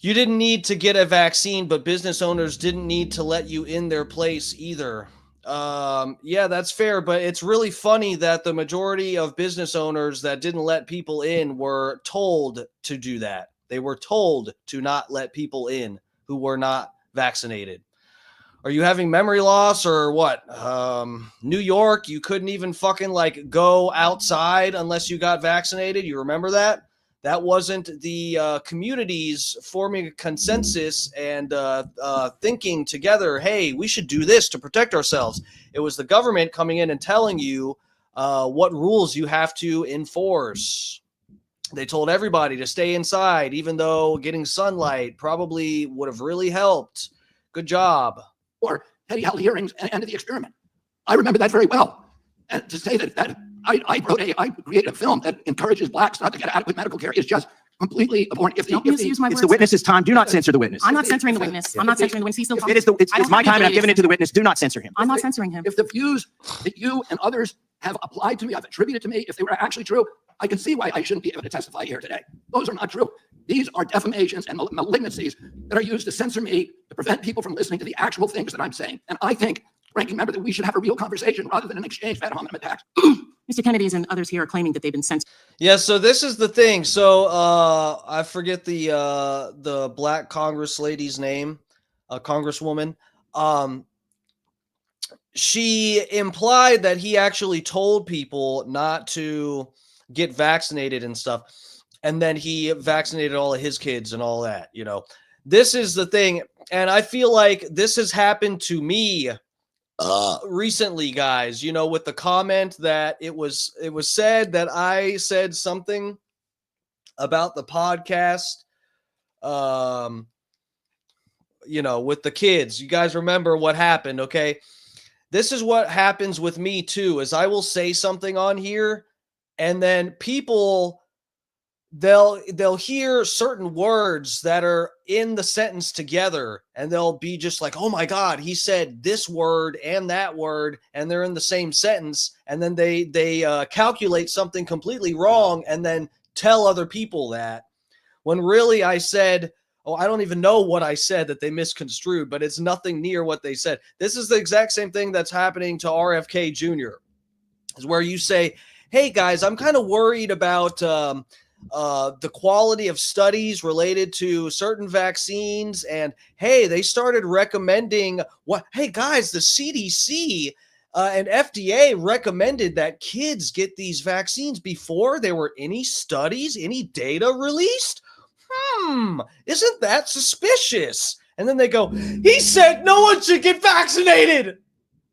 You didn't need to get a vaccine, but business owners didn't need to let you in their place either. Yeah, that's fair, but it's really funny that the majority of business owners that didn't let people in were told to do that. They were told to not let people in who were not vaccinated. Are you having memory loss or what? New York, you couldn't even fucking like go outside unless you got vaccinated. You remember that? That wasn't the communities forming a consensus and thinking together, hey, we should do this to protect ourselves. It was the government coming in and telling you what rules you have to enforce. They told everybody to stay inside, even though getting sunlight probably would have really helped. Good job. Or Teddy held hearings and ended the experiment. I remember that very well. And to say that I created a film that encourages Blacks not to get adequate medical care is just completely abhorrent. It's the witness's time. Do not censor the witness. I'm not censoring the witness. I'm not censoring the witness. He's still talking. It's my time, and I've given it to the witness. Do not censor him. I'm not censoring him. If the views that you and others have applied to me, have attributed to me, if they were actually true, I can see why I shouldn't be able to testify here today. Those are not true. These are defamations and malignancies that are used to censor me, to prevent people from listening to the actual things that I'm saying. And I think, ranking member, that we should have a real conversation rather than an exchange of ad hominem attacks. Mr. Kennedy's and others here are claiming that they've been censored. Yeah, so this is the thing. So I forget the black Congress lady's name, Congresswoman. She implied that he actually told people not to get vaccinated and stuff, and then he vaccinated all of his kids and all that. You know, this is the thing, and I feel like this has happened to me recently, guys. You know, with the comment that it was said that I said something about the podcast, you know, with the kids. You guys remember what happened? Okay, this is what happens with me too, is I will say something on here, and then people, they'll hear certain words that are in the sentence together, and they'll be just like, oh my God, he said this word and that word, and they're in the same sentence. And then they calculate something completely wrong and then tell other people that, when really I said, oh, I don't even know what I said that they misconstrued, but it's nothing near what they said. This is the exact same thing that's happening to RFK Jr. is where you say, hey guys, I'm kind of worried about the quality of studies related to certain vaccines. And hey, they started recommending hey guys, the CDC and FDA recommended that kids get these vaccines before there were any studies, any data released. Isn't that suspicious? And then they go, he said no one should get vaccinated.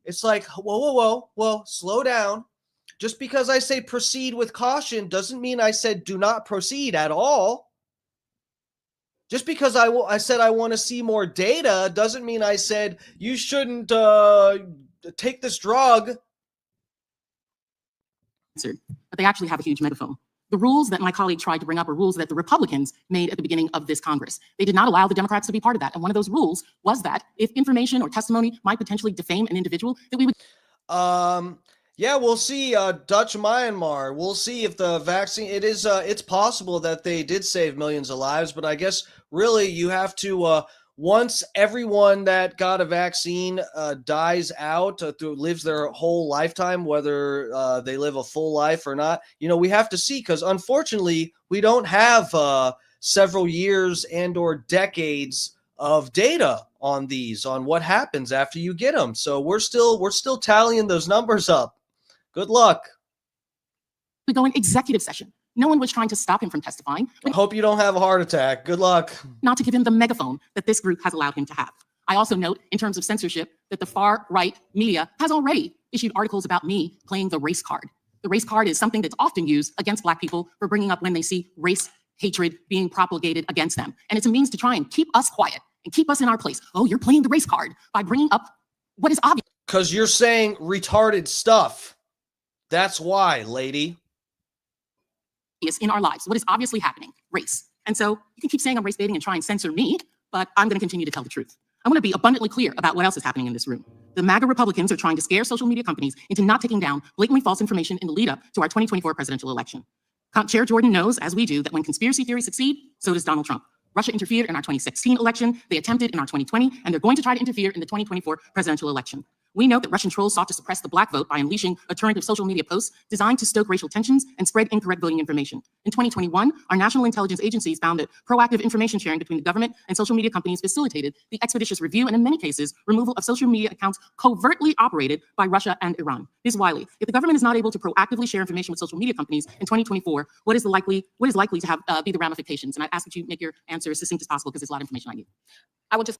It's like, whoa, slow down. Just because I say proceed with caution doesn't mean I said do not proceed at all. Just because I said I want to see more data doesn't mean I said you shouldn't take this drug. But they actually have a huge megaphone. The rules that my colleague tried to bring up are rules that the Republicans made at the beginning of this Congress. They did not allow the Democrats to be part of that. And one of those rules was that if information or testimony might potentially defame an individual, that we would... Yeah, we'll see. Dutch Myanmar. We'll see if the vaccine. It's possible that they did save millions of lives, but I guess really you have to once everyone that got a vaccine dies out, lives their whole lifetime, whether they live a full life or not. You know, we have to see, because unfortunately we don't have several years and or decades of data on what happens after you get them. So we're still tallying those numbers up. Good luck. We go in executive session. No one was trying to stop him from testifying. I hope you don't have a heart attack. Good luck. Not to give him the megaphone that this group has allowed him to have. I also note, in terms of censorship, that the far-right media has already issued articles about me playing the race card. The race card is something that's often used against Black people for bringing up when they see race hatred being propagated against them. And it's a means to try and keep us quiet and keep us in our place. Oh, you're playing the race card by bringing up what is obvious. Because you're saying retarded stuff. That's why, lady. In our lives, what is obviously happening, race. And so you can keep saying I'm race baiting and try and censor me, but I'm going to continue to tell the truth. I want to be abundantly clear about what else is happening in this room. The MAGA Republicans are trying to scare social media companies into not taking down blatantly false information in the lead up to our 2024 presidential election. Chair Jordan knows, as we do, that when conspiracy theories succeed, so does Donald Trump. Russia interfered in our 2016 election, they attempted in our 2020, and they're going to try to interfere in the 2024 presidential election. We know that Russian trolls sought to suppress the Black vote by unleashing a torrent of social media posts designed to stoke racial tensions and spread incorrect voting information. In 2021, our national intelligence agencies found that proactive information sharing between the government and social media companies facilitated the expeditious review and, in many cases, removal of social media accounts covertly operated by Russia and Iran. Ms. Wiley, if the government is not able to proactively share information with social media companies in 2024, what is likely to have be the ramifications? And I ask that you make your answer as succinct as possible because there's a lot of information I need. I will just...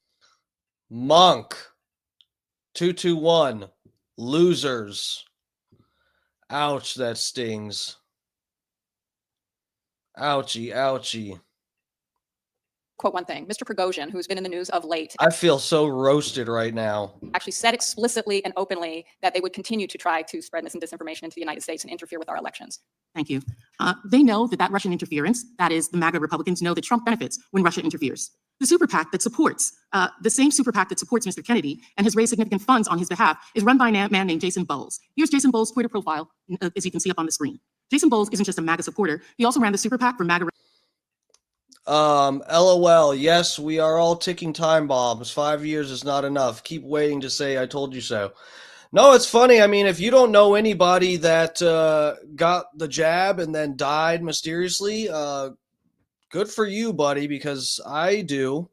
Monk. 221. Losers. Ouch, that stings. Ouchie, ouchie. Quote one thing. Mr. Prigozhin, who's been in the news of late, I feel so roasted right now. actually said explicitly and openly that they would continue to try to spread mis and disinformation into the United States and interfere with our elections. Thank you. They know that Russian interference, that is, the MAGA Republicans know that Trump benefits when Russia interferes. The super PAC that supports, the same super PAC that supports Mr. Kennedy and has raised significant funds on his behalf is run by a man named Jason Bowles. Here's Jason Bowles' Twitter profile, as you can see up on the screen. Jason Bowles isn't just a MAGA supporter. He also ran the super PAC for MAGA. LOL. Yes, we are all ticking time bombs. 5 years is not enough. Keep waiting to say I told you so. No, it's funny. I mean, if you don't know anybody that got the jab and then died mysteriously, good for you, buddy, because I do.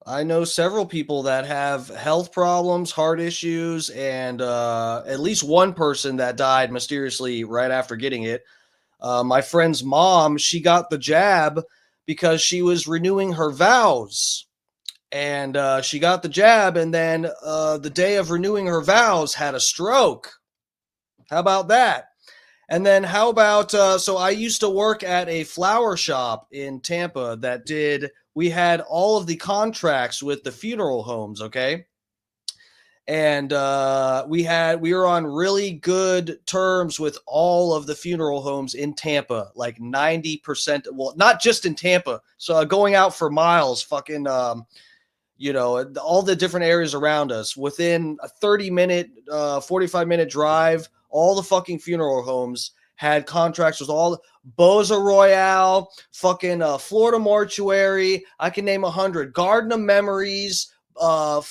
I know several people that have health problems, heart issues, and at least one person that died mysteriously right after getting it. My friend's mom, she got the jab because she was renewing her vows. And she got the jab, and then the day of renewing her vows had a stroke. How about that? And then how about, so I used to work at a flower shop in Tampa we had all of the contracts with the funeral homes, okay? And we were on really good terms with all of the funeral homes in Tampa, like 90%, well, not just in Tampa. So going out for miles, fucking, all the different areas around us, within a 30-minute, 45-minute drive, all the fucking funeral homes had contracts with all Boza Royale, fucking Florida Mortuary. I can name 100. Garden of Memories, a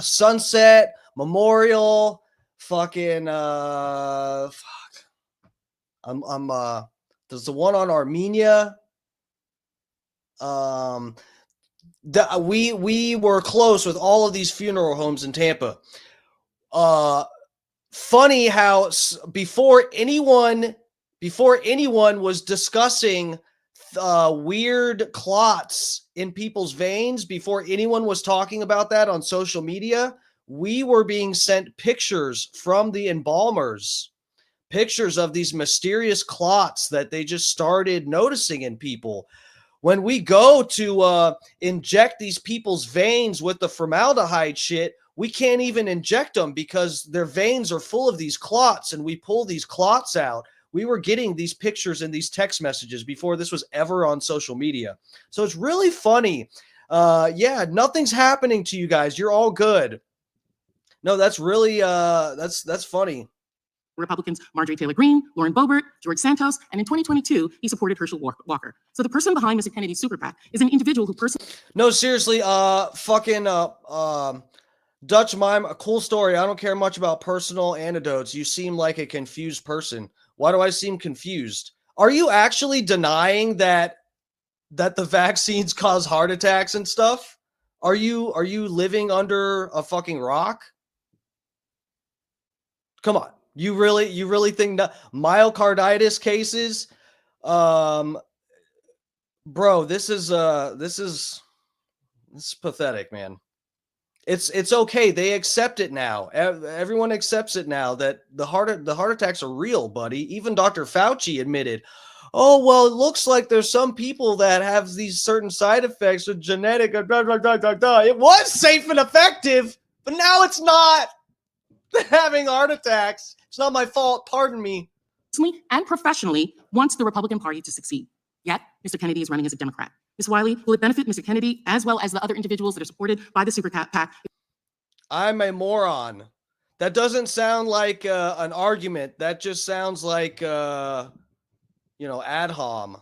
Sunset, Memorial, fucking there's the one on Armenia. We were close with all of these funeral homes in Tampa. Funny how before anyone was discussing weird clots in people's veins, before anyone was talking about that on social media, we were being sent pictures from the embalmers, pictures of these mysterious clots that they just started noticing in people. When we go to inject these people's veins with the formaldehyde shit, we can't even inject them because their veins are full of these clots, and we pull these clots out. We were getting these pictures and these text messages before this was ever on social media. So it's really funny. Yeah, nothing's happening to you guys. You're all good. No, that's really that's funny. Republicans Marjorie Taylor Greene, Lauren Boebert, George Santos, and in 2022, he supported Herschel Walker. So the person behind Mr. Kennedy's super PAC is an individual who personally... No, seriously, Dutch Mime, a cool story. I don't care much about personal anecdotes. You seem like a confused person. Why do I seem confused? Are you actually denying that the vaccines cause heart attacks and stuff? Are you living under a fucking rock? Come on. You really think that myocarditis cases? Bro, this is pathetic, man. It's okay. They accept it now. Everyone accepts it now that the heart attacks are real, buddy. Even Dr. Fauci admitted, oh, well, it looks like there's some people that have these certain side effects with genetic, blah, blah, blah, blah, blah. It was safe and effective, but now it's not. Having heart attacks. It's not my fault. Pardon me. And professionally wants the Republican Party to succeed. Yet, Mr. Kennedy is running as a Democrat. Ms. Wiley, will it benefit Mr. Kennedy as well as the other individuals that are supported by the super PAC? I'm a moron. That doesn't sound like an argument. That just sounds like, ad hom.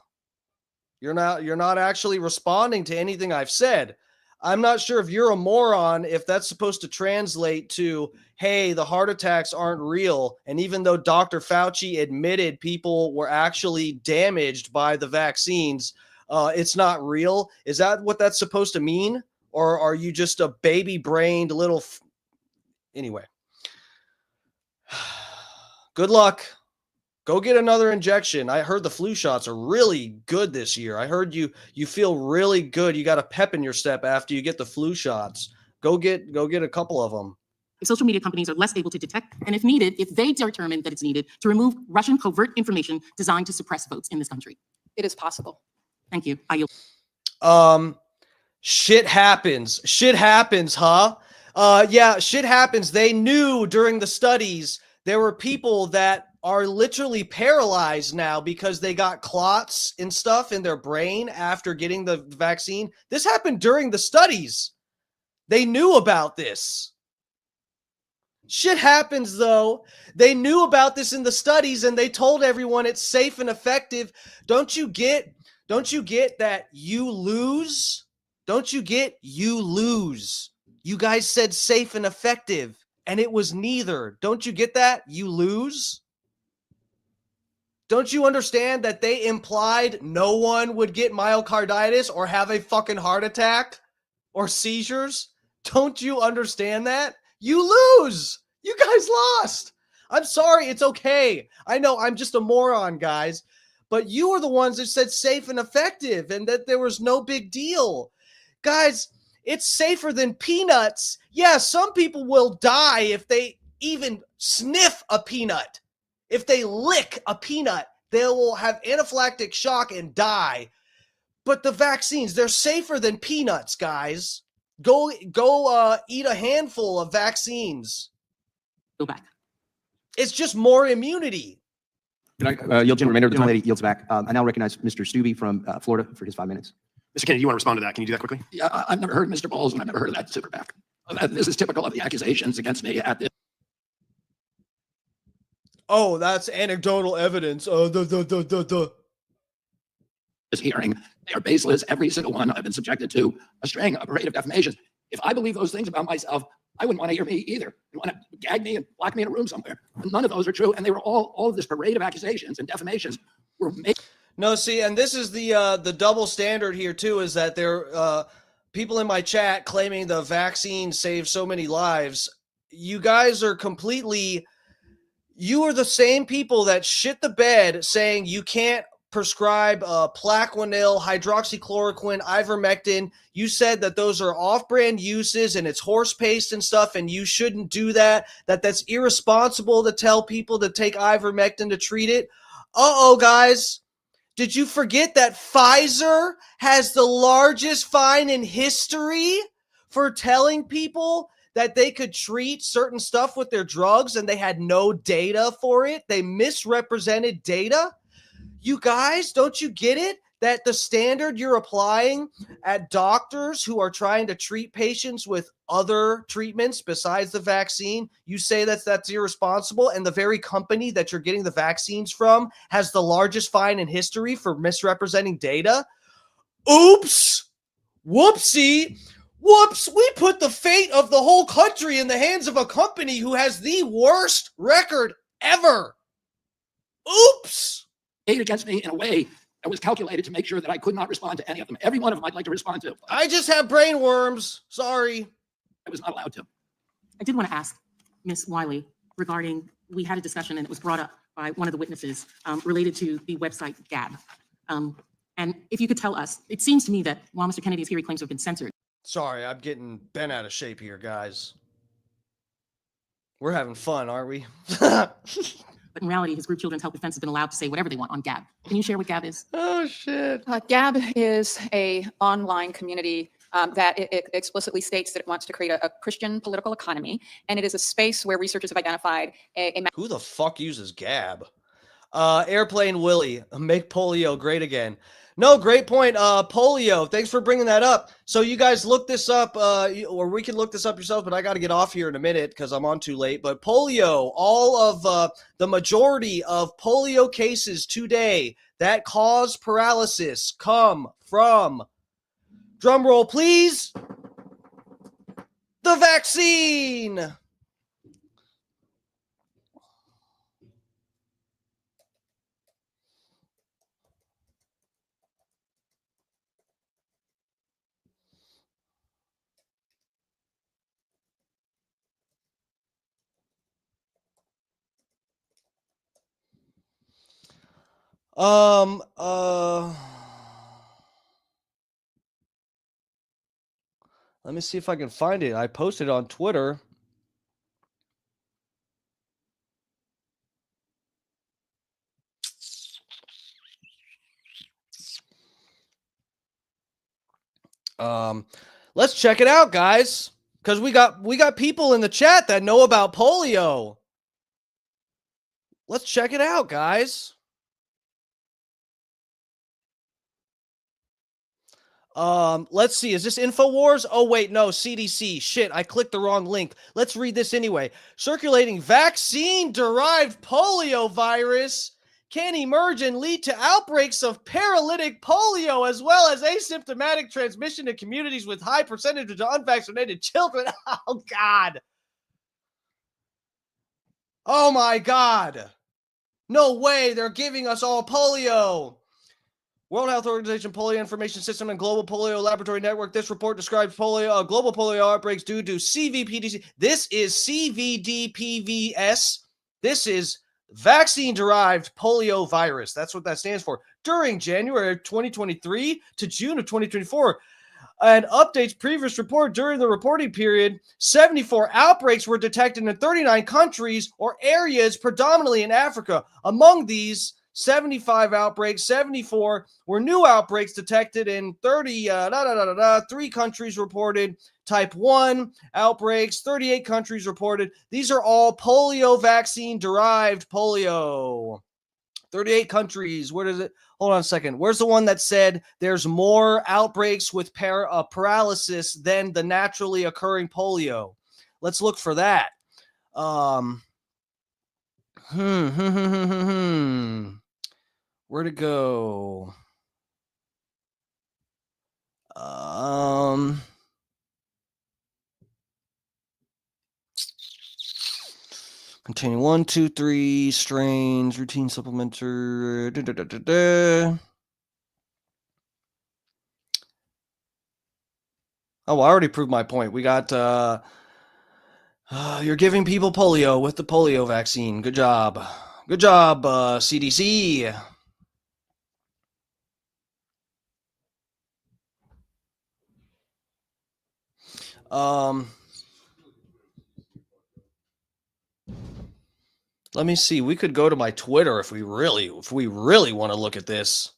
You're not actually responding to anything I've said. I'm not sure if you're a moron, if that's supposed to translate to, hey, the heart attacks aren't real. And even though Dr. Fauci admitted people were actually damaged by the vaccines, it's not real. Is that what that's supposed to mean? Or are you just a baby-brained little... Anyway. Good luck. Go get another injection. I heard the flu shots are really good this year. I heard you feel really good. You got a pep in your step after you get the flu shots. Go get a couple of them. If social media companies are less able to detect, and if needed, if they determine that it's needed, to remove Russian covert information designed to suppress votes in this country. It is possible. Thank you. I yield. Shit happens. Shit happens, huh? Yeah, shit happens. They knew during the studies there were people that are literally paralyzed now because they got clots and stuff in their brain after getting the vaccine. This happened during the studies. They knew about this. Shit happens, though. They knew about this in the studies and they told everyone it's safe and effective. Don't you get that you lose? Don't you get you lose? You guys said safe and effective, and it was neither. Don't you get that? You lose. Don't you understand that they implied no one would get myocarditis or have a fucking heart attack or seizures? Don't you understand that? You lose. You guys lost. I'm sorry. It's okay. I know I'm just a moron, guys, but you were the ones that said safe and effective and that there was no big deal. Guys, it's safer than peanuts. Yeah, some people will die if they even sniff a peanut. If they lick a peanut, they will have anaphylactic shock and die. But the vaccines, they're safer than peanuts, guys. Go eat a handful of vaccines. Go back. It's just more immunity. Can I yield to the remainder of the The time? lady yields back. I now recognize Mr. Stubbe from Florida for his 5 minutes. Mr. Kennedy, you want to respond to that? Can you do that quickly? Yeah, I've never heard Mr. Bowles, and I've never heard of that superpack. This is typical of the accusations against me at Oh, that's anecdotal evidence. this hearing. They are baseless, every single one. I've been subjected to a string, a parade of defamations. If I believe those things about myself, I wouldn't want to hear me either. You want to gag me and lock me in a room somewhere. None of those are true, and they were all of this parade of accusations and defamations were made. No, see, and this is the double standard here too, is that there people in my chat claiming the vaccine saved so many lives. You guys are completely, you are the same people that shit the bed saying you can't prescribe Plaquenil, hydroxychloroquine, ivermectin. You said that those are off-brand uses and it's horse paste and stuff, and you shouldn't do that. That's irresponsible to tell people to take ivermectin to treat it. Uh-oh, guys. Did you forget that Pfizer has the largest fine in history for telling people that they could treat certain stuff with their drugs and they had no data for it? They misrepresented data. You guys, don't you get it? That the standard you're applying at doctors who are trying to treat patients with other treatments besides the vaccine, you say that's irresponsible, and the very company that you're getting the vaccines from has the largest fine in history for misrepresenting data? Oops! Whoopsie! Whoops! We put the fate of the whole country in the hands of a company who has the worst record ever. Oops! Made against me in a way that was calculated to make sure that I could not respond to any of them. Every one of them I'd like to respond to. I just have brain worms. Sorry. I was not allowed to. I did want to ask Ms. Wiley regarding, we had a discussion and it was brought up by one of the witnesses related to the website Gab. And if you could tell us, it seems to me that while Mr. Kennedy is here, he claims to have been censored. Sorry, I'm getting bent out of shape here, guys. We're having fun, aren't we? But in reality, his group Children's Health Defense has been allowed to say whatever they want on Gab. Can you share what Gab is? Oh, shit. Gab is a online community that it explicitly states that it wants to create a Christian political economy, and it is a space where researchers have identified a Who the fuck uses Gab? Airplane Willie, make polio great again. No, great point. Polio, thanks for bringing that up. So you guys look this up, or we can look this up yourselves, but I got to get off here in a minute because I'm on too late. But polio, all of the majority of polio cases today that cause paralysis come from, drum roll please, the vaccine. Let me see if I can find it. I posted on Twitter. Let's check it out, guys, because we got people in the chat that know about polio. Let's check it out, guys. Let's see. Is this InfoWars? Oh, wait, no, CDC. Shit, I clicked the wrong link. Let's read this anyway. Circulating vaccine-derived polio virus can emerge and lead to outbreaks of paralytic polio, as well as asymptomatic transmission in communities with high percentage of unvaccinated children. Oh, God. Oh, my God. No way. They're giving us all polio. World Health Organization Polio Information System and Global Polio Laboratory Network. This report describes global polio outbreaks due to CVPDC. This is CVDPVS. This is vaccine-derived polio virus. That's what that stands for. During January of 2023 to June of 2024, and updates previous report during the reporting period, 74 outbreaks were detected in 39 countries or areas, predominantly in Africa. Among these 75 outbreaks, 74 were new outbreaks detected in 3 countries reported type 1 outbreaks, 38 countries reported. These are all polio vaccine-derived polio. 38 countries. Where does it? Hold on a second. Where's the one that said there's more outbreaks with paralysis than the naturally occurring polio? Let's look for that. Where'd it go? Containing 1, 2, 3 strains, routine supplementary. Oh, well, I already proved my point. We got, you're giving people polio with the polio vaccine. Good job. Good job, CDC. Let me see. We could go to my Twitter if we really want to look at this.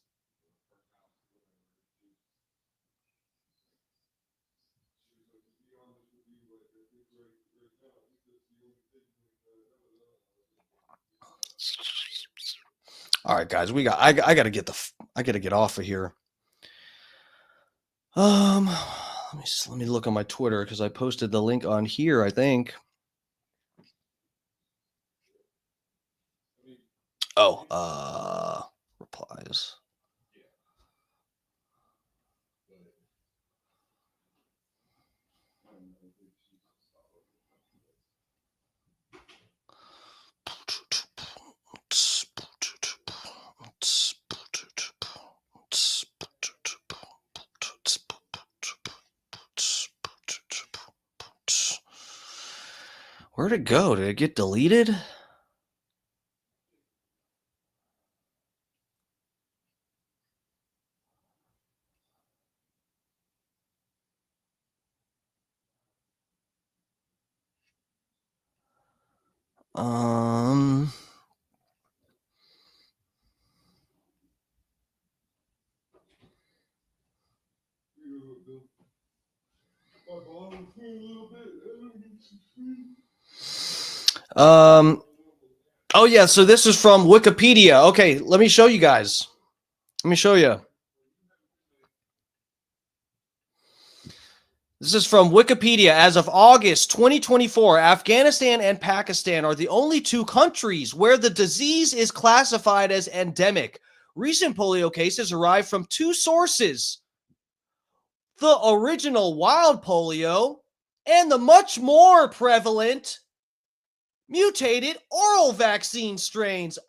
All right, guys, I got to get off of here. Let me look on my Twitter because I posted the link on here, I think. Oh, replies. Where'd it go? Did it get deleted? Oh yeah, so this is from Wikipedia. Okay, let me show you guys. Let me show you. This is from Wikipedia. As of August 2024, Afghanistan and Pakistan are the only 2 countries where the disease is classified as endemic. Recent polio cases arrived from 2 sources: the original wild polio and the much more prevalent mutated oral vaccine strains.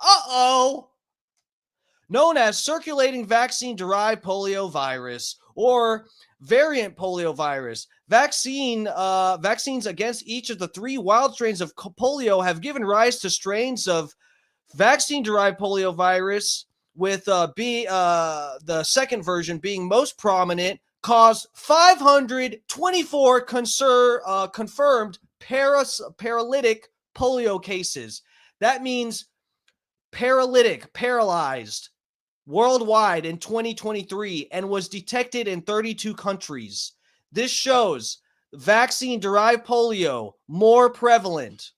Known as circulating vaccine-derived polio virus or variant polio virus. Vaccines against each of the 3 wild strains of polio have given rise to strains of vaccine-derived polio virus, with the second version being most prominent, caused 524 confirmed paralytic polio cases. That means paralyzed worldwide in 2023, and was detected in 32 countries. This shows vaccine-derived polio more prevalent.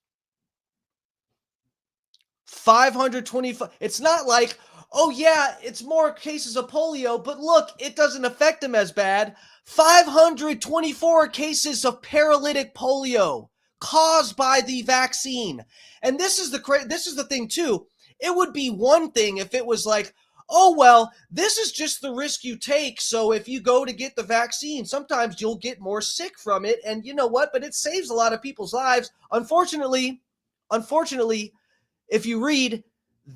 525. It's not like, oh yeah, it's more cases of polio, but look, it doesn't affect them as bad. 524 cases of paralytic polio caused by the vaccine. And this is the thing too. It would be one thing if it was like, oh, well, this is just the risk you take. So if you go to get the vaccine, sometimes you'll get more sick from it. And you know what? But it saves a lot of people's lives. Unfortunately, if you read,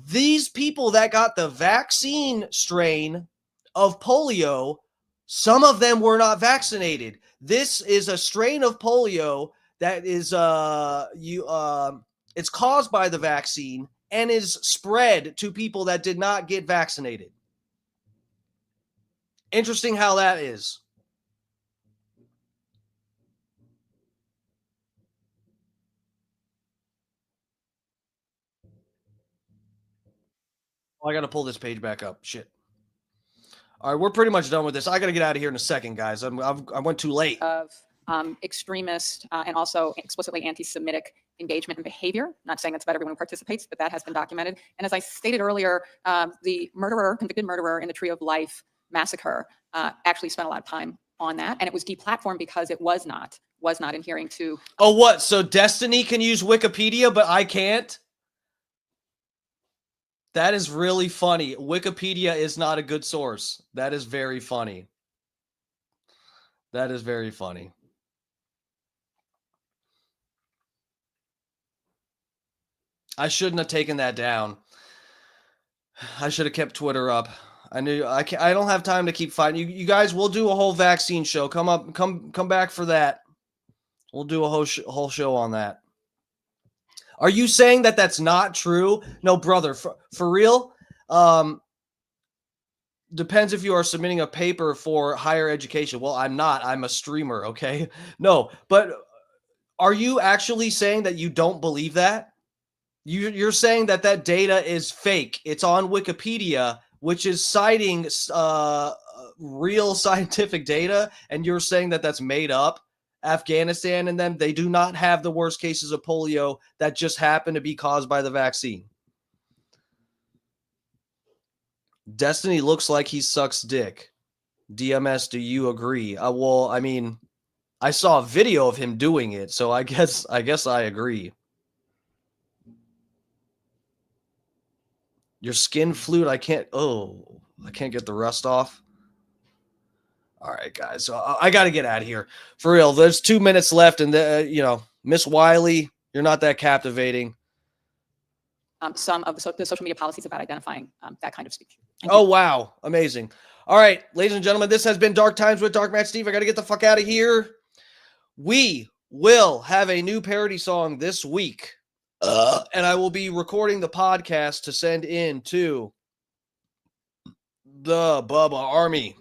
these people that got the vaccine strain of polio, some of them were not vaccinated. This is a strain of polio that is it's caused by the vaccine and is spread to people that did not get vaccinated. Interesting how that is. Oh, I got to pull this page back up. Shit. All right, we're pretty much done with this. I got to get out of here in a second, guys. I went too late. Of extremist and also explicitly anti-Semitic engagement and behavior. Not saying that's about everyone who participates, but that has been documented. And as I stated earlier, the convicted murderer in the Tree of Life massacre actually spent a lot of time on that, and it was deplatformed because it was not adhering to. Oh, what? So Destiny can use Wikipedia, but I can't? That is really funny. Wikipedia is not a good source. That is very funny. That is very funny. I shouldn't have taken that down. I should have kept Twitter up. I knew I don't have time to keep fighting. You guys, we'll do a whole vaccine show. Come back for that. We'll do a whole show on that. Are you saying that that's not true? No, brother, for real. Depends if you are submitting a paper for higher education. Well, I'm not. I'm a streamer, okay? No, but are you actually saying that you don't believe that? You're saying that data is fake. It's on Wikipedia, which is citing real scientific data, and you're saying that that's made up? Afghanistan and them, they do not have the worst cases of polio that just happen to be caused by the vaccine. Destiny looks like he sucks dick. DMS, do you agree? Well, I mean, I saw a video of him doing it, so I guess I agree. Your skin flute, I can't get the rust off. All right, guys. So I got to get out of here. For real, there's 2 minutes left, and Miss Wiley, you're not that captivating. Some of the social media policies about identifying that kind of speech. Oh, wow. Amazing. All right, ladies and gentlemen, this has been Dark Times with Dark Matt Steve. I got to get the fuck out of here. We will have a new parody song this week, and I will be recording the podcast to send in to the Bubba Army.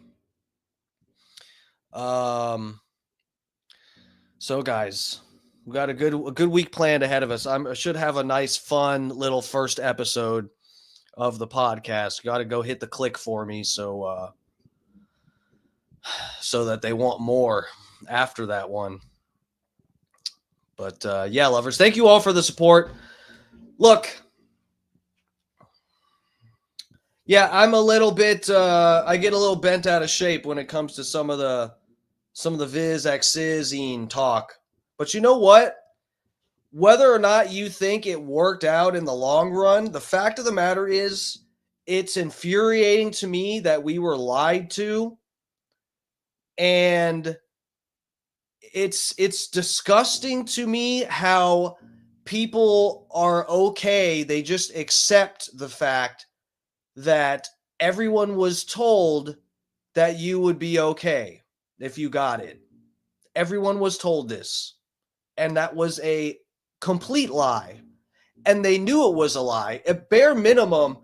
So guys, we got a good week planned ahead of us. I should have a nice, fun little first episode of the podcast. Got to go hit the click for me, so that they want more after that one. But yeah, lovers, thank you all for the support. Look, yeah, I'm a little bit. I get a little bent out of shape when it comes to some of the Viz Xizine talk. But you know what? Whether or not you think it worked out in the long run, the fact of the matter is, it's infuriating to me that we were lied to, and it's disgusting to me how people are okay. They just accept the fact that everyone was told that you would be okay if you got it. Everyone was told this, and that was a complete lie, and they knew it was a lie. At bare minimum,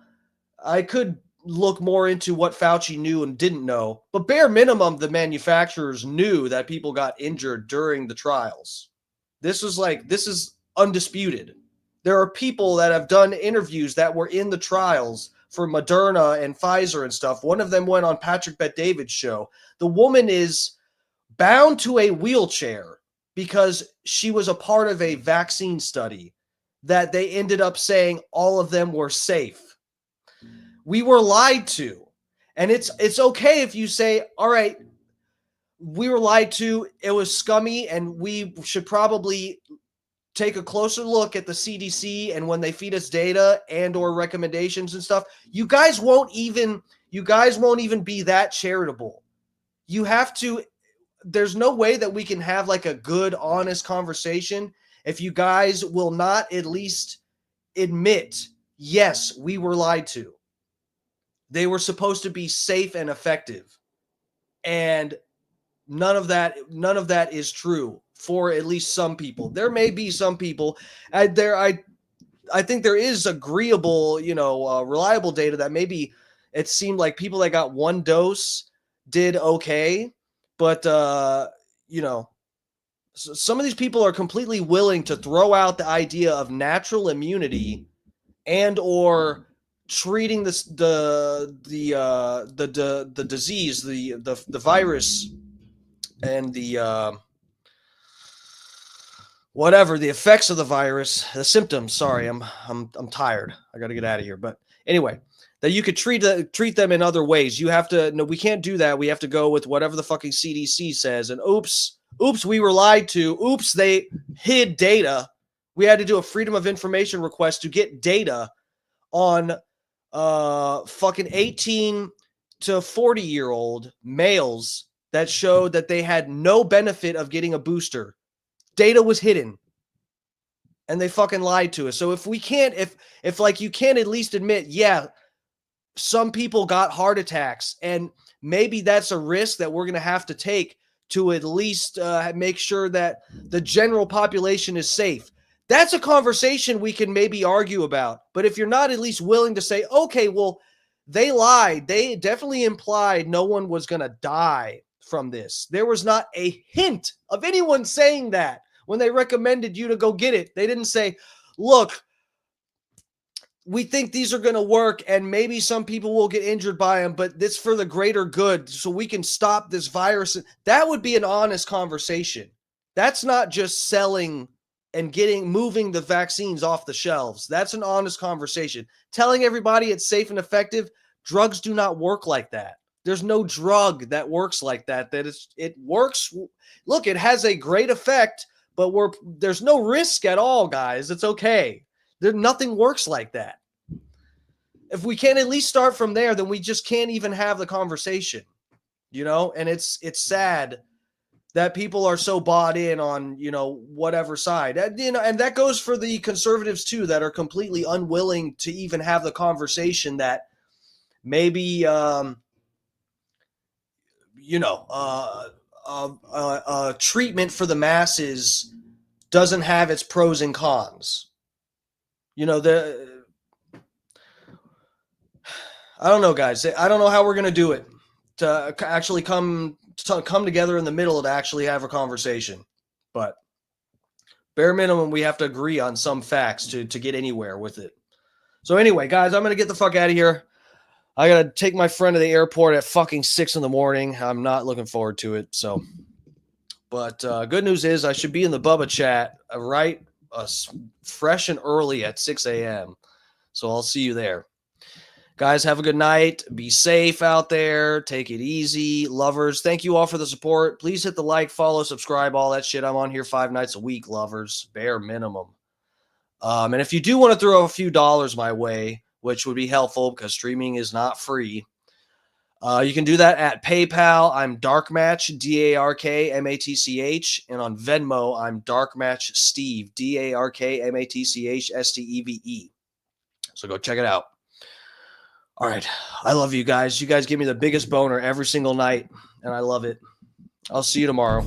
I could look more into what Fauci knew and didn't know, but bare minimum, the manufacturers knew that people got injured during the trials. This is undisputed. There are people that have done interviews that were in the trials for Moderna and Pfizer and stuff. One of them went on Patrick Bet-David's show. The woman is bound to a wheelchair because she was a part of a vaccine study that they ended up saying all of them were safe. We were lied to. And it's okay if you say, all right, we were lied to, it was scummy, and we should probably take a closer look at the CDC and when they feed us data and or recommendations and stuff, you guys won't even be that charitable. You have to, there's no way that we can have like a good, honest conversation if you guys will not at least admit, yes, we were lied to. They were supposed to be safe and effective. And none of that is true for at least some people. There may be some people I think there is agreeable, reliable data that maybe it seemed like people that got one dose did okay, but some of these people are completely willing to throw out the idea of natural immunity and or treating the disease, the virus, and the whatever the effects of the virus, the symptoms. Sorry, I'm tired. I got to get out of here. But anyway, that you could treat them in other ways. You have to. No, we can't do that. We have to go with whatever the fucking CDC says. And oops, we were lied to. Oops, they hid data. We had to do a Freedom of Information request to get data on fucking 18 to 40-year-old males that showed that they had no benefit of getting a booster. Data was hidden. And they fucking lied to us. So if we can't, if like you can't at least admit, yeah, some people got heart attacks, and maybe that's a risk that we're going to have to take to at least make sure that the general population is safe. That's a conversation we can maybe argue about. But if you're not at least willing to say, okay, well, they lied. They definitely implied no one was going to die from this. There was not a hint of anyone saying that when they recommended you to go get it. They didn't say, look, we think these are going to work and maybe some people will get injured by them, but it's for the greater good so we can stop this virus. That would be an honest conversation. That's not just selling and moving the vaccines off the shelves. That's an honest conversation. Telling everybody it's safe and effective. Drugs do not work like that. There's no drug that works like that. It works. Look, it has a great effect, but there's no risk at all, guys. It's okay. Nothing works like that. If we can't at least start from there, then we just can't even have the conversation, and it's sad that people are so bought in on, whatever side, and that goes for the conservatives too, that are completely unwilling to even have the conversation that maybe, treatment for the masses doesn't have its pros and cons. I don't know, guys. I don't know how we're going to do it to actually come together in the middle to actually have a conversation. But bare minimum, we have to agree on some facts to get anywhere with it. So anyway, guys, I'm going to get the fuck out of here. I got to take my friend to the airport at fucking 6 a.m. I'm not looking forward to it. So, but good news is I should be in the Bubba chat fresh and early at 6 a.m. So I'll see you there. Guys, have a good night. Be safe out there. Take it easy. Lovers, thank you all for the support. Please hit the like, follow, subscribe, all that shit. I'm on here 5 nights a week, lovers. Bare minimum. And if you do want to throw a few dollars my way, which would be helpful because streaming is not free, you can do that at PayPal. I'm Darkmatch, DARKMATCH. And on Venmo, I'm Darkmatch Steve, DARKMATCHSTEVE. So go check it out. All right. I love you guys. You guys give me the biggest boner every single night, and I love it. I'll see you tomorrow.